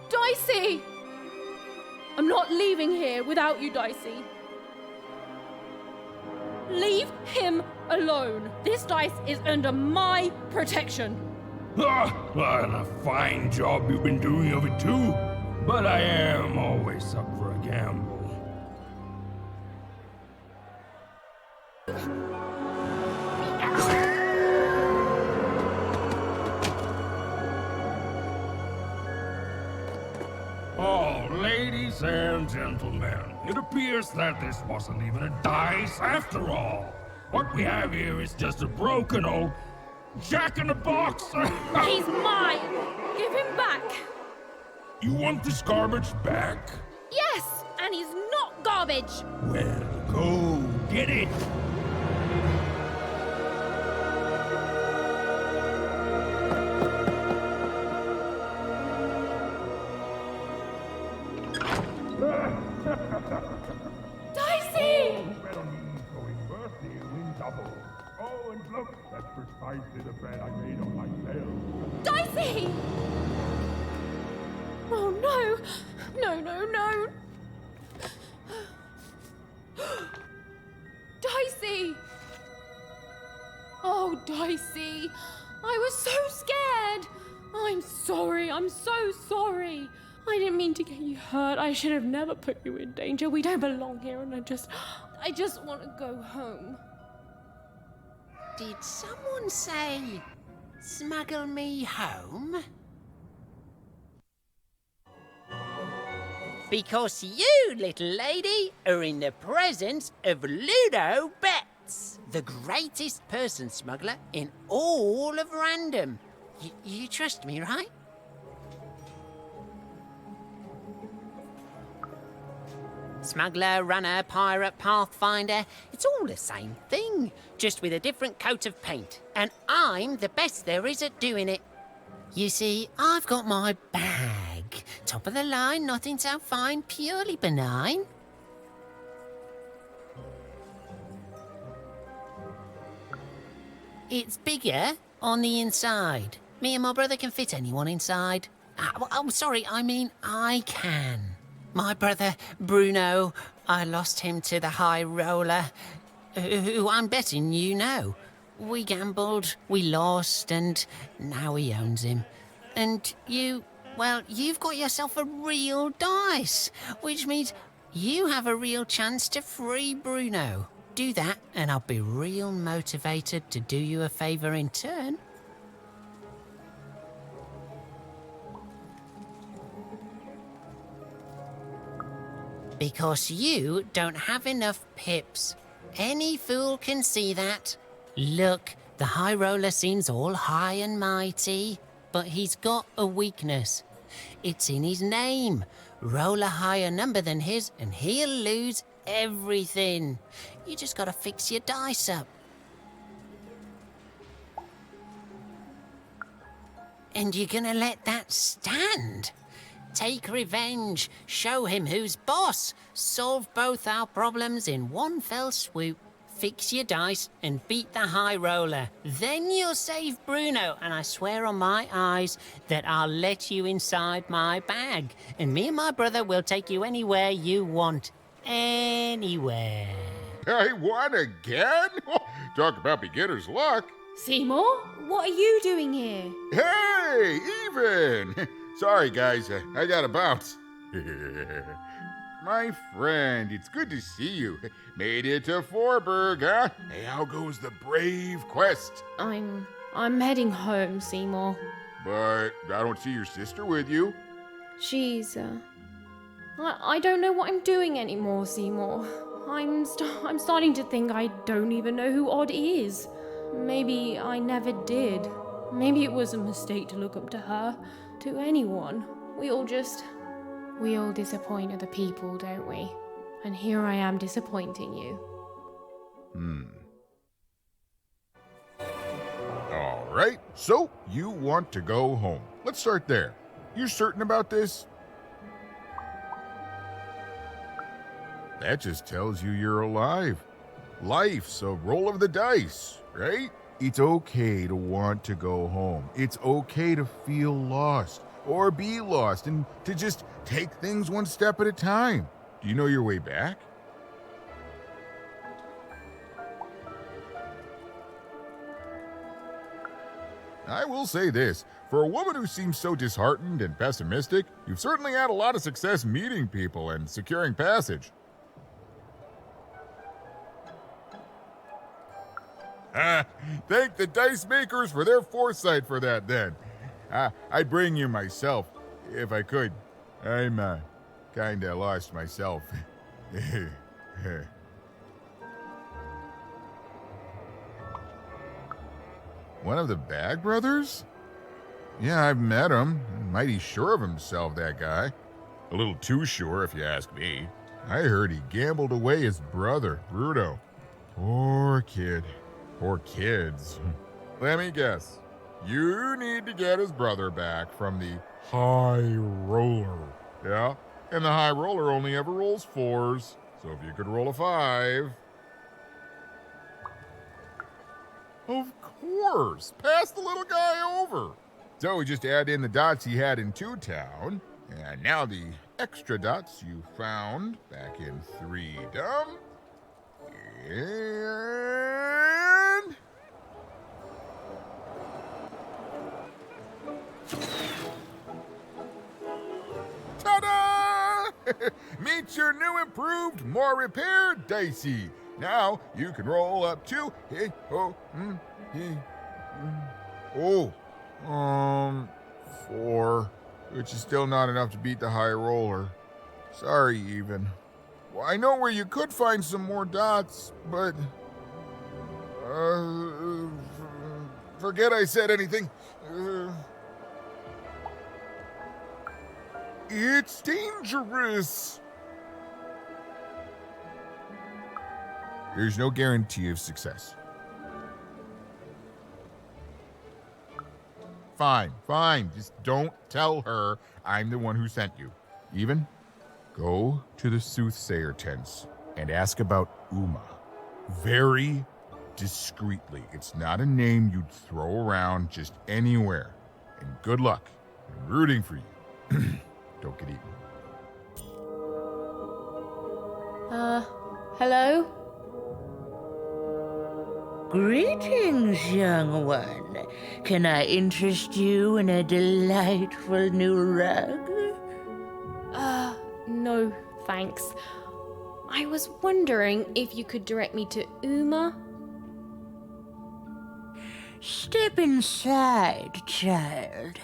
Dicey! I'm not leaving here without you, Dicey. Leave him alone. This dice is under my protection. And a fine job you've been doing of it too. But I am always up for a gamble. Oh, ladies and gentlemen, it appears that this wasn't even a dice after all. What we have here is just a broken old jack-in-the-box. He's mine. Give him back. You want this garbage back? Yes, and he's not garbage. Well, go get it. Dicey! Oh, and look, that's precisely the bed I made on myself. Dicey! Oh no! No, no, no! Dicey! Oh, Dicey! I was so scared! I'm sorry, I'm so sorry! I didn't mean to get you hurt. I should have never put you in danger. We don't belong here, and I just want to go home. Did someone say, smuggle me home? Because you, little lady, are in the presence of Ludo Betts, the greatest person smuggler in all of Random. You trust me, right? Smuggler, runner, pirate, pathfinder, it's all the same thing, just with a different coat of paint. And I'm the best there is at doing it. You see, I've got my bag. Top of the line, nothing so fine, purely benign. It's bigger on the inside. Me and my brother can fit anyone inside. Oh, sorry, I mean I can. My brother, Bruno, I lost him to the High Roller, who I'm betting you know. We gambled, we lost, and now he owns him. And you, well, you've got yourself a real dice, which means you have a real chance to free Bruno. Do that, and I'll be real motivated to do you a favour in turn. Because you don't have enough pips. Any fool can see that. Look, the High Roller seems all high and mighty, but he's got a weakness. It's in his name. Roll a higher number than his and he'll lose everything. You just gotta fix your dice up. And you're gonna let that stand? Take revenge, show him who's boss, solve both our problems in one fell swoop, fix your dice and beat the High Roller. Then you'll save Bruno, and I swear on my eyes that I'll let you inside my bag, and me and my brother will take you anywhere you want. Anywhere. I won again? Talk about beginner's luck. Seymour, what are you doing here? Hey, Even! Sorry, guys, I gotta bounce. My friend, it's good to see you. Made it to Forberg, huh? Hey, how goes the brave quest? I'm heading home, Seymour. But I don't see your sister with you. She's, I don't know what I'm doing anymore, Seymour. I'm starting to think I don't even know who Odd is. Maybe I never did. Maybe it was a mistake to look up to her, to anyone. We all disappoint other people, don't we? And here I am disappointing you. All right, so you want to go home. Let's start there. You certain about this? That just tells you you're alive. Life's a roll of the dice, right? It's okay to want to go home. It's okay to feel lost or be lost and to just take things one step at a time. Do you know your way back? I will say this, for a woman who seems so disheartened and pessimistic, you've certainly had a lot of success meeting people and securing passage. Thank the dice makers for their foresight for that, then. I'd bring you myself, if I could. I'm, kinda lost myself. One of the Bag Brothers? Yeah, I've met him. Mighty sure of himself, that guy. A little too sure, if you ask me. I heard he gambled away his brother, Bruto. Poor kid. Poor kids. Let me guess. You need to get his brother back from the high roller. Yeah? And the high roller only ever rolls 4s. So if you could roll a 5. Of course! Pass the little guy over! So we just add in the dots he had in 2-town, and now the extra dots you found back in 3-dom. And... ta-da! Meet your new improved, more repaired Dicey. Now you can roll up to 4, which is still not enough to beat the high roller. Sorry, even. Well, I know where you could find some more dots, but forget I said anything. It's dangerous. There's no guarantee of success. Fine. Just don't tell her I'm the one who sent you. Even, go to the soothsayer tents and ask about Uma. Very discreetly. It's not a name you'd throw around just anywhere. And good luck. I'm rooting for you. Don't get eaten. Hello? Greetings, young one. Can I interest you in a delightful new rug? No, thanks. I was wondering if you could direct me to Uma? Step inside, child.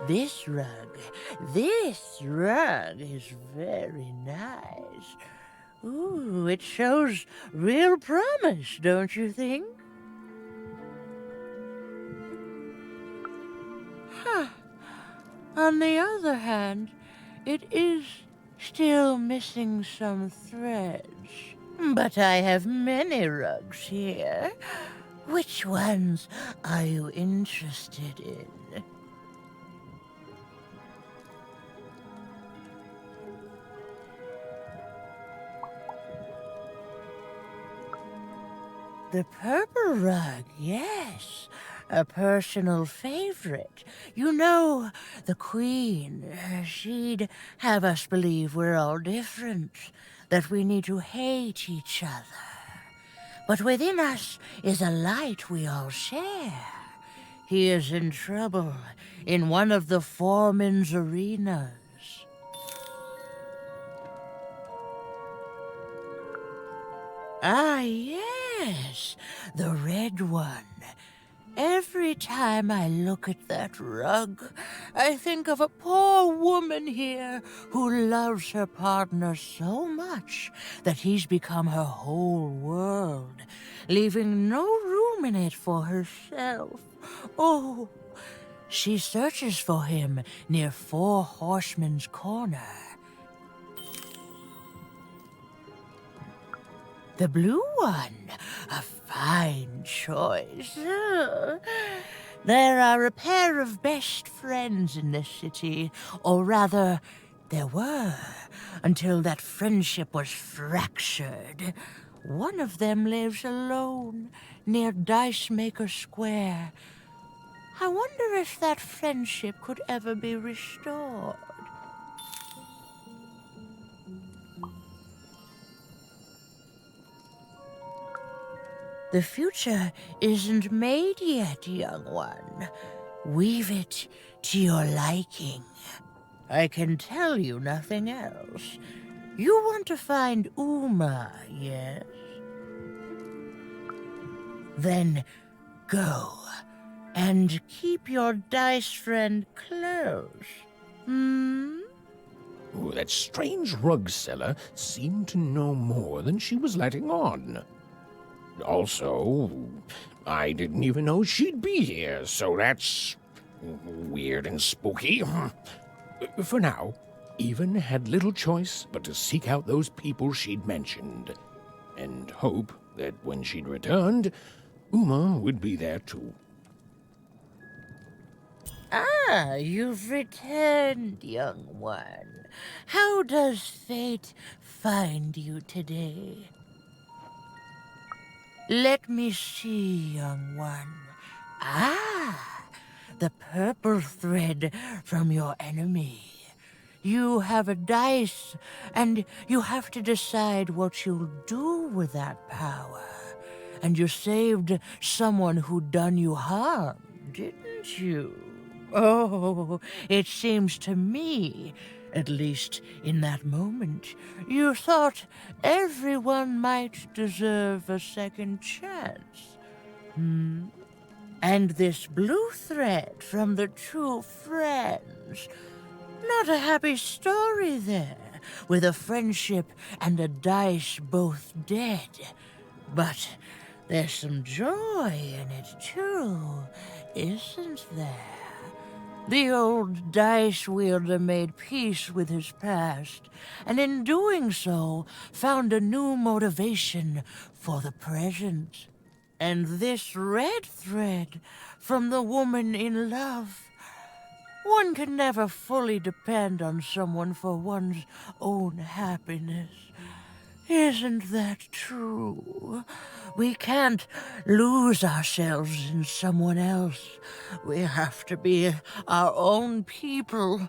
This rug is very nice. Ooh, it shows real promise, don't you think? Huh. On the other hand, it is still missing some threads. But I have many rugs here. Which ones are you interested in? The purple rug, yes. A personal favorite. You know, the Queen, she'd have us believe we're all different, that we need to hate each other. But within us is a light we all share. He is in trouble in one of the foreman's arenas. Ah, yes, the red one. Every time I look at that rug, I think of a poor woman here who loves her partner so much that he's become her whole world, leaving no room in it for herself. Oh, she searches for him near Four Horsemen's Corner. The blue one, a fine choice. There are a pair of best friends in this city, or rather, there were, until that friendship was fractured. One of them lives alone near Dice Maker Square. I wonder if that friendship could ever be restored. The future isn't made yet, young one. Weave it to your liking. I can tell you nothing else. You want to find Uma, yes? Then go and keep your dice friend close. Oh, that strange rug seller seemed to know more than she was letting on. Also, I didn't even know she'd be here, so that's weird and spooky. For now, Even had little choice but to seek out those people she'd mentioned, and hope that when she'd returned, Uma would be there too. Ah, you've returned, young one. How does fate find you today? Let me see, young one. Ah, the purple thread from your enemy. You have a dice, and you have to decide what you'll do with that power. And you saved someone who'd done you harm, didn't you? Oh, it seems to me, at least in that moment, you thought everyone might deserve a second chance. And this blue thread from the two friends. Not a happy story there, with a friendship and a dice both dead. But there's some joy in it, too, isn't there? The old dice wielder made peace with his past, and in doing so, found a new motivation for the present. And this red thread from the woman in love. One can never fully depend on someone for one's own happiness. Isn't that true? We can't lose ourselves in someone else. We have to be our own people,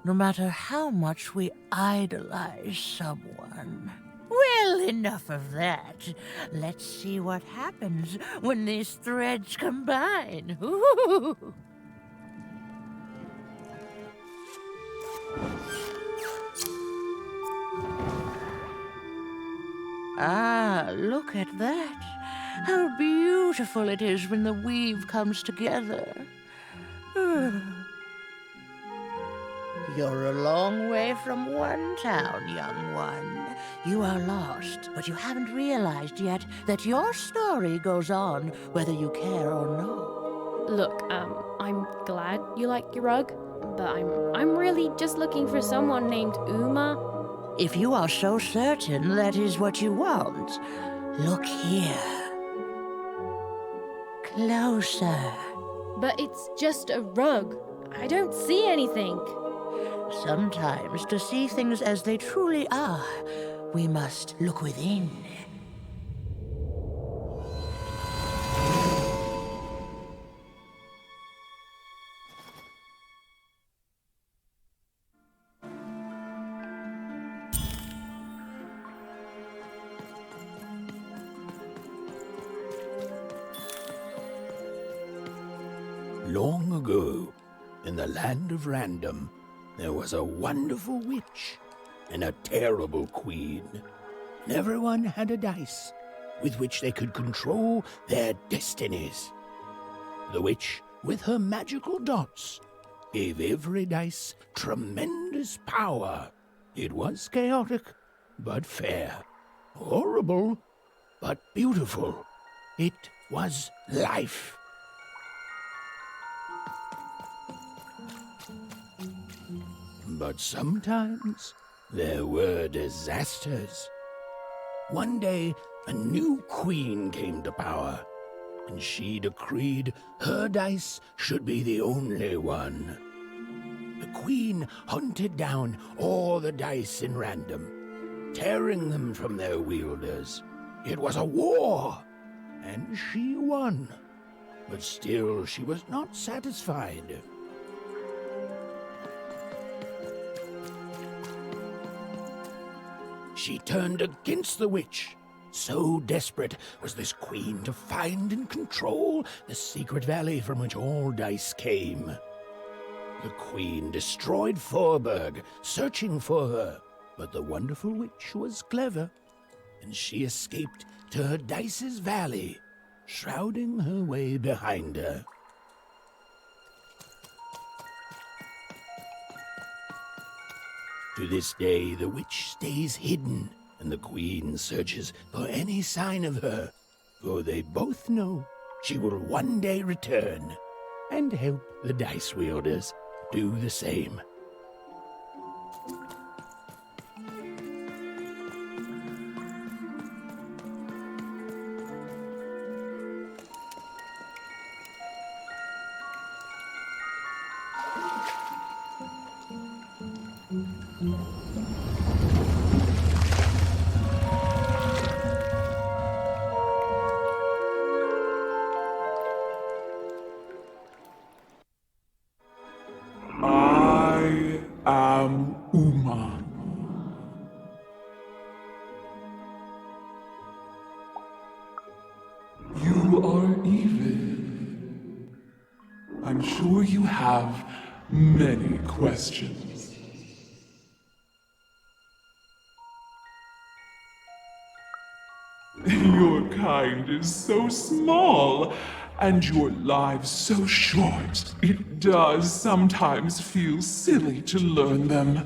no matter how much we idolize someone. Well, enough of that. Let's see what happens when these threads combine. Ooh. Ah, look at that. How beautiful it is when the weave comes together. You're a long way from one town, young one. You are lost, but you haven't realized yet that your story goes on whether you care or not. Look, I'm glad you like your rug, but I'm really just looking for someone named Uma. If you are so certain that is what you want, look here. Closer. But it's just a rug. I don't see anything. Sometimes, to see things as they truly are, we must look within. Long ago, in the land of Random, there was a wonderful witch and a terrible queen. And everyone had a dice with which they could control their destinies. The witch, with her magical dots, gave every dice tremendous power. It was chaotic, but fair. Horrible, but beautiful. It was life. But sometimes there were disasters. One day, a new queen came to power, and she decreed her dice should be the only one. The queen hunted down all the dice in Random, tearing them from their wielders. It was a war, and she won. But still, she was not satisfied. She turned against the witch. So desperate was this queen to find and control the secret valley from which all dice came. The queen destroyed Forberg, searching for her, but the wonderful witch was clever, and she escaped to her dice's valley, shrouding her way behind her. To this day, the witch stays hidden, and the queen searches for any sign of her, for they both know she will one day return and help the dice wielders do the same. I am Uma. You are even. I'm sure you have many questions. Your kind is so small, and your lives so short. It does sometimes feel silly to learn them.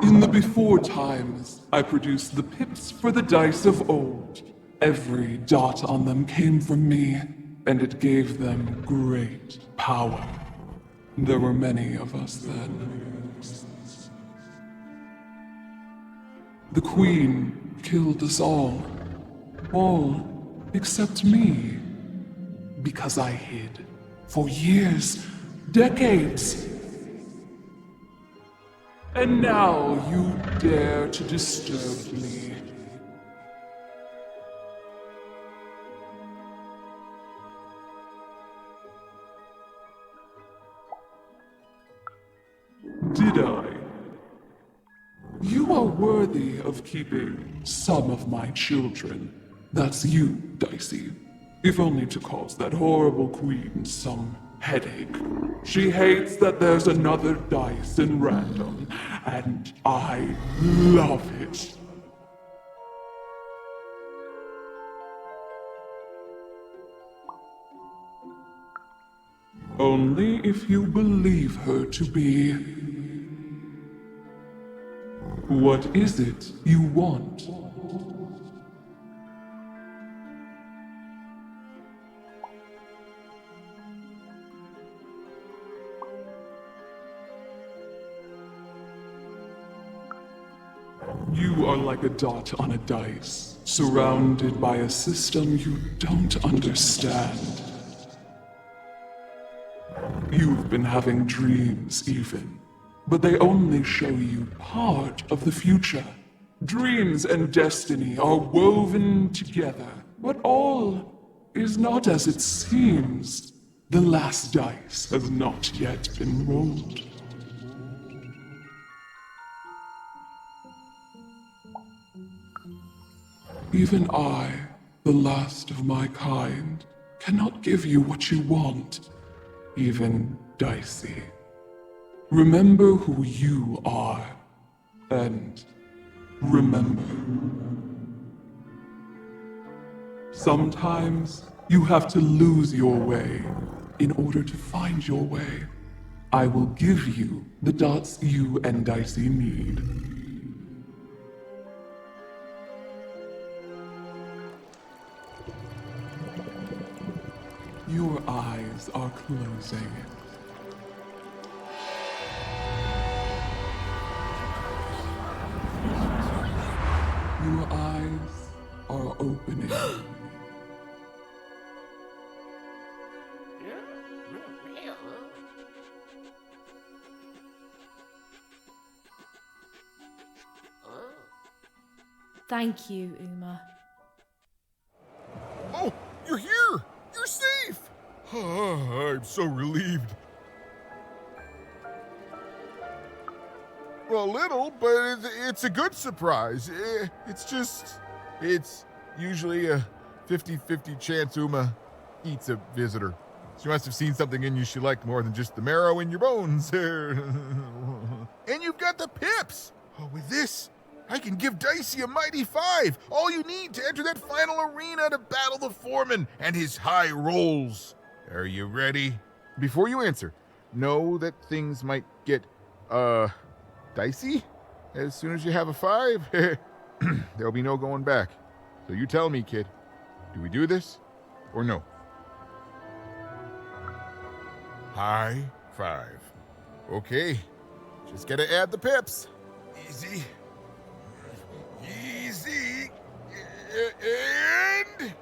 In the before times, I produced the pips for the dice of old. Every dot on them came from me, and it gave them great power. There were many of us then. The Queen killed us all except me, because I hid for years, decades. And now you dare to disturb me. Did I? You are worthy of keeping some of my children. That's you, Dicey. If only to cause that horrible queen some headache. She hates that there's another dice in random, and I love it. Only if you believe her to be. What is it you want? You are like a dot on a dice, surrounded by a system you don't understand. You've been having dreams, even, but they only show you part of the future. Dreams and destiny are woven together, but all is not as it seems. The last dice has not yet been rolled. Even I, the last of my kind, cannot give you what you want, even Dicey. Remember who you are, and remember. Sometimes you have to lose your way in order to find your way. I will give you the dots you and Dicey need. Your eyes are closing. Your eyes are opening. Thank you, Uma. Oh, you're here! You're safe! I'm so relieved. Well, a little, but it's a good surprise. It's usually a 50-50 chance Uma eats a visitor. She must have seen something in you she liked more than just the marrow in your bones. And you've got the pips! Oh, with this, I can give Dicey a mighty 5. All you need to enter that final arena to battle the foreman and his high rolls. Are you ready? Before you answer, know that things might get, dicey as soon as you have a 5. There'll be no going back. So you tell me, kid. Do we do this or no? High 5. Okay. Just gotta add the pips. Easy. Easy. And...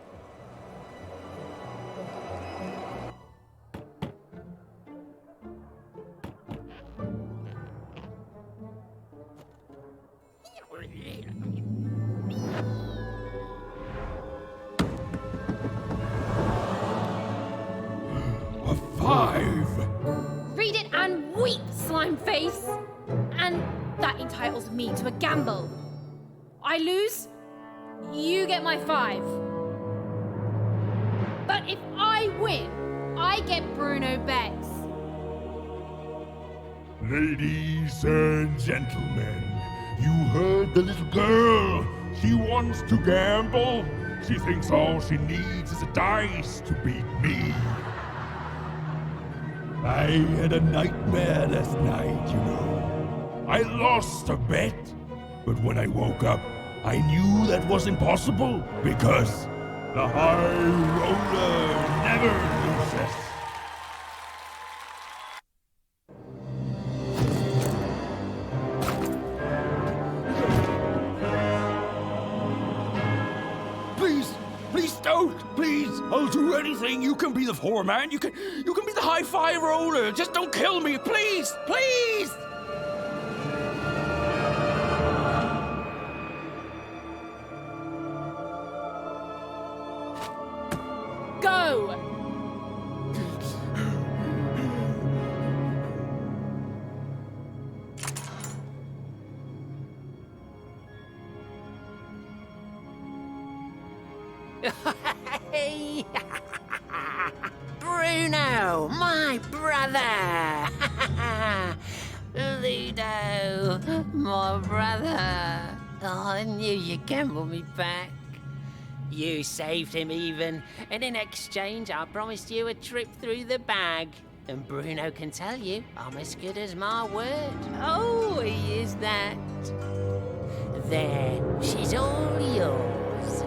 5. Read it and weep, slime face. And that entitles me to a gamble. I lose, you get my 5. But if I win, I get Bruno Bex. Ladies and gentlemen, you heard the little girl. She wants to gamble. She thinks all she needs is a dice to beat me. I had a nightmare last night, you know. I lost a bet, but when I woke up, I knew that was impossible because the high roller never loses. Please don't! Please! I'll do anything. You can be the foreman. You can be the high-five roller. Just don't kill me, please! Please! Go! Hey! Bruno, my brother! Ludo, my brother. Oh, I knew you'd gamble me back. You saved him even, and in exchange I promised you a trip through the bag. And Bruno can tell you I'm as good as my word. Oh, he is that. There, she's all yours.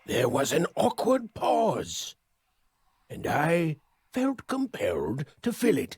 There was an awkward pause, and I felt compelled to fill it.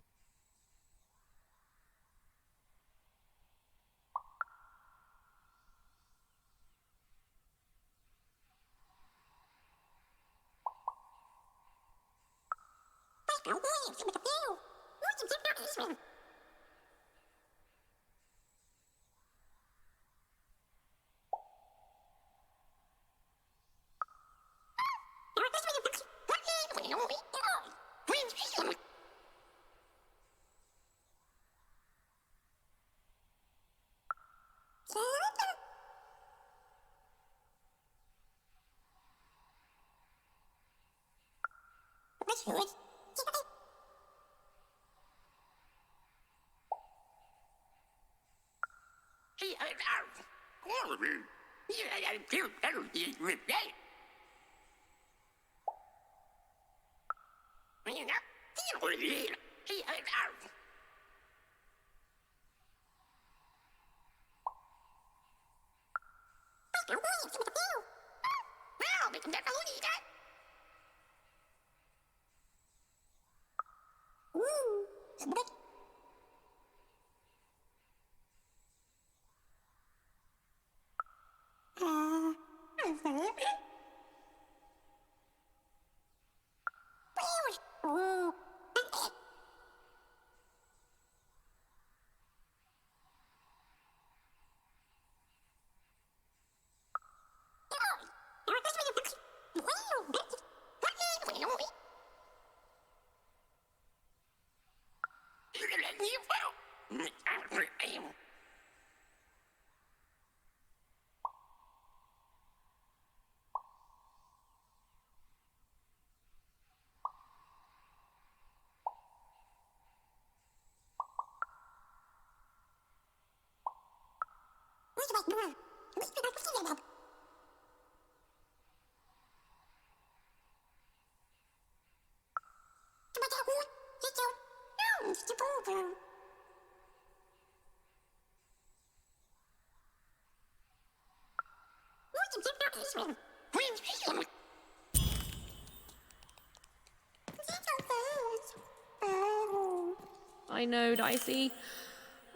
I know, Dicey.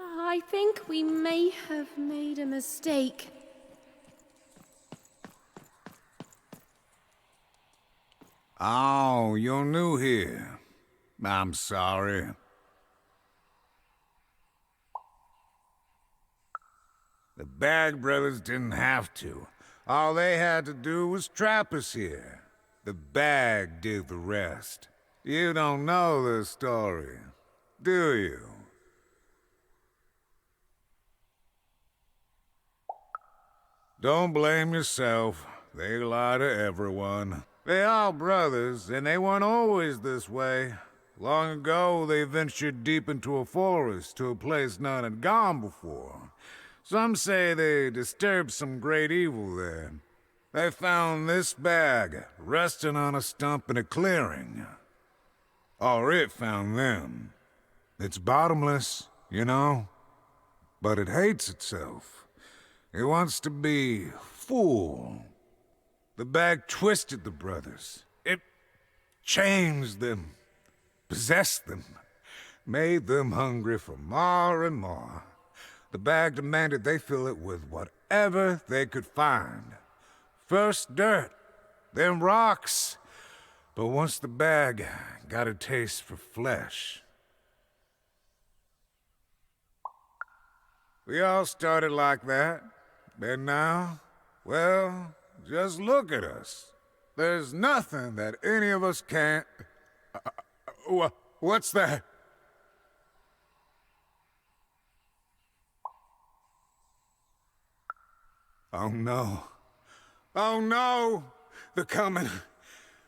I think we may have made a mistake. Oh, you're new here. I'm sorry. The Bag Brothers didn't have to. All they had to do was trap us here. The Bag did the rest. You don't know the story, do you? Don't blame yourself. They lie to everyone. They are brothers, and they weren't always this way. Long ago, they ventured deep into a forest to a place none had gone before. Some say they disturbed some great evil there. They found this bag resting on a stump in a clearing. Or it found them. It's bottomless, you know, but it hates itself. It wants to be full. The bag twisted the brothers. It changed them, possessed them, made them hungry for more and more. The bag demanded they fill it with whatever they could find. First dirt, then rocks. But once the bag got a taste for flesh, we all started like that. And now, well, just look at us. There's nothing that any of us can't... what's that? Oh no. Oh no! They're coming!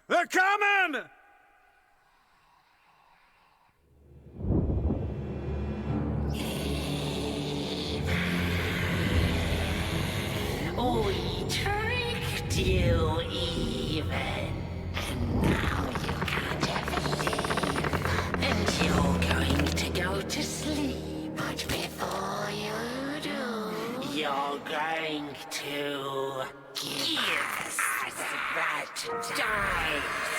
They're coming! We tricked you even, and now you can't have leave, and you're going to go to sleep. But before you do, you're going to give us that dice.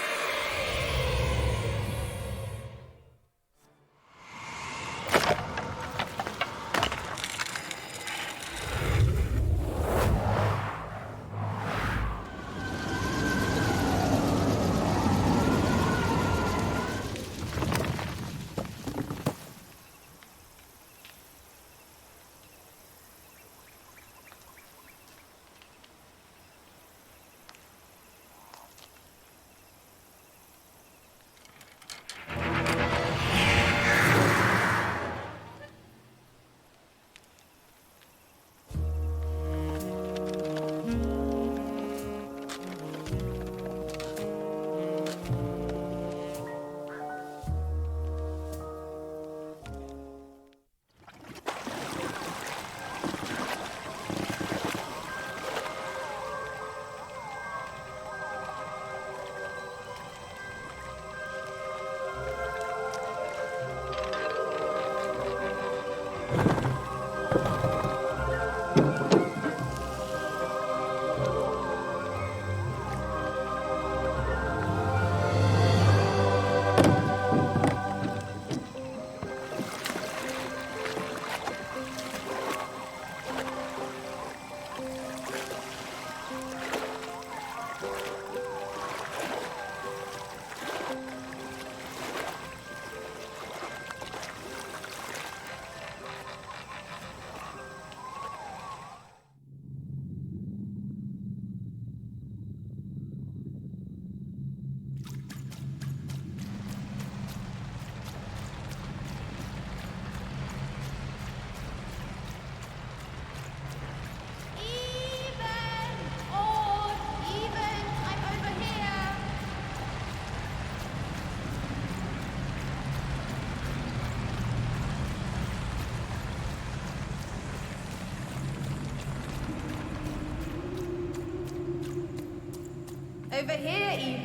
Over here,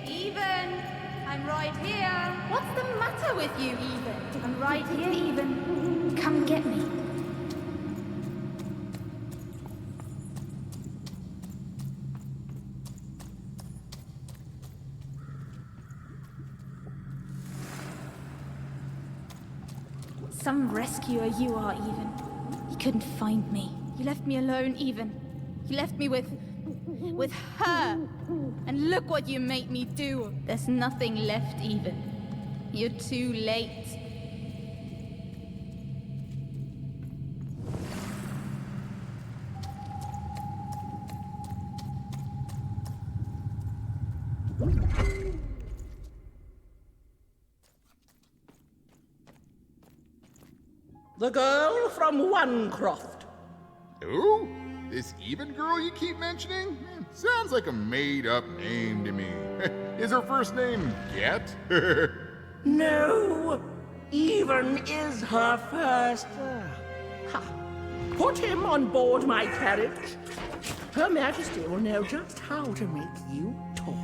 Even, I'm right here. What's the matter with you, Even? I'm right here, Even. Come and get me. Some rescuer you are, Even. You couldn't find me. You left me alone, Even. You left me with her. And look what you made me do. There's nothing left, Even. You're too late. The girl from Onecroft. Who? This Even girl you keep mentioning? Sounds like a made-up name to me. Is her first name Get? No, Even is her first. Put him on board my carriage. Her Majesty will know just how to make you talk.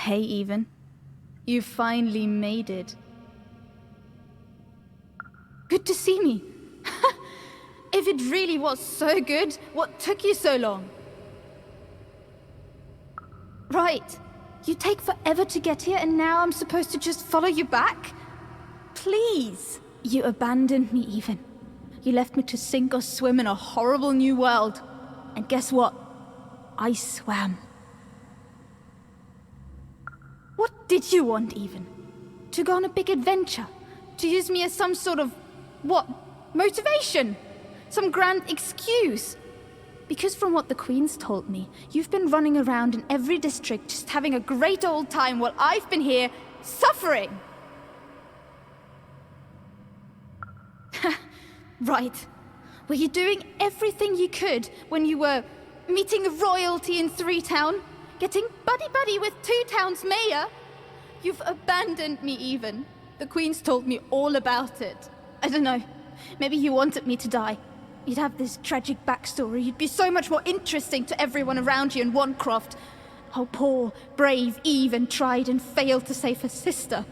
Hey, Even. You finally made it. Good to see me. If it really was so good, what took you so long? Right. You take forever to get here, and now I'm supposed to just follow you back? Please. You abandoned me, Even. You left me to sink or swim in a horrible new world. And guess what? I swam. What did you want, Even? To go on a big adventure? To use me as some sort of, what, motivation? Some grand excuse? Because from what the Queen's told me, you've been running around in every district just having a great old time while I've been here suffering. Right. Were you doing everything you could when you were meeting royalty in 3-Town? Getting buddy-buddy with 2-Town's mayor? You've abandoned me, Even. The Queen's told me all about it. I don't know. Maybe you wanted me to die. You'd have this tragic backstory. You'd be so much more interesting to everyone around you in Onecroft. How poor, brave Even tried and failed to save her sister.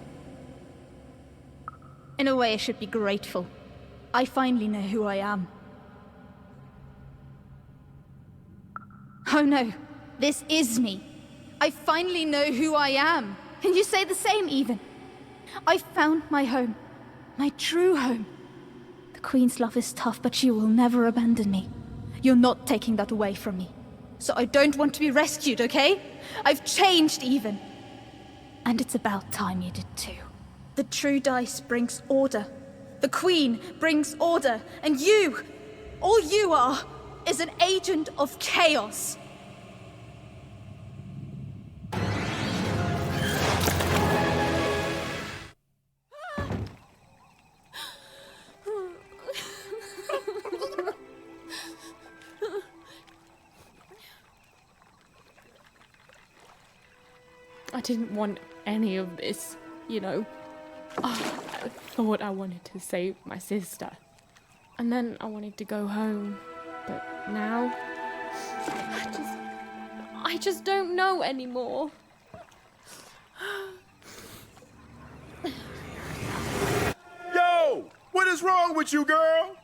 In a way, I should be grateful. I finally know who I am. Oh no. This is me. I finally know who I am. And you say the same, Even. I found my home. My true home. The Queen's love is tough, but she will never abandon me. You're not taking that away from me. So I don't want to be rescued, okay? I've changed, Even. And it's about time you did too. The true dice brings order. The Queen brings order. And you, all you are, is an agent of chaos. I didn't want any of this, you know. I thought I wanted to save my sister. And then I wanted to go home. But now, I just don't know anymore. Yo! What is wrong with you, girl?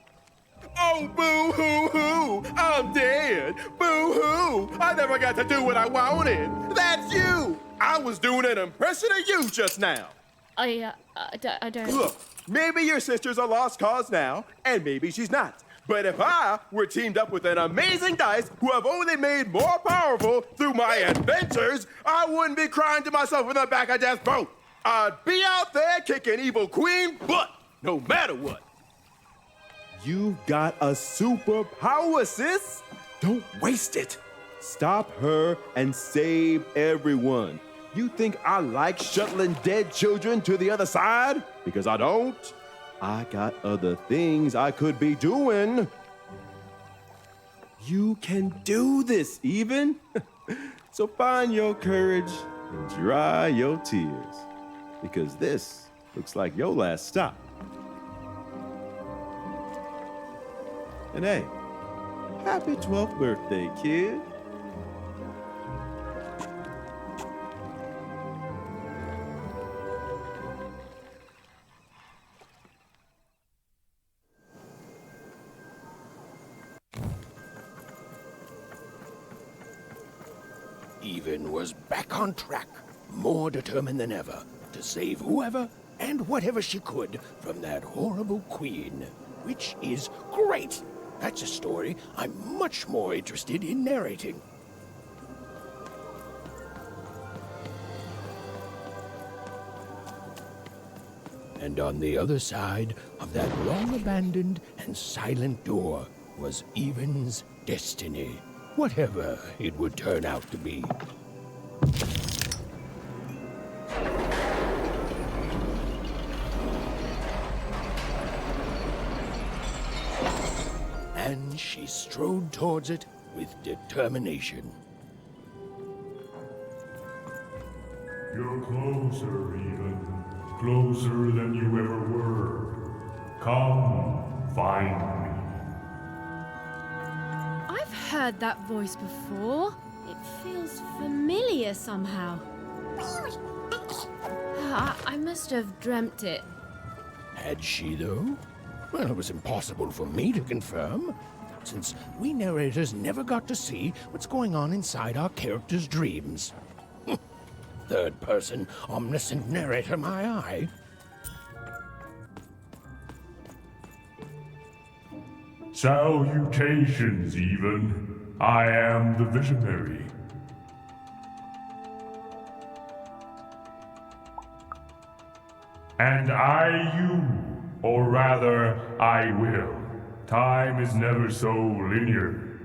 Oh, boo-hoo-hoo! I'm dead! Boo-hoo! I never got to do what I wanted! That's you! I was doing an impression of you just now! I don't... Look, maybe your sister's a lost cause now, and maybe she's not. But if I were teamed up with an amazing dice who have only made more powerful through my adventures, I wouldn't be crying to myself in the back of death boat. I'd be out there kicking evil queen butt, no matter what. You've got a superpower, sis. Don't waste it. Stop her and save everyone. You think I like shuttling dead children to the other side? Because I don't. I got other things I could be doing. You can do this, even. So find your courage and dry your tears. Because this looks like your last stop. And hey, happy 12th birthday, kid. Even was back on track, more determined than ever to save whoever and whatever she could from that horrible queen, which is great. That's a story I'm much more interested in narrating. And on the other side of that long-abandoned and silent door was Even's destiny, whatever it would turn out to be. And she strode towards it with determination. You're closer, even. Closer than you ever were. Come, find me. I've heard that voice before. It feels familiar somehow. I must have dreamt it. Had she, though? Well, it was impossible for me to confirm, since we narrators never got to see what's going on inside our characters' dreams. Third-person, omniscient narrator, my eye. Salutations, even. I am the visionary. And I you, or rather, I will. Time is never so linear.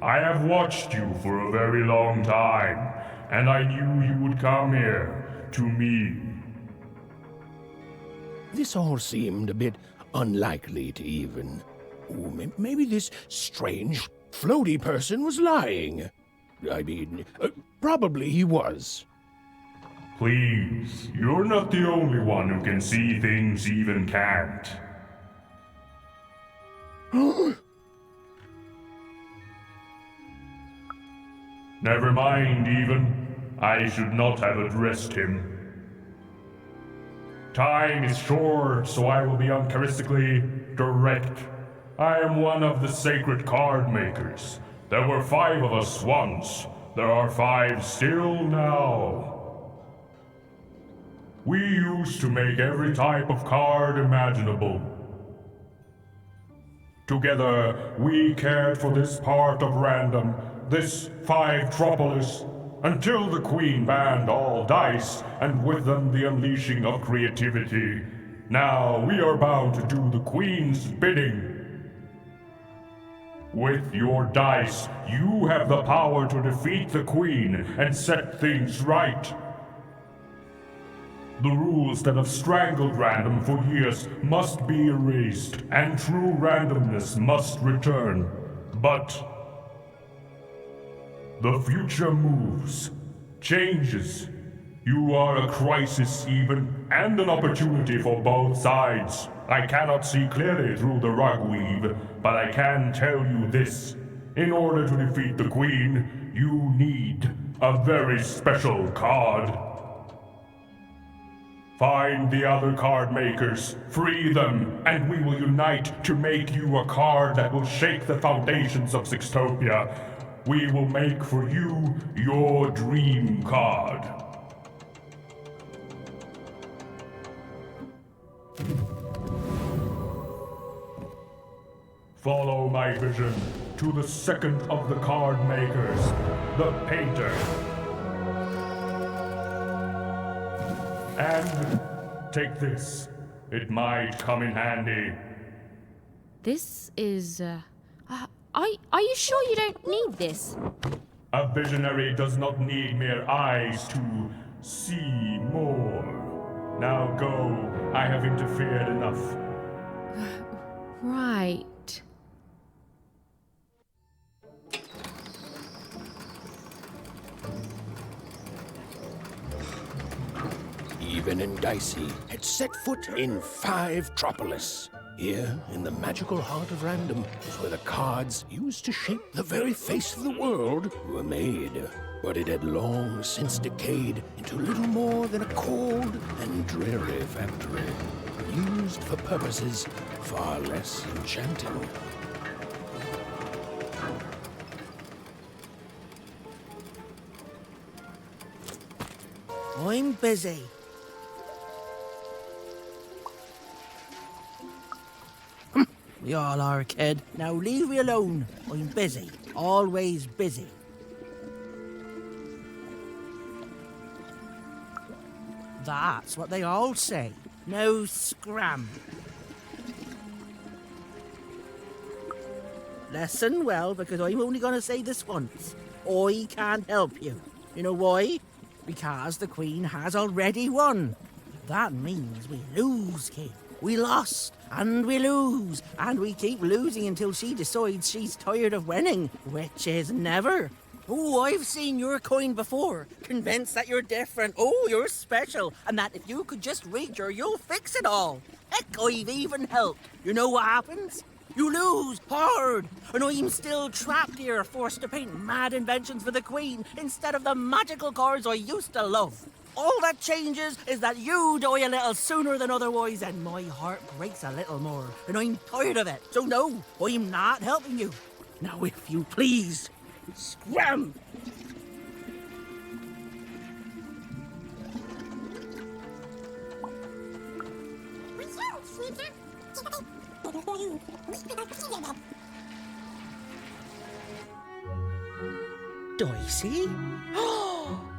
I have watched you for a very long time, and I knew you would come here, to me. This all seemed a bit unlikely to Even. Ooh, maybe this strange, floaty person was lying. I mean, probably he was. Please, you're not the only one who can see things Even can't. Never mind, Even. I should not have addressed him. Time is short, so I will be uncharacteristically direct. I am one of the sacred card makers. There were 5 of us once. There are 5 still now. We used to make every type of card imaginable. Together, we cared for this part of random, this 5-tropolis, until the Queen banned all dice, and with them the unleashing of creativity. Now we are bound to do the Queen's bidding. With your dice, you have the power to defeat the Queen and set things right. The rules that have strangled random for years must be erased, and true randomness must return. But the future moves, changes, You are a crisis even, and an opportunity for both sides. I cannot see clearly through the rug weave, but I can tell you this. In order to defeat the Queen, you need a very special card. Find the other card makers, free them, and we will unite to make you a card that will shake the foundations of Sixtopia. We will make for you your dream card. Follow my vision to the second of the card makers, the painter. And take this. It might come in handy. This is, are you sure you don't need this? A visionary does not need mere eyes to see more. Now go. I have interfered enough. Right. Even and Dicey had set foot in Five-Tropolis. Here, in the magical heart of random, was where the cards used to shape the very face of the world were made. But it had long since decayed into little more than a cold and dreary factory, used for purposes far less enchanting. I'm busy. We all are, kid. Now leave me alone. I'm busy. Always busy. That's what they all say. No scram. Listen well, because I'm only going to say this once. I can't help you. You know why? Because the Queen has already won. That means we lose, kid. We lost, and we lose, and we keep losing until she decides she's tired of winning, which is never. Oh, I've seen your kind before, convinced that you're different, oh, you're special, and that if you could just reach her, you'll fix it all. Heck, I've even helped. You know what happens? You lose hard, and I'm still trapped here, forced to paint mad inventions for the Queen instead of the magical cards I used to love. All that changes is that you die a little sooner than otherwise, and my heart breaks a little more, and I'm tired of it. So no, I'm not helping you. Now, if you please, scram! Dicey?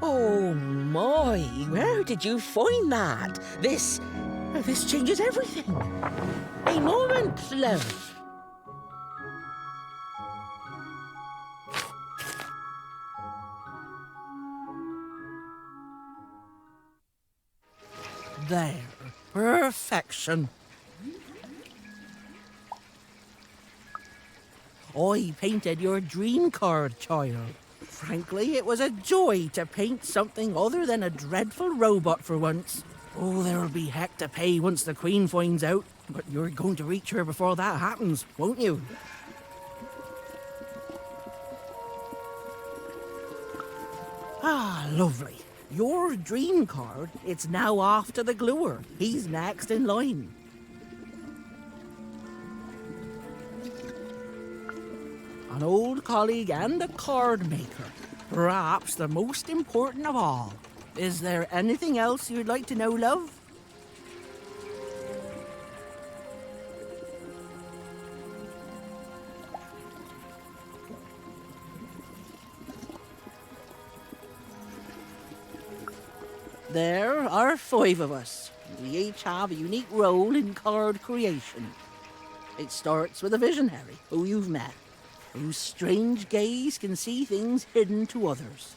Oh my, where did you find that? This changes everything. A moment, love. There, perfection. I painted your dream card, child. Frankly, it was a joy to paint something other than a dreadful robot for once. Oh, there'll be heck to pay once the Queen finds out, but you're going to reach her before that happens, won't you? Ah, lovely. Your dream card, it's now off to the gluer. He's next in line. An old colleague and a card maker. Perhaps the most important of all. Is there anything else you'd like to know, love? There are 5 of us. We each have a unique role in card creation. It starts with a visionary who you've met, whose strange gaze can see things hidden to others.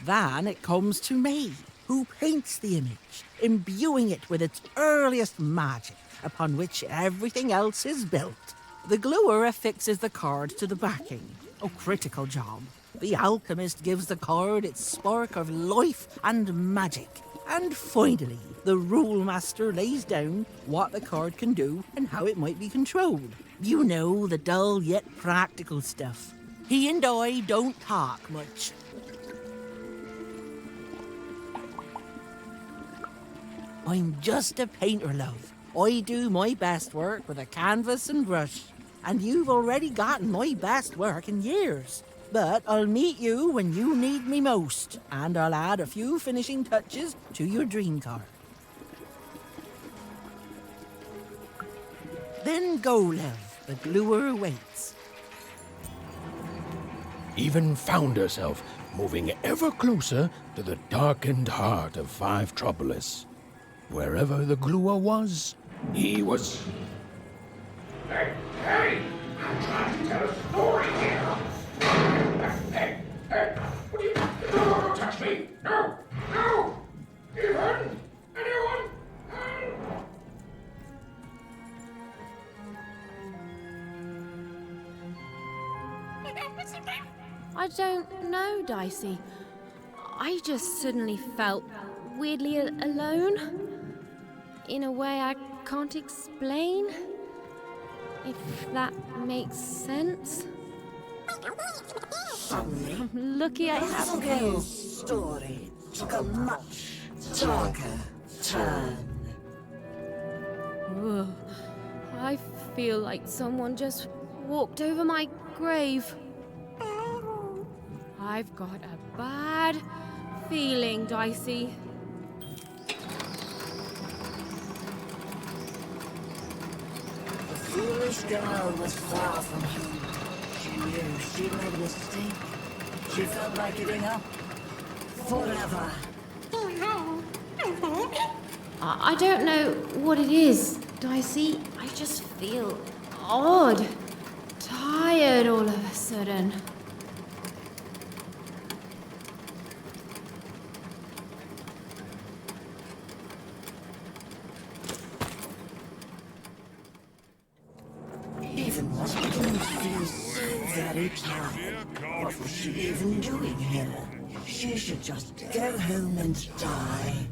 Then it comes to me, who paints the image, imbuing it with its earliest magic, upon which everything else is built. The gluer affixes the card to the backing. A critical job. The alchemist gives the card its spark of life and magic. And finally, the rule master lays down what the card can do and how it might be controlled. You know, the dull yet practical stuff. He and I don't talk much. I'm just a painter, love. I do my best work with a canvas and brush. And you've already gotten my best work in years. But I'll meet you when you need me most, and I'll add a few finishing touches to your dream card. Then go, love. The gluer waits. Even found herself moving ever closer to the darkened heart of Five Troublous. Wherever the gluer was, he was... Hey! I'm trying to tell a story here! Hey! What are you... No, don't touch me! No! Even? Anyone? I don't know, Dicey. I just suddenly felt weirdly alone. In a way I can't explain. If that makes sense. Suddenly, I'm lucky I have girl's story took a much darker turn. Ugh. I feel like someone just walked over my grave. I've got a bad feeling, Dicey. The foolish girl was far from home. She knew she'd made a mistake. She felt like giving up forever. I don't know what it is, Dicey. I just feel odd. Tired all of a sudden. Even was beginning to feel so very tired. What was she even doing here? She should just go home and die.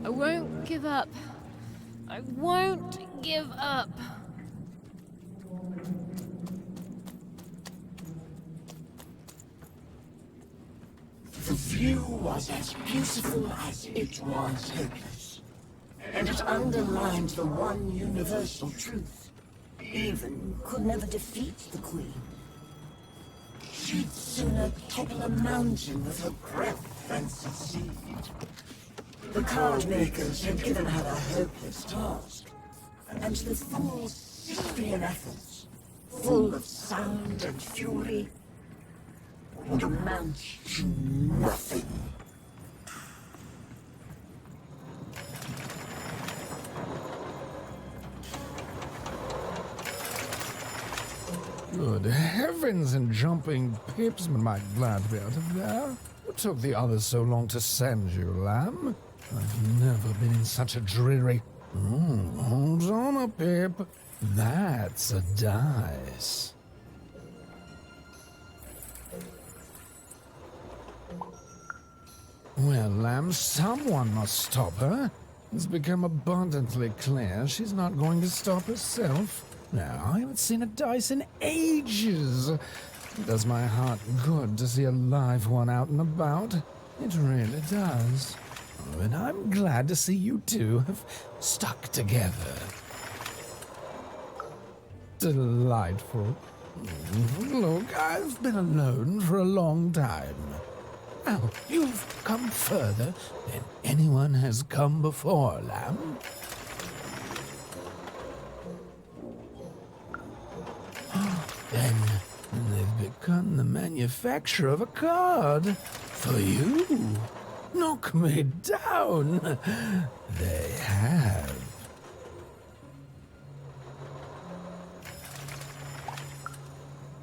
I won't give up. I won't give up. The view was as beautiful as it was hopeless. And it underlined the one universal truth. Even could never defeat the Queen. She'd sooner topple a mountain with her breath than succeed. The card makers had given her a hopeless task, and the fool's Sisyphean efforts, full of sound and fury, would amount to nothing. Good heavens and jumping pips, am I glad to be out of there. What took the others so long to send you, lamb? I've never been in such a dreary... hold on a pip. That's a dice. Well, lamb, someone must stop her. It's become abundantly clear she's not going to stop herself. Now, I haven't seen a dice in ages. It does my heart good to see a live one out and about. It really does. Oh, and I'm glad to see you two have stuck together. Delightful. Look, I've been alone for a long time. Now, you've come further than anyone has come before, lamb. Then they've begun the manufacture of a card for you. Knock me down. They have.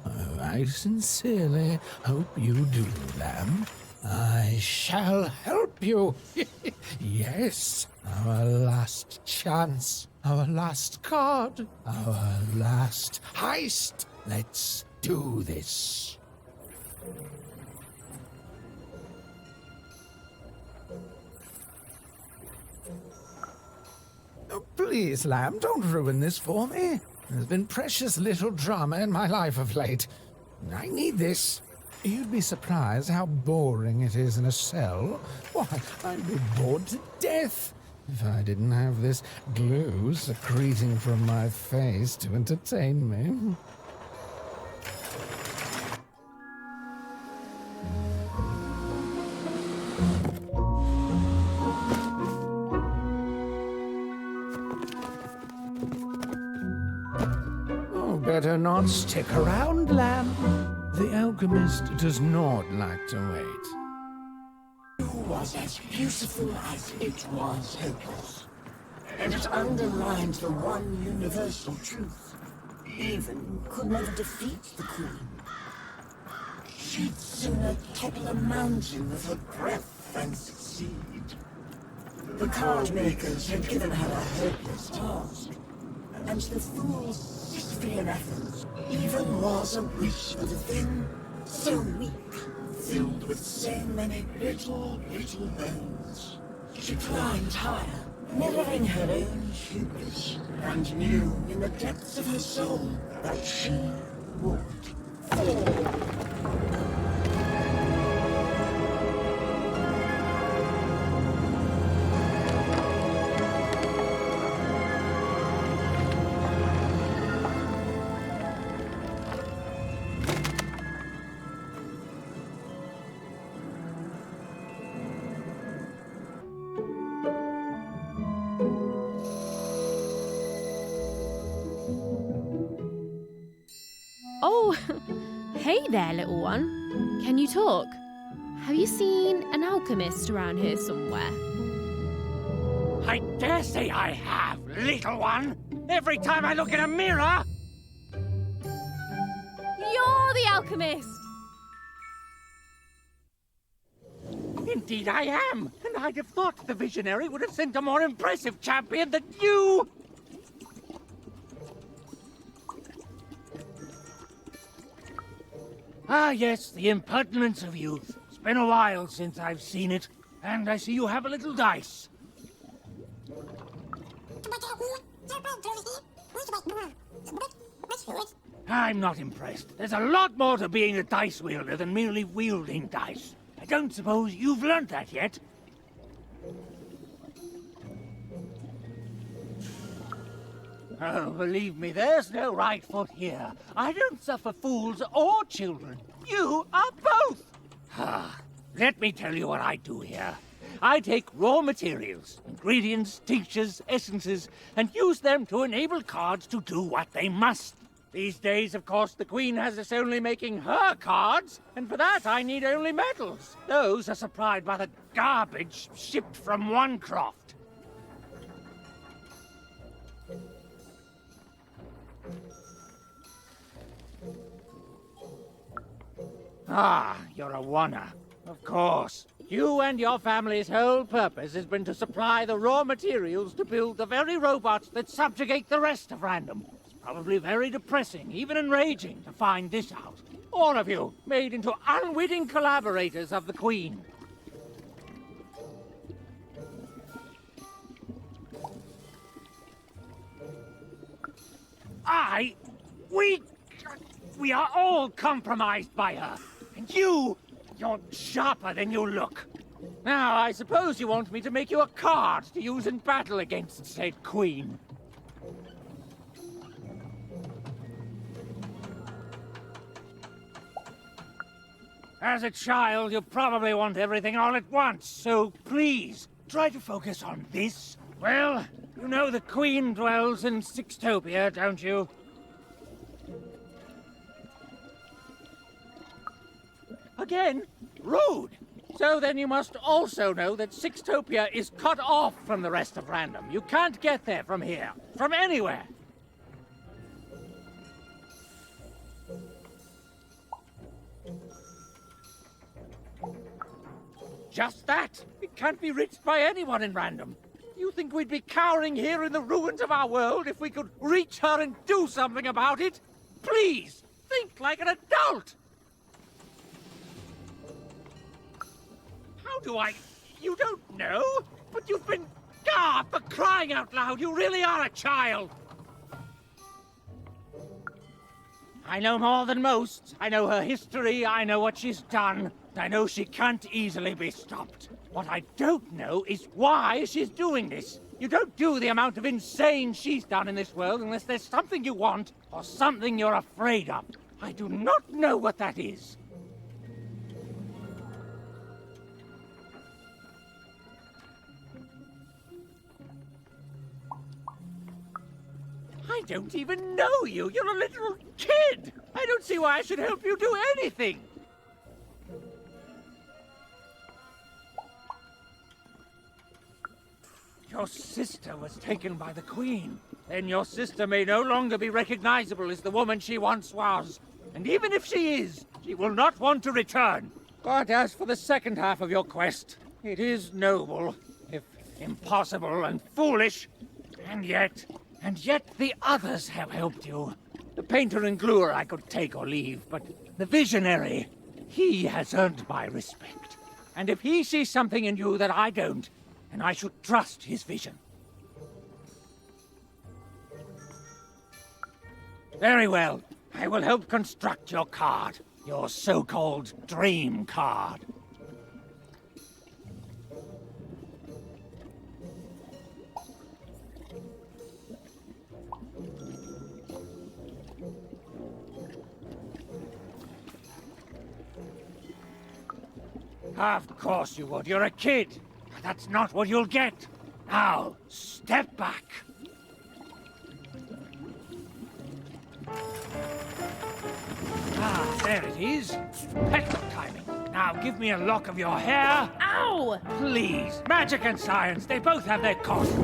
Oh, I sincerely hope you do, lamb. I shall help you. Yes, our last chance, our last card, our last heist. Let's do this. Oh, please, Lamb, don't ruin this for me. There's been precious little drama in my life of late. I need this. You'd be surprised how boring it is in a cell. Why, I'd be bored to death if I didn't have this glue secreting from my face to entertain me. Better not stick around, Lamb. The alchemist does not like to wait. You was as beautiful as it was hopeless. And it underlined the one universal truth. Even could never defeat the Queen. She'd sooner topple a mountain with her breath than succeed. The card makers had given her a hopeless task. And the fool's Sisyphean efforts even was a wish for the thing so weak, filled with so many little bones. She climbed higher, mirroring her own hubris, and knew in the depths of her soul that she would fall. Oh, hey there, little one. Can you talk? Have you seen an alchemist around here somewhere? I dare say I have, little one. Every time I look in a mirror... You're the alchemist! Indeed I am, and I'd have thought the visionary would have sent a more impressive champion than you! Ah, yes, the impertinence of youth. It's been a while since I've seen it, and I see you have a little dice. I'm not impressed. There's a lot more to being a dice wielder than merely wielding dice. I don't suppose you've learnt that yet. Oh, believe me, there's no right foot here. I don't suffer fools or children. You are both. Let me tell you what I do here. I take raw materials, ingredients, tinctures, essences, and use them to enable cards to do what they must. These days, of course, the Queen has us only making her cards, and for that I need only metals. Those are supplied by the garbage shipped from one croft. Ah, you're a oner. Of course. You and your family's whole purpose has been to supply the raw materials to build the very robots that subjugate the rest of Random. It's probably very depressing, even enraging, to find this out. All of you, made into unwitting collaborators of the Queen. We are all compromised by her. And you're sharper than you look. Now, I suppose you want me to make you a card to use in battle against said Queen. As a child, you probably want everything all at once, so please, try to focus on this. Well, you know the Queen dwells in Sixtopia, don't you? Again? Rude! So then you must also know that Sixtopia is cut off from the rest of Random. You can't get there from here. From anywhere. Just that. It can't be reached by anyone in Random. You think we'd be cowering here in the ruins of our world if we could reach her and do something about it? Please, think like an adult! How do I... You don't know? But you've been Ah, for crying out loud, you really are a child! I know more than most. I know her history, I know what she's done. I know she can't easily be stopped. What I don't know is why she's doing this. You don't do the amount of insane she's done in this world unless there's something you want or something you're afraid of. I do not know what that is. I don't even know you. You're a little kid. I don't see why I should help you do anything. Your sister was taken by the Queen. Then your sister may no longer be recognizable as the woman she once was. And even if she is, she will not want to return. But as for the second half of your quest, it is noble, if impossible and foolish. And yet the others have helped you. The painter and gluer I could take or leave, but the visionary, he has earned my respect. And if he sees something in you that I don't, then I should trust his vision. Very well. I will help construct your card. Your so-called dream card. Of course you would. You're a kid. But that's not what you'll get. Now, step back. Ah, there it is. Perfect timing. Now give me a lock of your hair. Ow! Please. Magic and science, they both have their costs.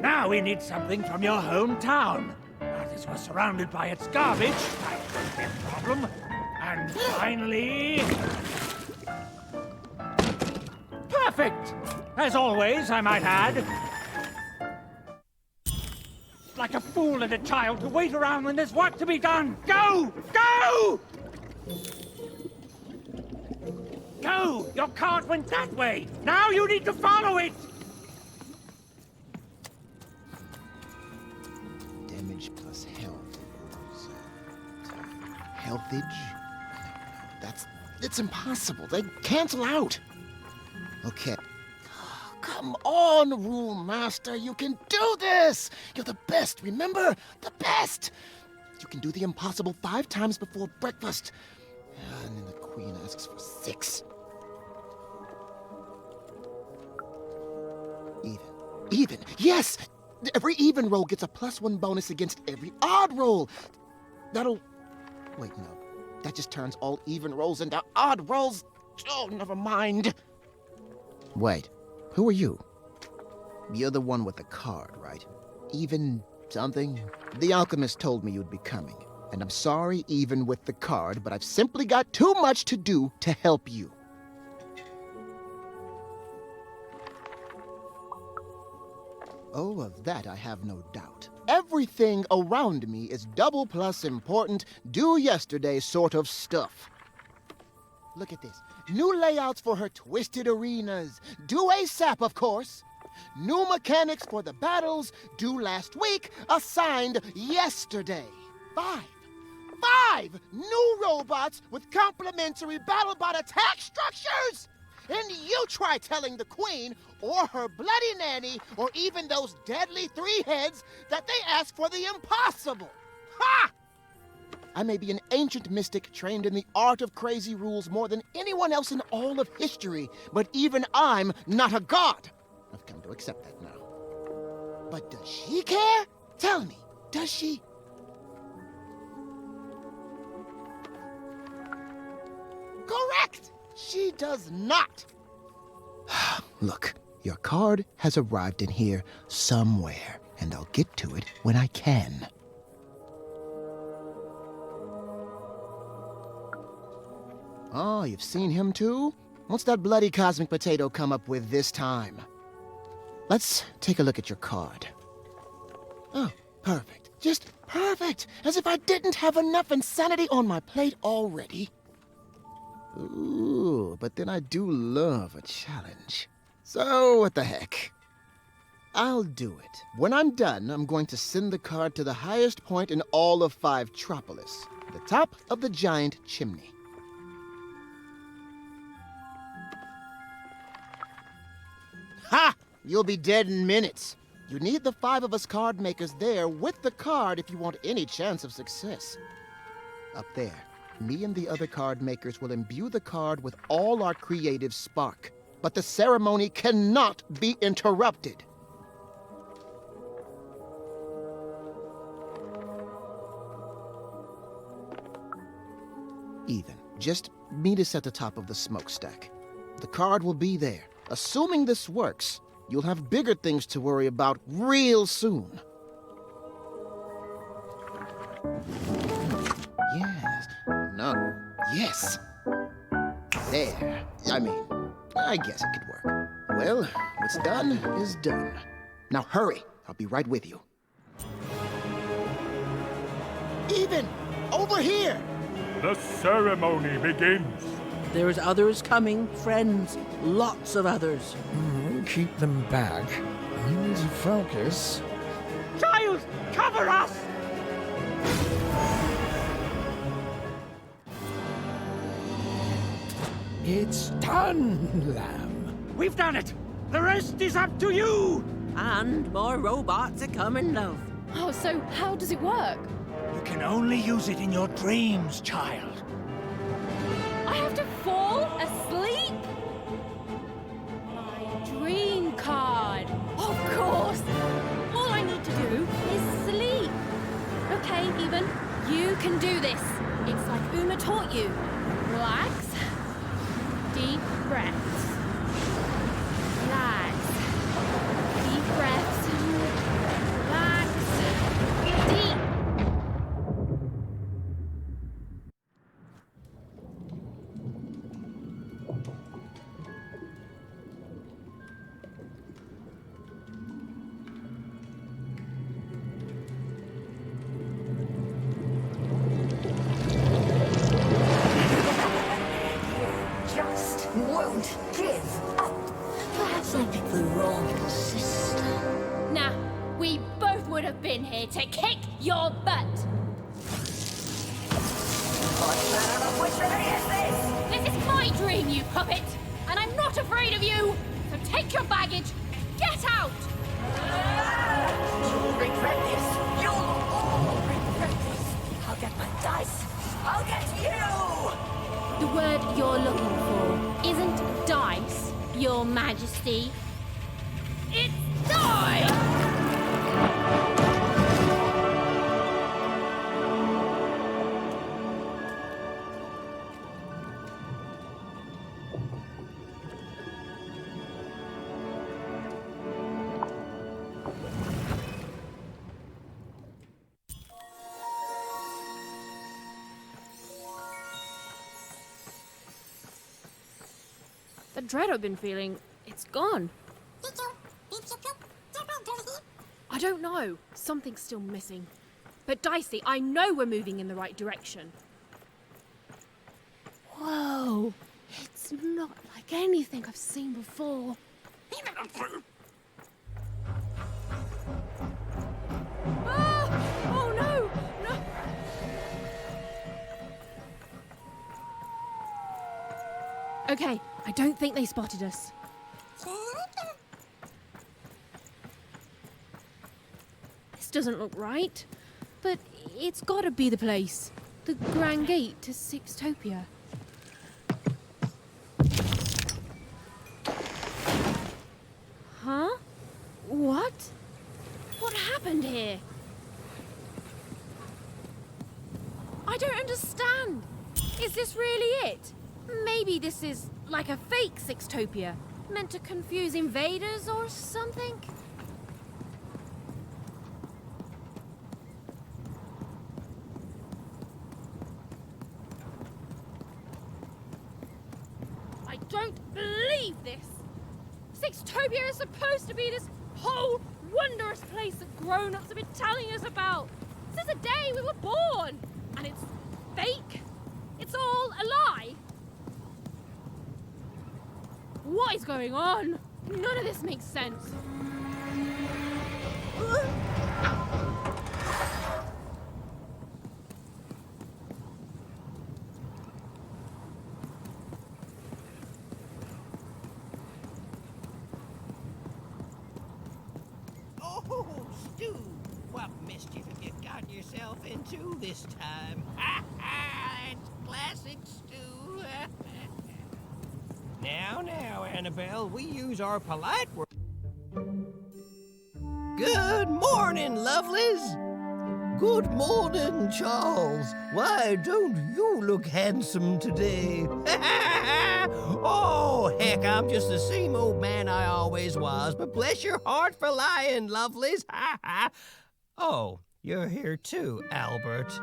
Now we need something from your hometown. As we're surrounded by its garbage, that won't be a problem. And finally... Perfect! As always, I might add. Like a fool and a child to wait around when there's work to be done. Go! Go! Go! Your cart went that way. Now you need to follow it! Damage plus health equals... healthage? No, it's impossible. They cancel out. Okay. Come on, Rule Master. You can do this! You're the best, remember? The best! You can do the impossible 5 times before breakfast. And then the Queen asks for 6. Even. Yes! Every even roll gets a +1 bonus against every odd roll. That'll... Wait, no. That just turns all even rolls into odd rolls. Oh, never mind. Wait, who are you? You're the one with the card, right? Even something? The alchemist told me you'd be coming. And I'm sorry even with the card, but I've simply got too much to do to help you. Oh, of that I have no doubt. Everything around me is double plus important, do yesterday sort of stuff. Look at this. New layouts for her twisted arenas. Due ASAP, of course. New mechanics for the battles. Due last week. Assigned yesterday. 5 new robots with complementary BattleBot attack structures! And you try telling the Queen, or her bloody nanny, or even those deadly 3 heads that they ask for the impossible. Ha! I may be an ancient mystic trained in the art of crazy rules more than anyone else in all of history, but even I'm not a god. I've come to accept that now. But does she care? Tell me, does she? Correct! She does not. Look, your card has arrived in here somewhere, and I'll get to it when I can. Oh, you've seen him too? What's that bloody cosmic potato come up with this time? Let's take a look at your card. Oh, perfect. Just perfect! As if I didn't have enough insanity on my plate already. Ooh, but then I do love a challenge. So, what the heck? I'll do it. When I'm done, I'm going to send the card to the highest point in all of 5-tropolis, the top of the giant chimney. Ha! You'll be dead in minutes. You need the 5 of us card makers there with the card if you want any chance of success. Up there, me and the other card makers will imbue the card with all our creative spark. But the ceremony cannot be interrupted. Ethan, just meet us at the top of the smokestack. The card will be there. Assuming this works, you'll have bigger things to worry about real soon. Yes. No. Yes. There. I guess it could work. Well, what's done is done. Now hurry. I'll be right with you. Ethan! Over here! The ceremony begins. There's others coming, friends. Lots of others. Keep them back. I need to focus. Child, cover us! It's done, Lamb. We've done it! The rest is up to you! And more robots are coming, love. Oh, so how does it work? You can only use it in your dreams, child. I have to fall asleep? My dream card. Of course. All I need to do is sleep. Okay, Even, you can do this. It's like Uma taught you. Relax. Deep breaths. Relax. Deep breaths. Relax. Deep. Just won't give up. Perhaps I picked the wrong sister. Nah, we both would have been here to kick your butt. What manner of witchery is this? This is my dream, you puppet, and I'm not afraid of you. So take your baggage, get out. You'll regret this. You'll all regret this. I'll get my dice. I'll get you! The word you're looking for isn't dice, Your Majesty. It's die! The dread I've been feeling, it's gone. I don't know. Something's still missing. But Dicey, I know we're moving in the right direction. Whoa. It's not like anything I've seen before. Ah! Oh no! No! Okay, I don't think they spotted us. This doesn't look right, but it's gotta be the place. The Grand Gate to Sixtopia. Huh? What? What happened here? I don't understand. Is this really it? Maybe this is like a fake Sixtopia, meant to confuse invaders or something? I don't believe this! Sixtopia is supposed to be this whole wondrous place that grown-ups have been telling us about since the day we were born! And it's fake? It's all a lie? What is going on? None of this makes sense. Oh, Stu, what mischief have you gotten yourself into this time? It's classic Stu. Now, Annabelle, we use our polite word. Good morning, lovelies. Good morning, Charles. Why don't you look handsome today? Oh, heck, I'm just the same old man I always was, but bless your heart for lying, lovelies. Oh, you're here too, Albert.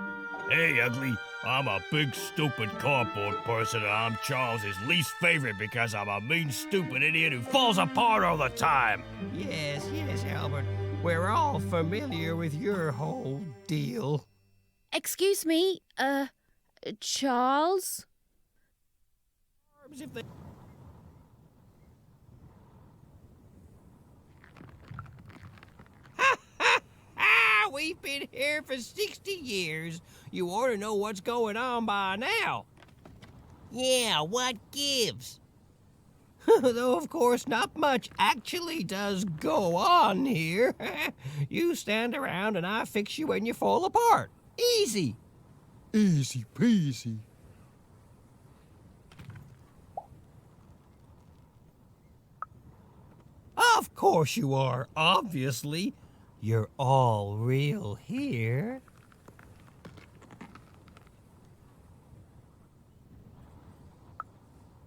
Hey, ugly. I'm a big, stupid cardboard person, and I'm Charles's least favorite because I'm a mean, stupid idiot who falls apart all the time. Yes, Albert. We're all familiar with your whole deal. Excuse me, Charles? We've been here for 60 years. You ought to know what's going on by now. Yeah, what gives? Though, of course, not much actually does go on here. You stand around and I fix you when you fall apart. Easy. Easy peasy. Of course you are, obviously. You're all real here.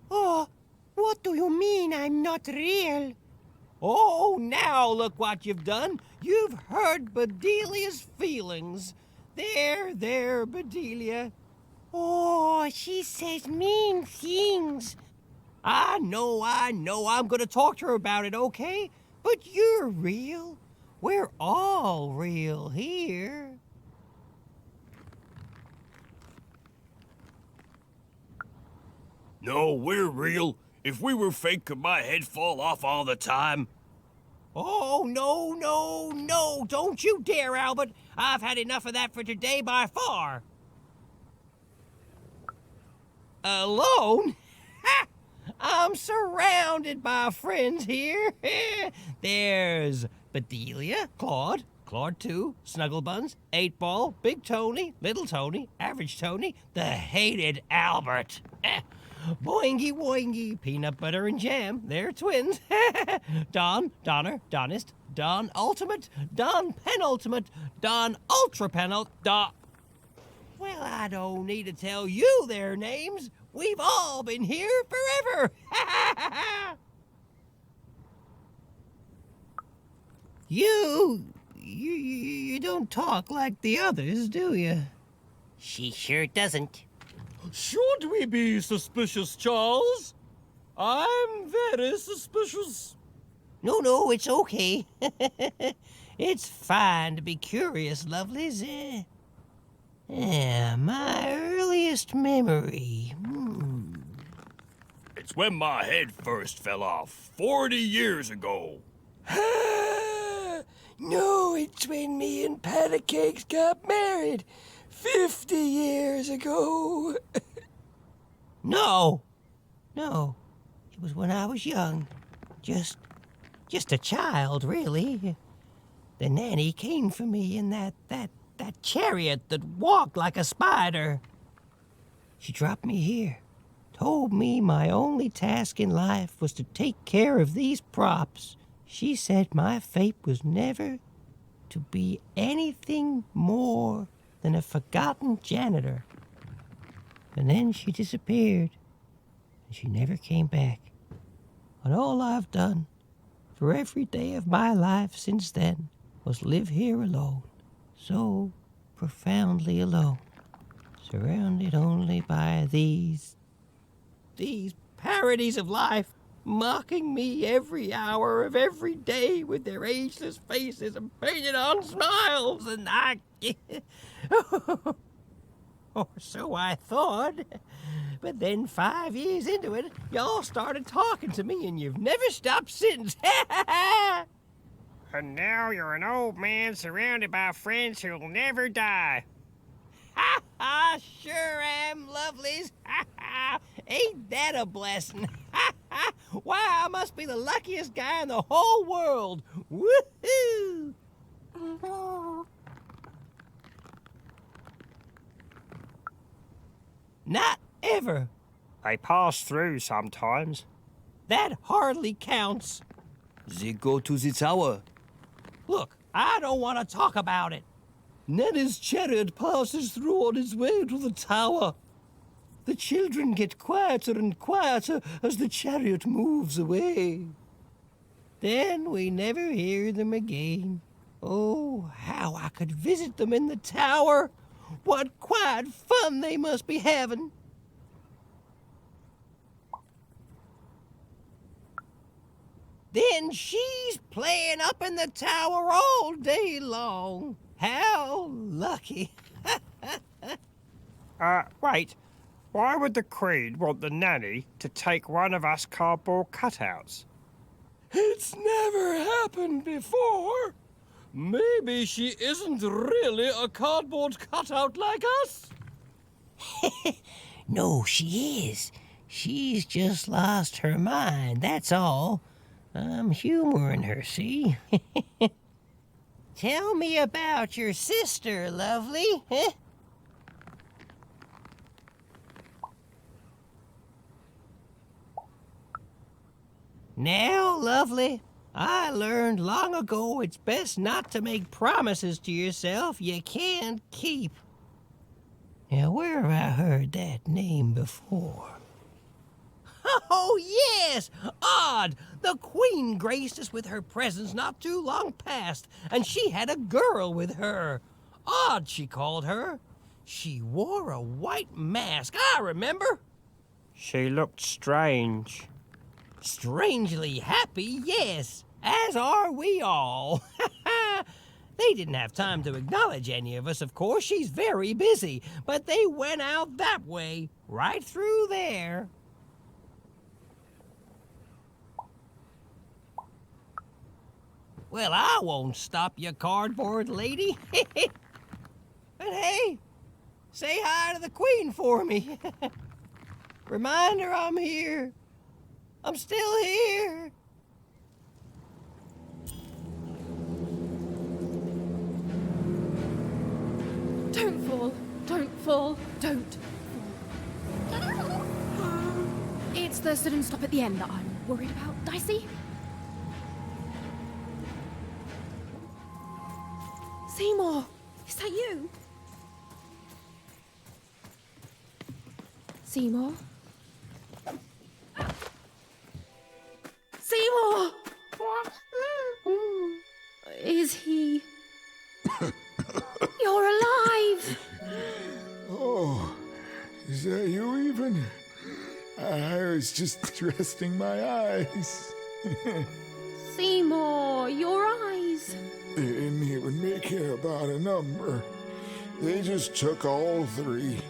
Oh, what do you mean I'm not real? Oh, now look what you've done. You've hurt Bedelia's feelings. There, Bedelia. Oh, she says mean things. I know. I'm gonna talk to her about it, okay? But you're real. We're all real here. No, we're real. If we were fake, could my head fall off all the time? Oh, no. Don't you dare, Albert. I've had enough of that for today by far. Alone? Ha! I'm surrounded by friends here. There's Bedelia, Claude 2, Snugglebuns, 8-Ball, Big Tony, Little Tony, Average Tony, the hated Albert. Boingy Woingy, Peanut Butter and Jam, they're twins. Don, Donner, Donist, Don Ultimate, Don Penultimate, Don Ultra Penult, Don... Well, I don't need to tell you their names. We've all been here forever. You don't talk like the others, do you? She sure doesn't. Should we be suspicious, Charles? I'm very suspicious. No, it's okay. It's fine to be curious, lovelies. My earliest memory. It's when my head first fell off 40 years ago. No, it's when me and Patty Cakes got married 50 years ago. No. It was when I was young. Just a child, really. The nanny came for me in that chariot that walked like a spider. She dropped me here, told me my only task in life was to take care of these props. She said my fate was never to be anything more than a forgotten janitor. And then she disappeared, and she never came back. And all I've done for every day of my life since then was live here alone, so profoundly alone, surrounded only by these parodies of life, mocking me every hour of every day with their ageless faces and painted on smiles, and or so I thought. But then 5 years into it, y'all started talking to me, and you've never stopped since. And now you're an old man surrounded by friends who'll never die. Ha ha! Sure am, lovelies. Ha ha! Ain't that a blessing? Ha ha! Why, I must be the luckiest guy in the whole world. Woohoo! Not ever. They pass through sometimes. That hardly counts. They go to the tower. Look, I don't want to talk about it. Nenny's chariot passes through on its way to the tower. The children get quieter and quieter as the chariot moves away. Then we never hear them again. Oh, how I could visit them in the tower. What quiet fun they must be having. Then she's playing up in the tower all day long. How lucky. Wait. Why would the Queen want the nanny to take one of us cardboard cutouts? It's never happened before. Maybe she isn't really a cardboard cutout like us. No, she is. She's just lost her mind, that's all. I'm humoring her, see? Tell me about your sister, lovely. Huh? Now, lovely, I learned long ago it's best not to make promises to yourself you can't keep. Now, where have I heard that name before? Oh, yes! Odd! The Queen graced us with her presence not too long past, and she had a girl with her. Odd, she called her. She wore a white mask, I remember. She looked strange. Strangely happy, yes, as are we all. They didn't have time to acknowledge any of us, of course. She's very busy, but they went out that way, right through there. Well, I won't stop you, cardboard lady. But hey, say hi to the Queen for me. Remind her I'm here. I'm still here. Don't fall. Don't fall. Don't fall. It's the sudden stop at the end that I'm worried about, Dicey. Seymour, is that you? Seymour? Seymour! Is he... You're alive! Oh, is that you even? I was just resting my eyes. Seymour, your eyes. They didn't even care about a number. They just took all three.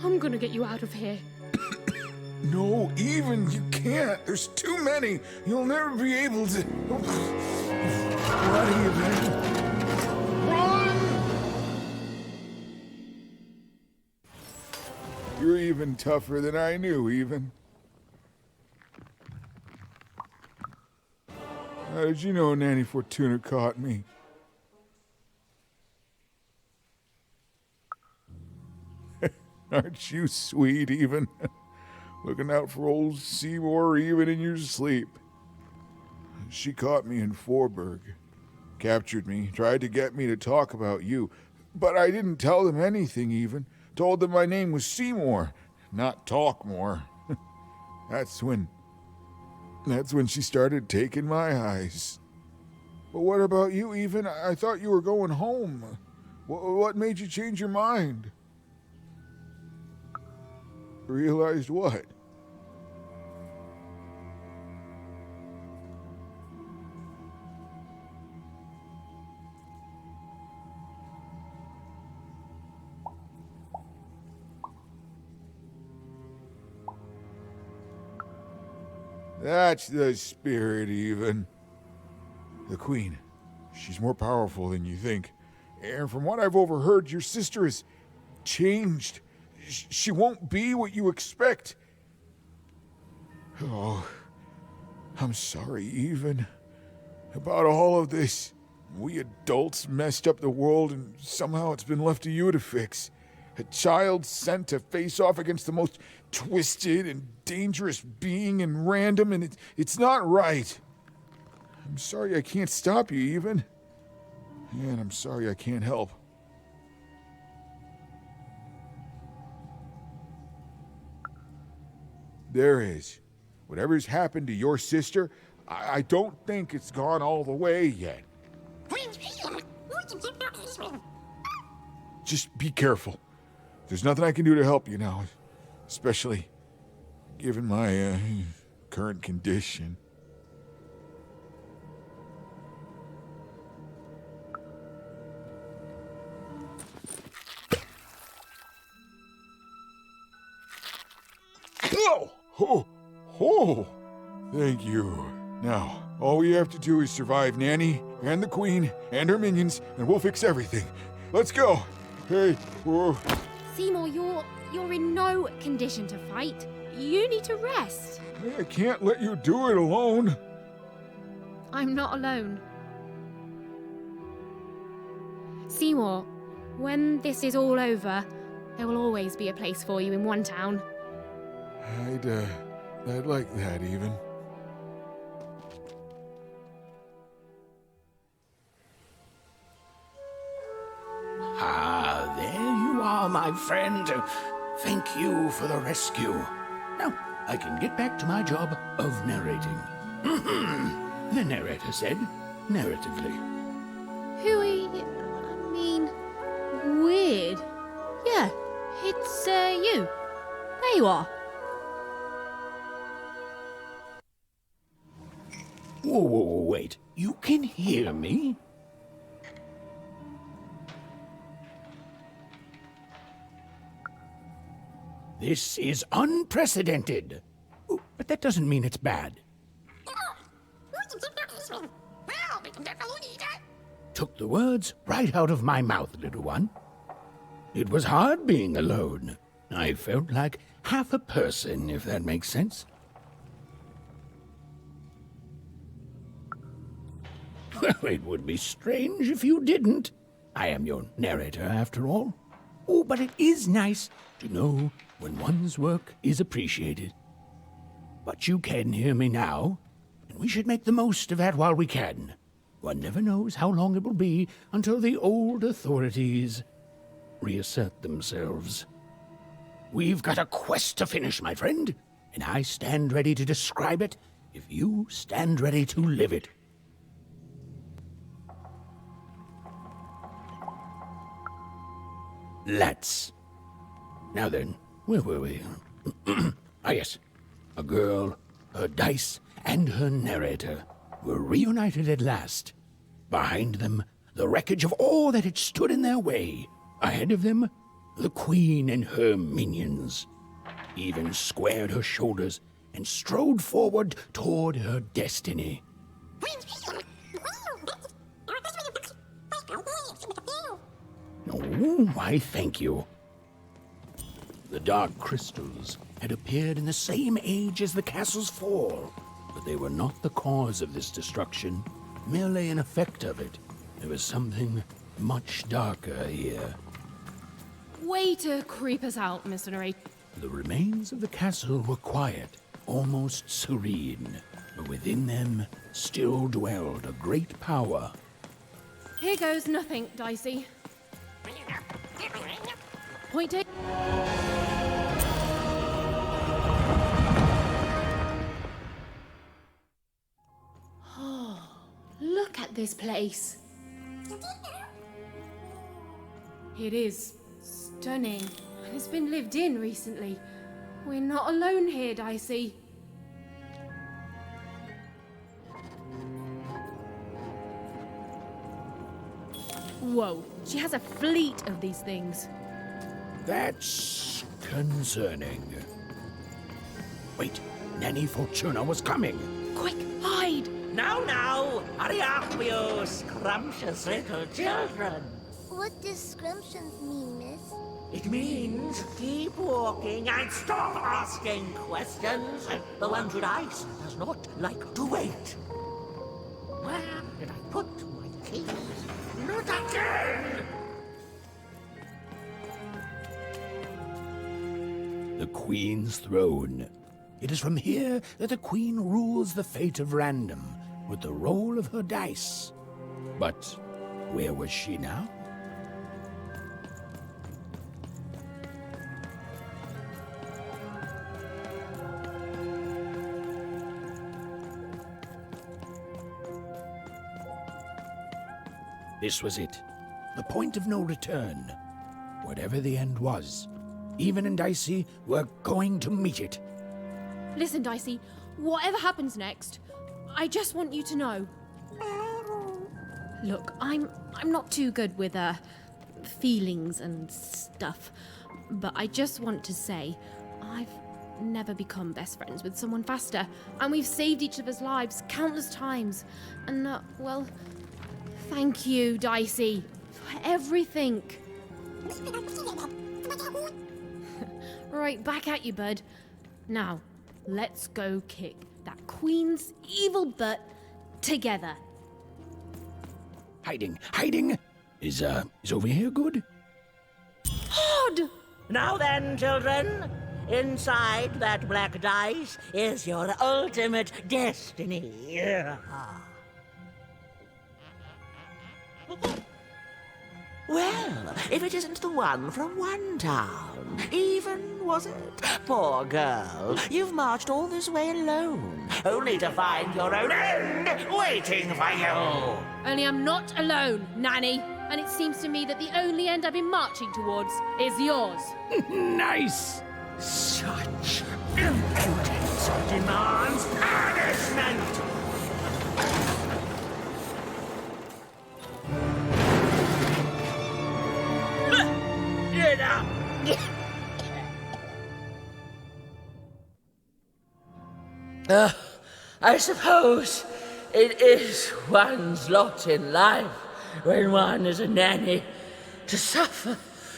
I'm gonna get you out of here. No, even you can't. There's too many. You'll never be able to. What are you doing? Run! You're even tougher than I knew, even. How did you know Nanny Fortuna caught me? Aren't you sweet, even? Looking out for old Seymour even in your sleep. She caught me in Forburg, captured me, tried to get me to talk about you, but I didn't tell them anything even. Told them my name was Seymour, not Talkmore. That's when she started taking my eyes. But what about you even? I thought you were going home. What made you change your mind? Realized what? That's the spirit, even. The Queen, she's more powerful than you think. And from what I've overheard, your sister is changed. She won't be what you expect. Oh, I'm sorry, even about all of this. We adults messed up the world, and somehow it's been left to you to fix. A child sent to face off against the most twisted and dangerous being in Random, and it's not right. I'm sorry I can't stop you, even. And I'm sorry I can't help. There is. Whatever's happened to your sister, I don't think it's gone all the way yet. Just be careful. There's nothing I can do to help you now, especially given my current condition. Oh, thank you. Now, all we have to do is survive Nanny and the Queen and her minions, and we'll fix everything. Let's go. Hey, whoa. Seymour, you're in no condition to fight. You need to rest. I can't let you do it alone. I'm not alone. Seymour, when this is all over, there will always be a place for you in one town. I'd like that, even. Ah, there you are, my friend. Thank you for the rescue. Now, I can get back to my job of narrating. The narrator said, narratively. Who are you? I mean, weird. Yeah, it's you. There you are. Whoa, wait. You can hear me? This is unprecedented. Oh, but that doesn't mean it's bad. Took the words right out of my mouth, little one. It was hard being alone. I felt like half a person, if that makes sense. Well, it would be strange if you didn't. I am your narrator, after all. Oh, but it is nice to know when one's work is appreciated. But you can hear me now, and we should make the most of that while we can. One never knows how long it will be until the old authorities reassert themselves. We've got a quest to finish, my friend, and I stand ready to describe it if you stand ready to live it. Let's. Now then, where were we? Ah, yes. A girl, her dice, and her narrator were reunited at last. Behind them, the wreckage of all that had stood in their way. Ahead of them, the Queen and her minions. Even squared her shoulders and strode forward toward her destiny. Oh, why, thank you. The dark crystals had appeared in the same age as the castle's fall, but they were not the cause of this destruction, merely an effect of it. There was something much darker here. Way to creep us out, Mr. Narrator. The remains of the castle were quiet, almost serene, but within them still dwelled a great power. Here goes nothing, Dicey. Point take. Oh, look at this place. It is stunning, and it's been lived in recently. We're not alone here, Dicey. Whoa, she has a fleet of these things. That's concerning. Wait, Nanny Fortuna was coming. Quick, hide! Now, hurry up, you scrumptious little children. What does scrumptions mean, miss? It means keep walking and stop asking questions. The one with ice does not like to wait. Where did I put my keys? Not again! The Queen's throne. It is from here that the Queen rules the fate of random with the roll of her dice. But where was she now? This was it. The point of no return. Whatever the end was, Even and Dicey were going to meet it. Listen, Dicey, whatever happens next, I just want you to know. Look, I'm not too good with feelings and stuff, but I just want to say I've never become best friends with someone faster, and we've saved each other's lives countless times. And well, thank you, Dicey, for everything. Right, back at you, bud. Now, let's go kick that Queen's evil butt together. Hiding! Is over here good? Odd! Now then, children, inside that black dice is your ultimate destiny. Well, if it isn't the one from one town, even, was it? Poor girl, you've marched all this way alone, only to find your own end waiting for you. Only I'm not alone, Nanny. And it seems to me that the only end I've been marching towards is yours. Nice! Such impudence demands punishment! Get up! I suppose it is one's lot in life when one is a nanny to suffer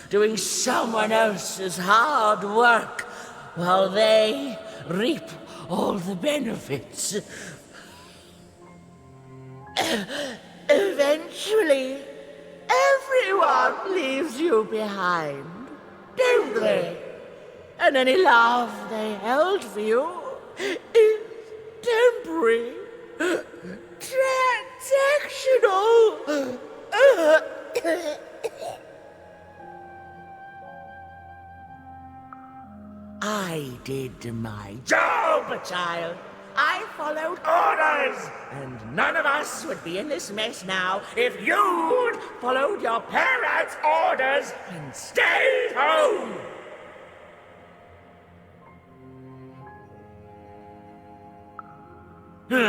doing someone else's hard work while they reap all the benefits. Eventually, everyone leaves you behind, don't they? And any love they held for you is temporary, transactional. I did my job, child. I followed orders, and none of us would be in this mess now if you'd followed your parents' orders and stayed home. When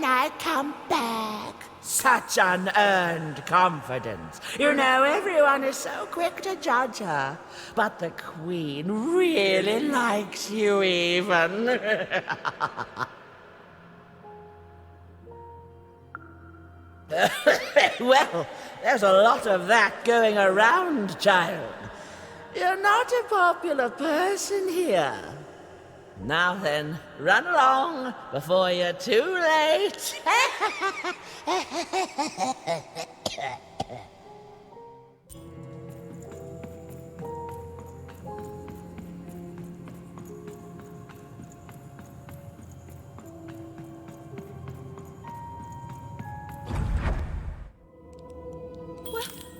I come back. Such unearned confidence. You know, everyone is so quick to judge her. But the Queen really likes you even. Well, there's a lot of that going around, child. You're not a popular person here. Now then, run along before you're too late.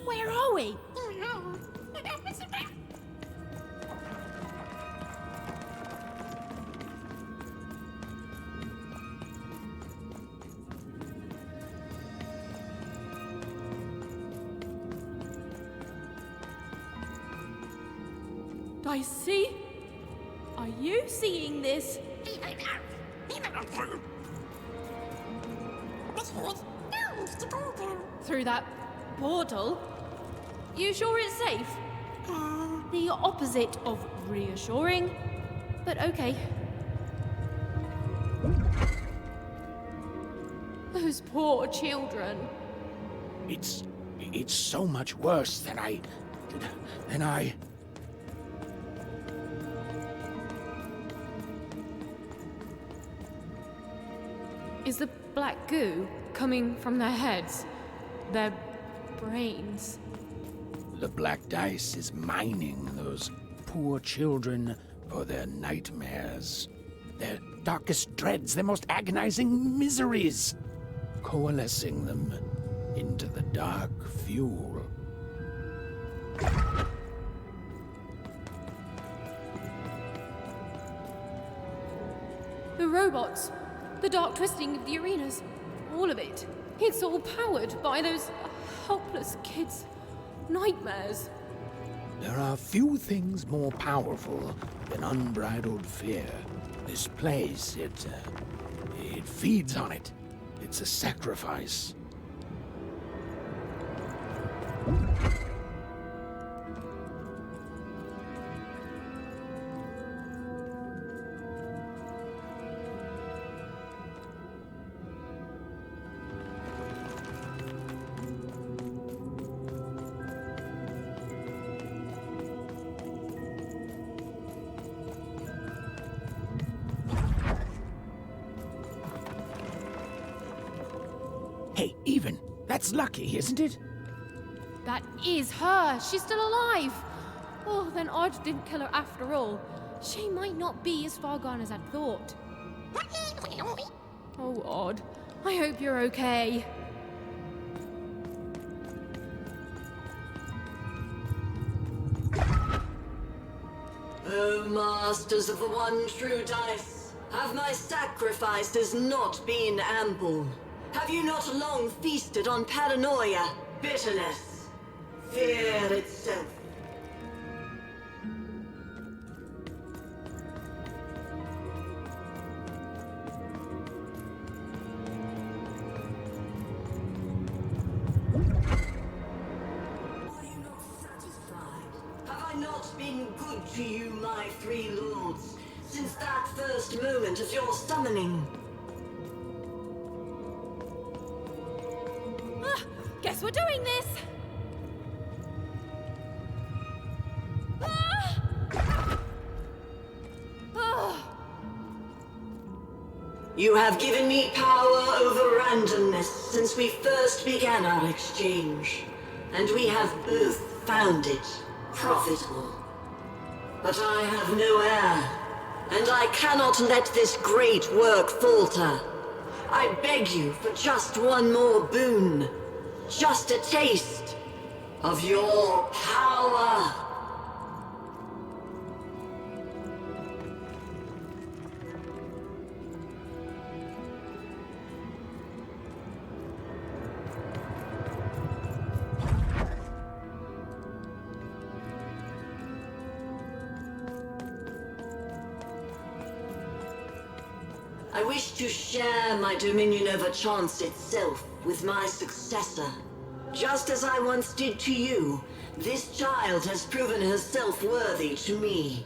Where are we? Dicey? Are you seeing this? Through that portal? You sure it's safe? The opposite of reassuring, but okay. Those poor children. It's so much worse than I... Is the black goo coming from their heads? Their brains? The black dice is mining those poor children for their nightmares, their darkest dreads, their most agonizing miseries, coalescing them into the dark fuel. The robots, the dark twisting of the arenas, all of it. It's all powered by those helpless kids' nightmares. There are few things more powerful than unbridled fear. This place, it feeds on it. It's a sacrifice. Hey, Even, that's lucky, isn't it? That is her. She's still alive. Oh, then Odd didn't kill her after all. She might not be as far gone as I'd thought. Oh, Odd. I hope you're okay. O masters of the one true dice, have my sacrifices not been ample? Have you not long feasted on paranoia, bitterness, fear itself? Are you not satisfied? Have I not been good to you, my three lords, since that first moment of your summoning? Guess we're doing this! You have given me power over randomness since we first began our exchange, and we have both found it profitable. But I have no heir, and I cannot let this great work falter. I beg you for just one more boon. Just a taste of your power. I wish to share my dominion over chance itself with my successor. Just as I once did to you, this child has proven herself worthy to me.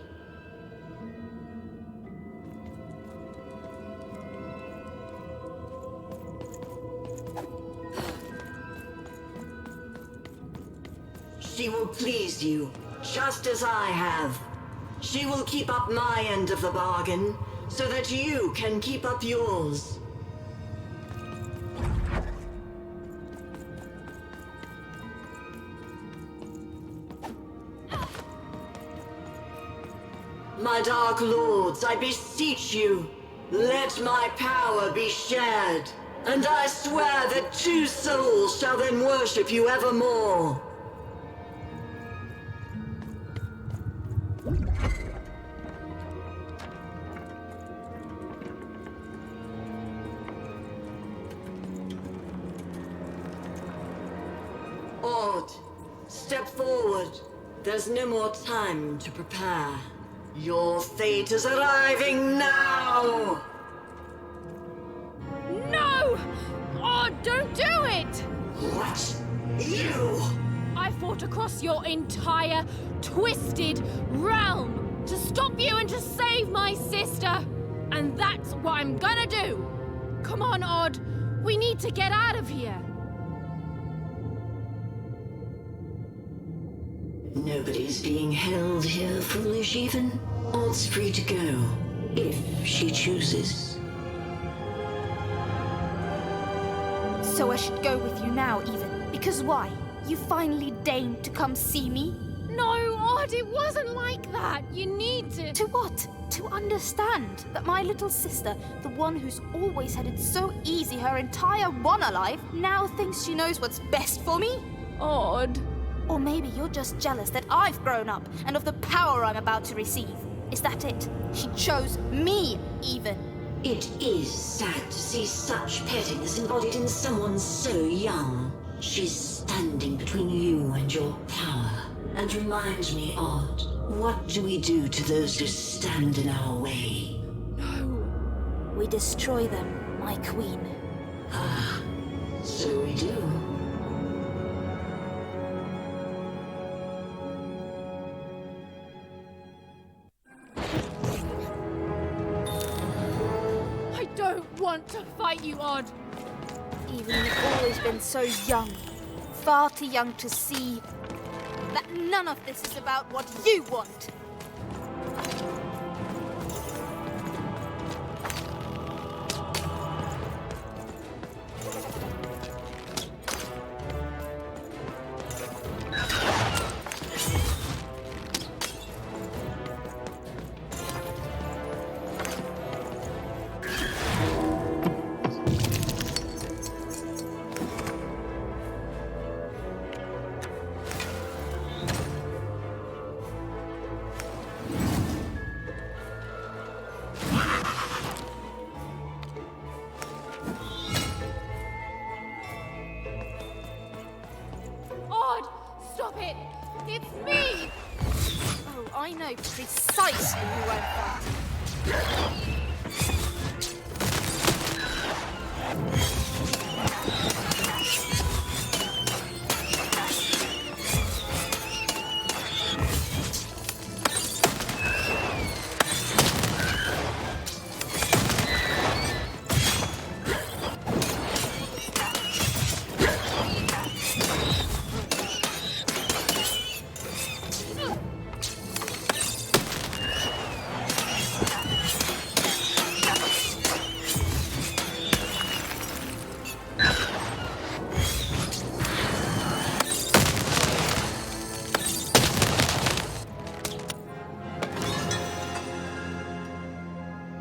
She will please you, just as I have. She will keep up my end of the bargain, so that you can keep up yours. My dark lords, I beseech you, let my power be shared, and I swear that two souls shall then worship you evermore. Odd, step forward. There's no more time to prepare. Your fate is arriving now! No! Oh, don't do it! What? You? I fought across your entire twisted realm to stop you and to save my sister. And that's what I'm gonna do. Come on, Odd. We need to get out of here. Nobody's being held here, foolish even. Odd's free to go, if she chooses. So I should go with you now, even. Because why? You finally deigned to come see me? No, Odd, it wasn't like that. You need to... To what? To understand that my little sister, the one who's always had it so easy her entire one alive, now thinks she knows what's best for me? Odd. Or maybe you're just jealous that I've grown up and of the power I'm about to receive. Is that it? She chose me, even. It is sad to see such pettiness embodied in someone so young. She's standing between you and your power. And reminds me, Odd, what do we do to those who stand in our way? No. We destroy them, my queen. Ah, so we do. I don't want to fight you, Odd. Even you've always been so young. Far too young to see that none of this is about what you want. Stop it! It's me! Oh, I know precisely who I'm fighting.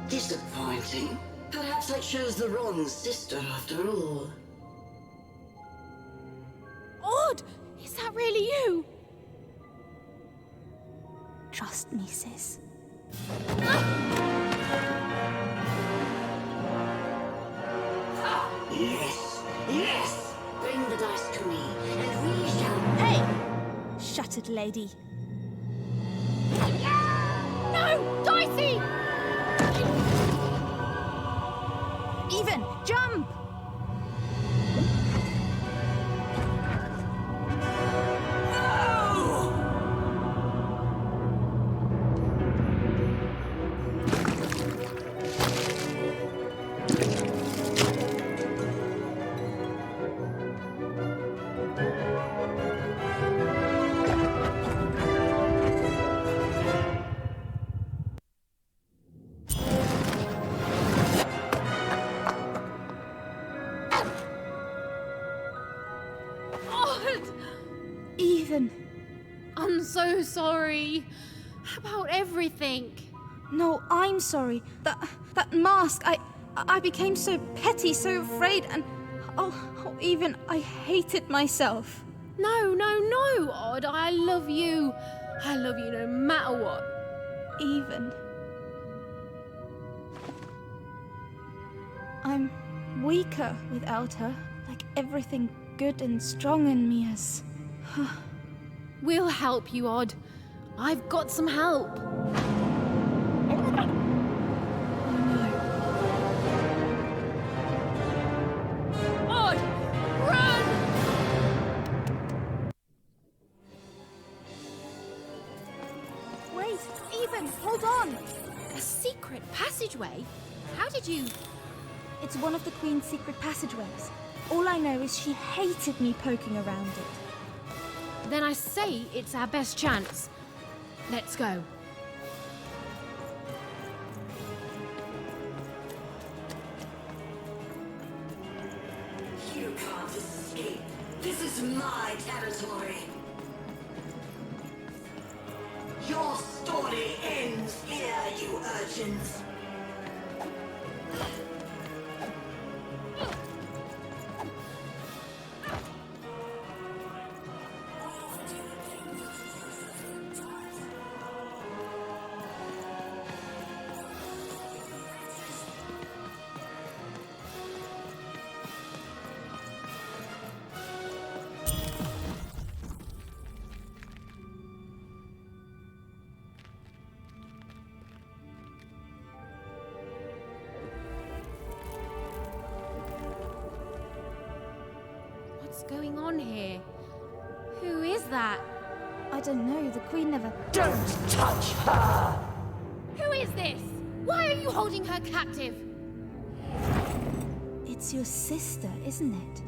Disappointing. Perhaps I chose the wrong sister after all. Odd! Is that really you? Trust me, sis. Yes, yes! Bring the dice to me, and we shall... Hey! Shattered lady. No! Dicey! Even! Jump! I'm so sorry about everything. No, I'm sorry. That mask, I became so petty, so afraid, and even I hated myself. No, Odd. I love you. I love you no matter what. Even. I'm weaker without her, like everything good and strong in me is. We'll help you, Odd. I've got some help. Odd, run! Wait, Even, hold on! A secret passageway? How did you... It's one of the Queen's secret passageways. All I know is she hated me poking around it. Then I say it's our best chance. Let's go. You can't escape. This is my territory. Your story ends here, you urchins. What's going on here? Who is that? I don't know. The Queen never... Don't touch her! Who is this? Why are you holding her captive? It's your sister, isn't it?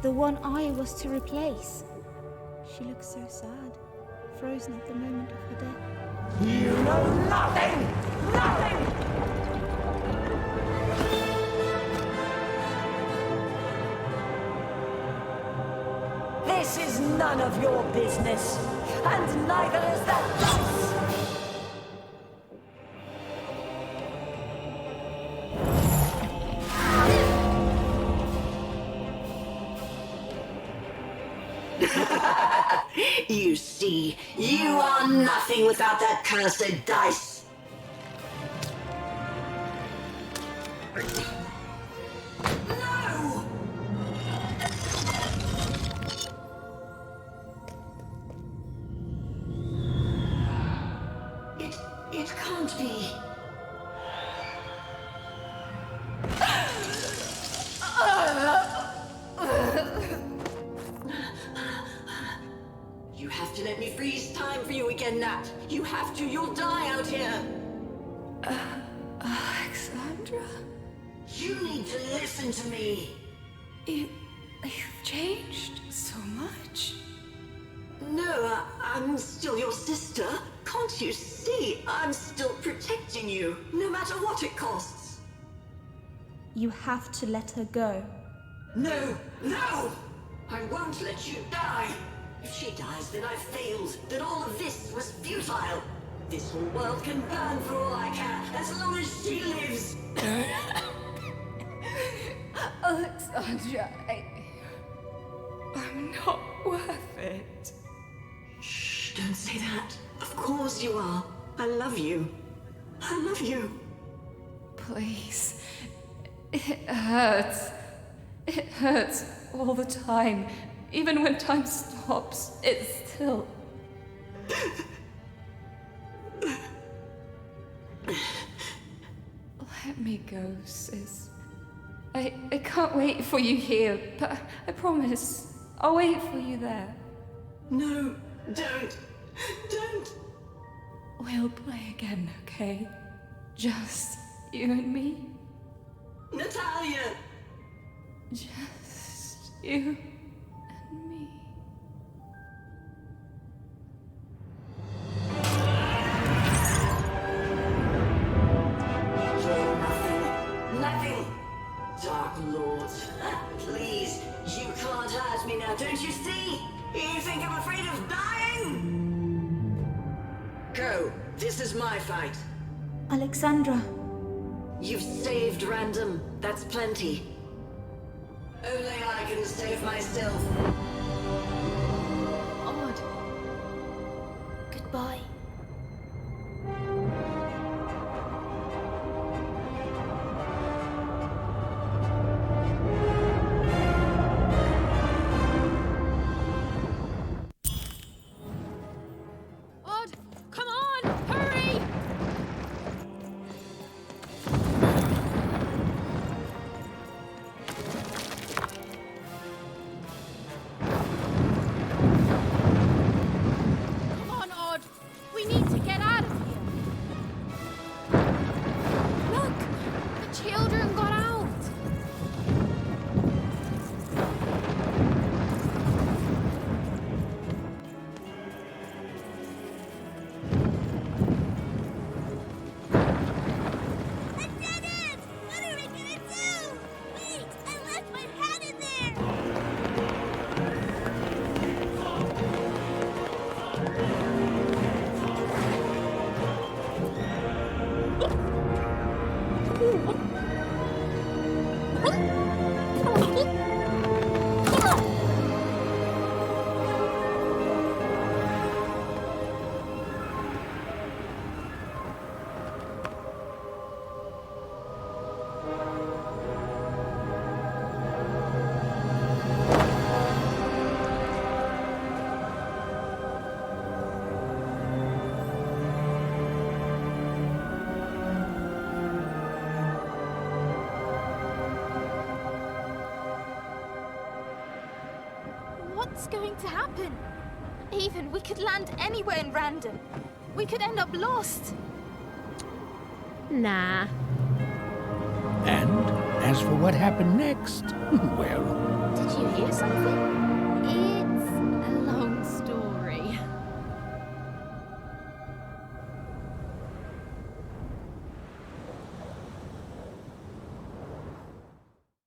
The one I was to replace. She looks so sad, frozen at the moment of her death. You know nothing! Nothing! This is none of your business, and neither is that dice! You see, you are nothing without that cursed dice. No! It can't be. You have to let me freeze time for you again, Nat. You have to. You'll die out here. Alexandra? You need to listen to me. You've changed so much. No, I'm still your sister. Can't you see? I'm still protecting you, no matter what it costs. You have to let her go. No, no! I won't let you die. If she dies, then I've failed. Then all of this was futile. This whole world can burn for all I care, as long as she lives. Alexandra, I'm not worth it. Shh, don't say that. Of course you are. I love you. I love you. Please. It hurts. It hurts all the time. Even when time stops, it still... Let me go, sis. I can't wait for you here, but I promise, I'll wait for you there. No, don't. Don't. We'll play again, okay? Just you and me. Natalia! Just you and me. You're nothing. Dark Lord. Please, you can't hurt me now, don't you see? You think I'm afraid of dying? Go. This is my fight. Alexandra. You've saved Random. That's plenty. Only I can save myself. Odd. Goodbye. Odd, come on, hurry! was going to happen. Even we could land anywhere in Random. We could end up lost. Nah. And as for what happened next, well,